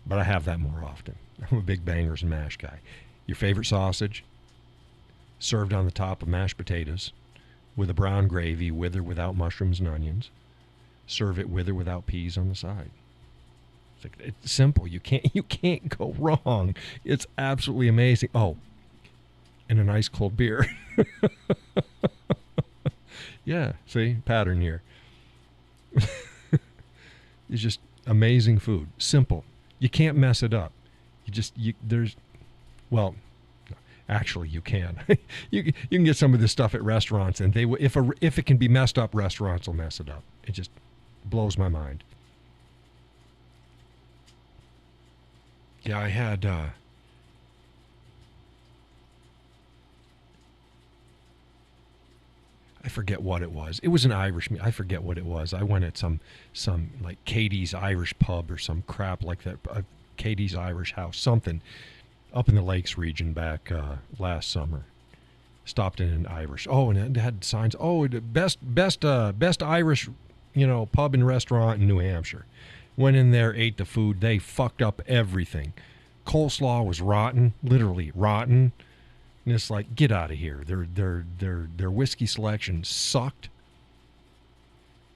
But I have that more often. I'm a big bangers and mash guy. Your favorite sausage, served on the top of mashed potatoes, with a brown gravy, with or without mushrooms and onions. Serve it with or without peas on the side. It's simple. You can't go wrong. It's absolutely amazing. Oh, and an ice cold beer. Yeah, see, pattern here. It's just amazing food. Simple. You can't mess it up. Actually, you can. You can get some of this stuff at restaurants, and if it can be messed up, restaurants will mess it up. It just blows my mind. Yeah, I had. I forget what it was. It was an Irish meal. I forget what it was. I went at some like Katie's Irish pub or some crap like that. Katie's Irish House, something up in the Lakes region back last summer. Stopped in an Irish. Oh, and it had signs. Oh, the best Irish, pub and restaurant in New Hampshire. Went in there, ate the food. They fucked up everything. Coleslaw was rotten, literally rotten. And it's like, get out of here. Their whiskey selection sucked.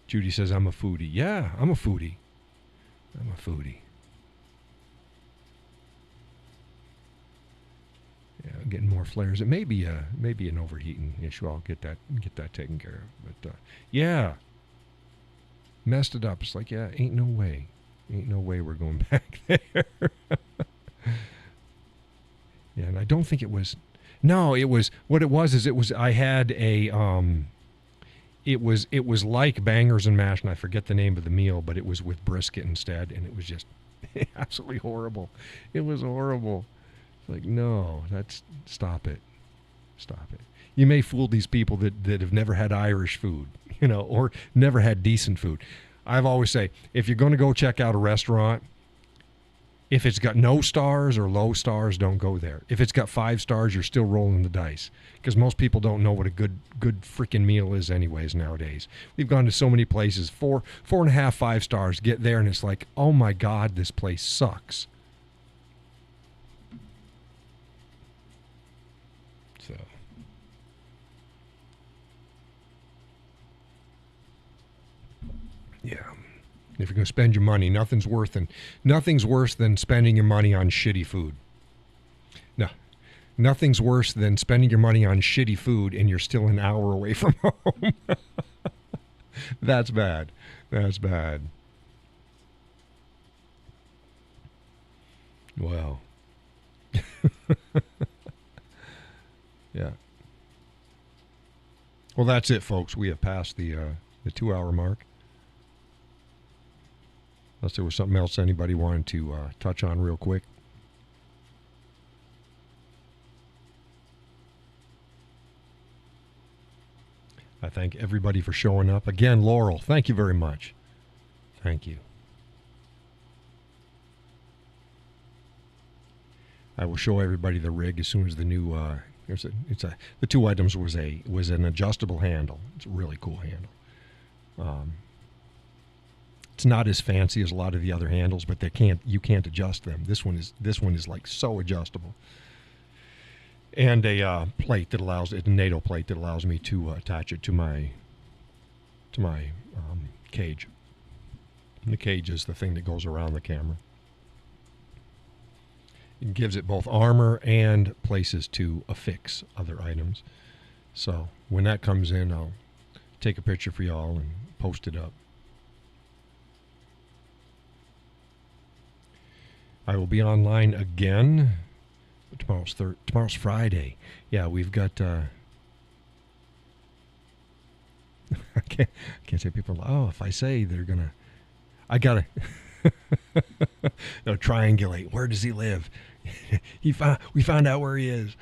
Judy says, I'm a foodie. Yeah, I'm a foodie. I'm a foodie. Yeah, I'm getting more flares. It may be an overheating issue. I'll get that taken care of. But yeah, messed it up. It's like, yeah, ain't no way we're going back there. Yeah, and I don't think it was. No, it was what it was. Is it was I had a It was like bangers and mash, and I forget the name of the meal, but it was with brisket instead, and it was just absolutely horrible. It was horrible. Like, no, stop it. You may fool these people that have never had Irish food, or never had decent food. I've always say, if you're going to go check out a restaurant, if it's got no stars or low stars, don't go there. If it's got 5 stars, you're still rolling the dice, because most people don't know what a good freaking meal is anyways nowadays. We've gone to so many places, 4.5, 5 stars, get there and it's like, oh my God, this place sucks. So. Yeah. If you're going to spend your money, nothing's worse than spending your money on shitty food. No, nothing's worse than spending your money on shitty food and you're still an hour away from home. That's bad. Well. Yeah. Well, that's it, folks. We have passed the 2-hour mark. Unless there was something else anybody wanted to touch on real quick. I thank everybody for showing up. Again, Laurel, thank you very much. Thank you. I will show everybody the rig as soon as the new the 2 items was an adjustable handle. It's a really cool handle. It's not as fancy as a lot of the other handles, but you can't adjust them. This one is like so adjustable. And a plate that allows a NATO plate that allows me to attach it to my cage. And the cage is the thing that goes around the camera. It gives it both armor and places to affix other items. So when that comes in, I'll take a picture for y'all and post it up. I will be online again. Tomorrow's Friday. Yeah, we've got. I can't say people. Oh, if I say they're gonna, I gotta. They'll triangulate. Where does he live? We found out where he is.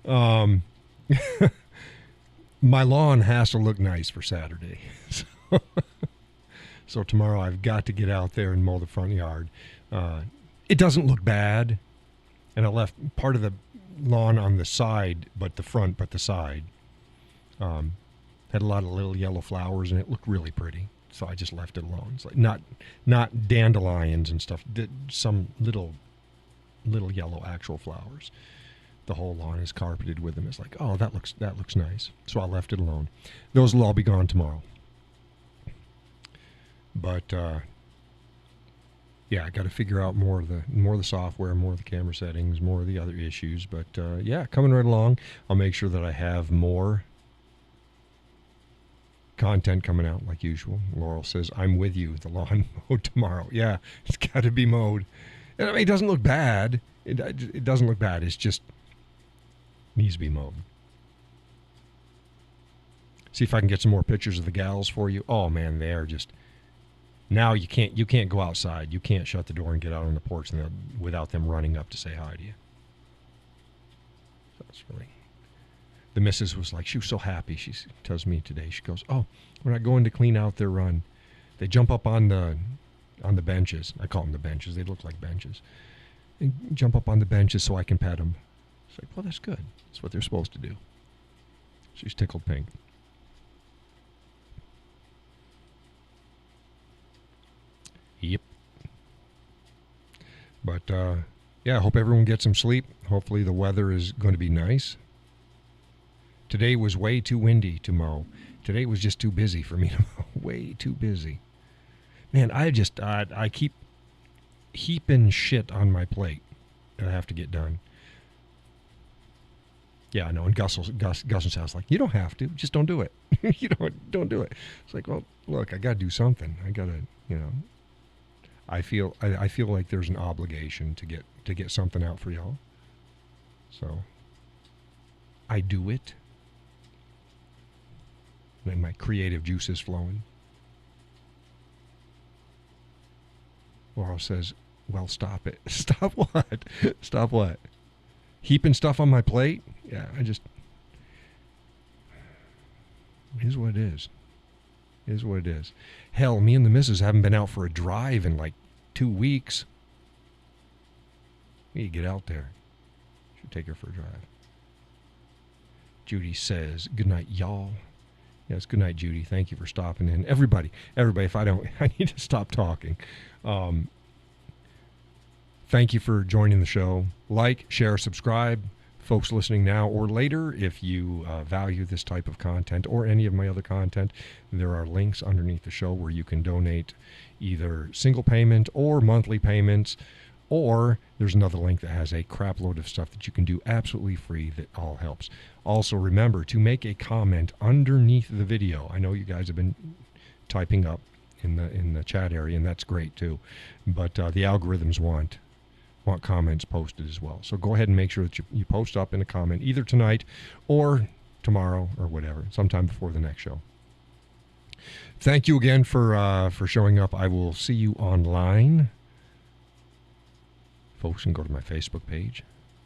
Um, my lawn has to look nice for Saturday. So tomorrow I've got to get out there and mow the front yard. It doesn't look bad. And I left part of the lawn on the side, but the side. Had a lot of little yellow flowers, and it looked really pretty. So I just left it alone. It's like not dandelions and stuff. Some little yellow actual flowers. The whole lawn is carpeted with them. It's like, oh, that looks nice. So I left it alone. Those will all be gone tomorrow. But yeah, I got to figure out more of the software, more of the camera settings, more of the other issues. But yeah, coming right along. I'll make sure that I have more content coming out like usual. Laurel says, I'm with you. The lawn mowed tomorrow. Yeah, it's got to be mowed. And, I mean, it doesn't look bad. It doesn't look bad. It's just needs to be mowed. See if I can get some more pictures of the gals for you. Oh man, they are just. Now you can't go outside. You can't shut the door and get out on the porch without them running up to say hi to you. So it's really. The missus was like, she was so happy. She tells me today, she goes, oh, we're not going to clean out their run. They jump up on the benches. I call them the benches. They look like benches. And jump up on the benches so I can pet them. It's like, well, that's good. That's what they're supposed to do. She's tickled pink. Yep. But, yeah, I hope everyone gets some sleep. Hopefully the weather is going to be nice. Today was way too windy to mow. Today was just too busy for me to mow. Way too busy. Man, I keep heaping shit on my plate that I have to get done. Yeah, I know. And Gus sounds like, you don't have to. Just don't do it. You don't do it. It's like, well, look, I got to do something. I got to, I feel like there's an obligation to get something out for y'all. So I do it. And my creative juices flowing. Laurel says, well, stop it. Stop what? Stop what? Heaping stuff on my plate? Yeah, it is what it is. It is what it is. Hell, me and the missus haven't been out for a drive in like 2 weeks. We need to get out there. Should take her for a drive. Judy says, good night, y'all. Yes, good night, Judy. Thank you for stopping in. Everybody, if I need to stop talking. Thank you for joining the show. Like, share, subscribe. Folks listening now or later, if you value this type of content or any of my other content, there are links underneath the show where you can donate either single payment or monthly payments, or there's another link that has a crap load of stuff that you can do absolutely free that all helps. Also, remember to make a comment underneath the video. I know you guys have been typing up in the chat area, and that's great too. But the algorithms want comments posted as well. So go ahead and make sure that you post up in a comment either tonight or tomorrow or whatever, sometime before the next show. Thank you again for showing up. I will see you online. Folks can go to my Facebook page,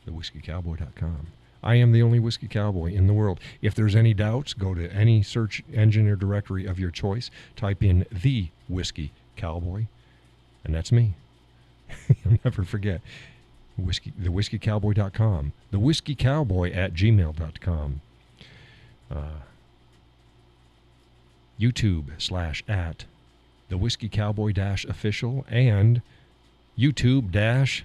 thewhiskeycowboy.com. I am the only whiskey cowboy in the world. If there's any doubts, go to any search engine or directory of your choice. Type in The Whiskey Cowboy, and that's me. You'll never forget. Thewhiskeycowboy.com. Thewhiskeycowboy@gmail.com. YouTube / The Whiskey Cowboy -official and YouTube /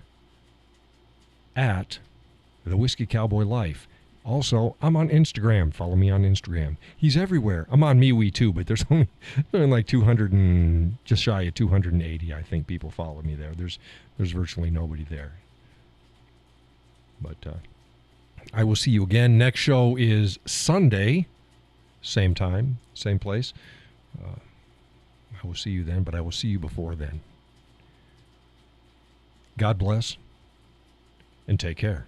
The Whiskey Cowboy Life. Also, I'm on Instagram. Follow me on Instagram. He's everywhere. I'm on MeWe too, but there's only like 200 and just shy of 280, I think, people follow me there. There's virtually nobody there. But I will see you again. Next show is Sunday, same time, same place. I will see you then, but I will see you before then. God bless, and take care.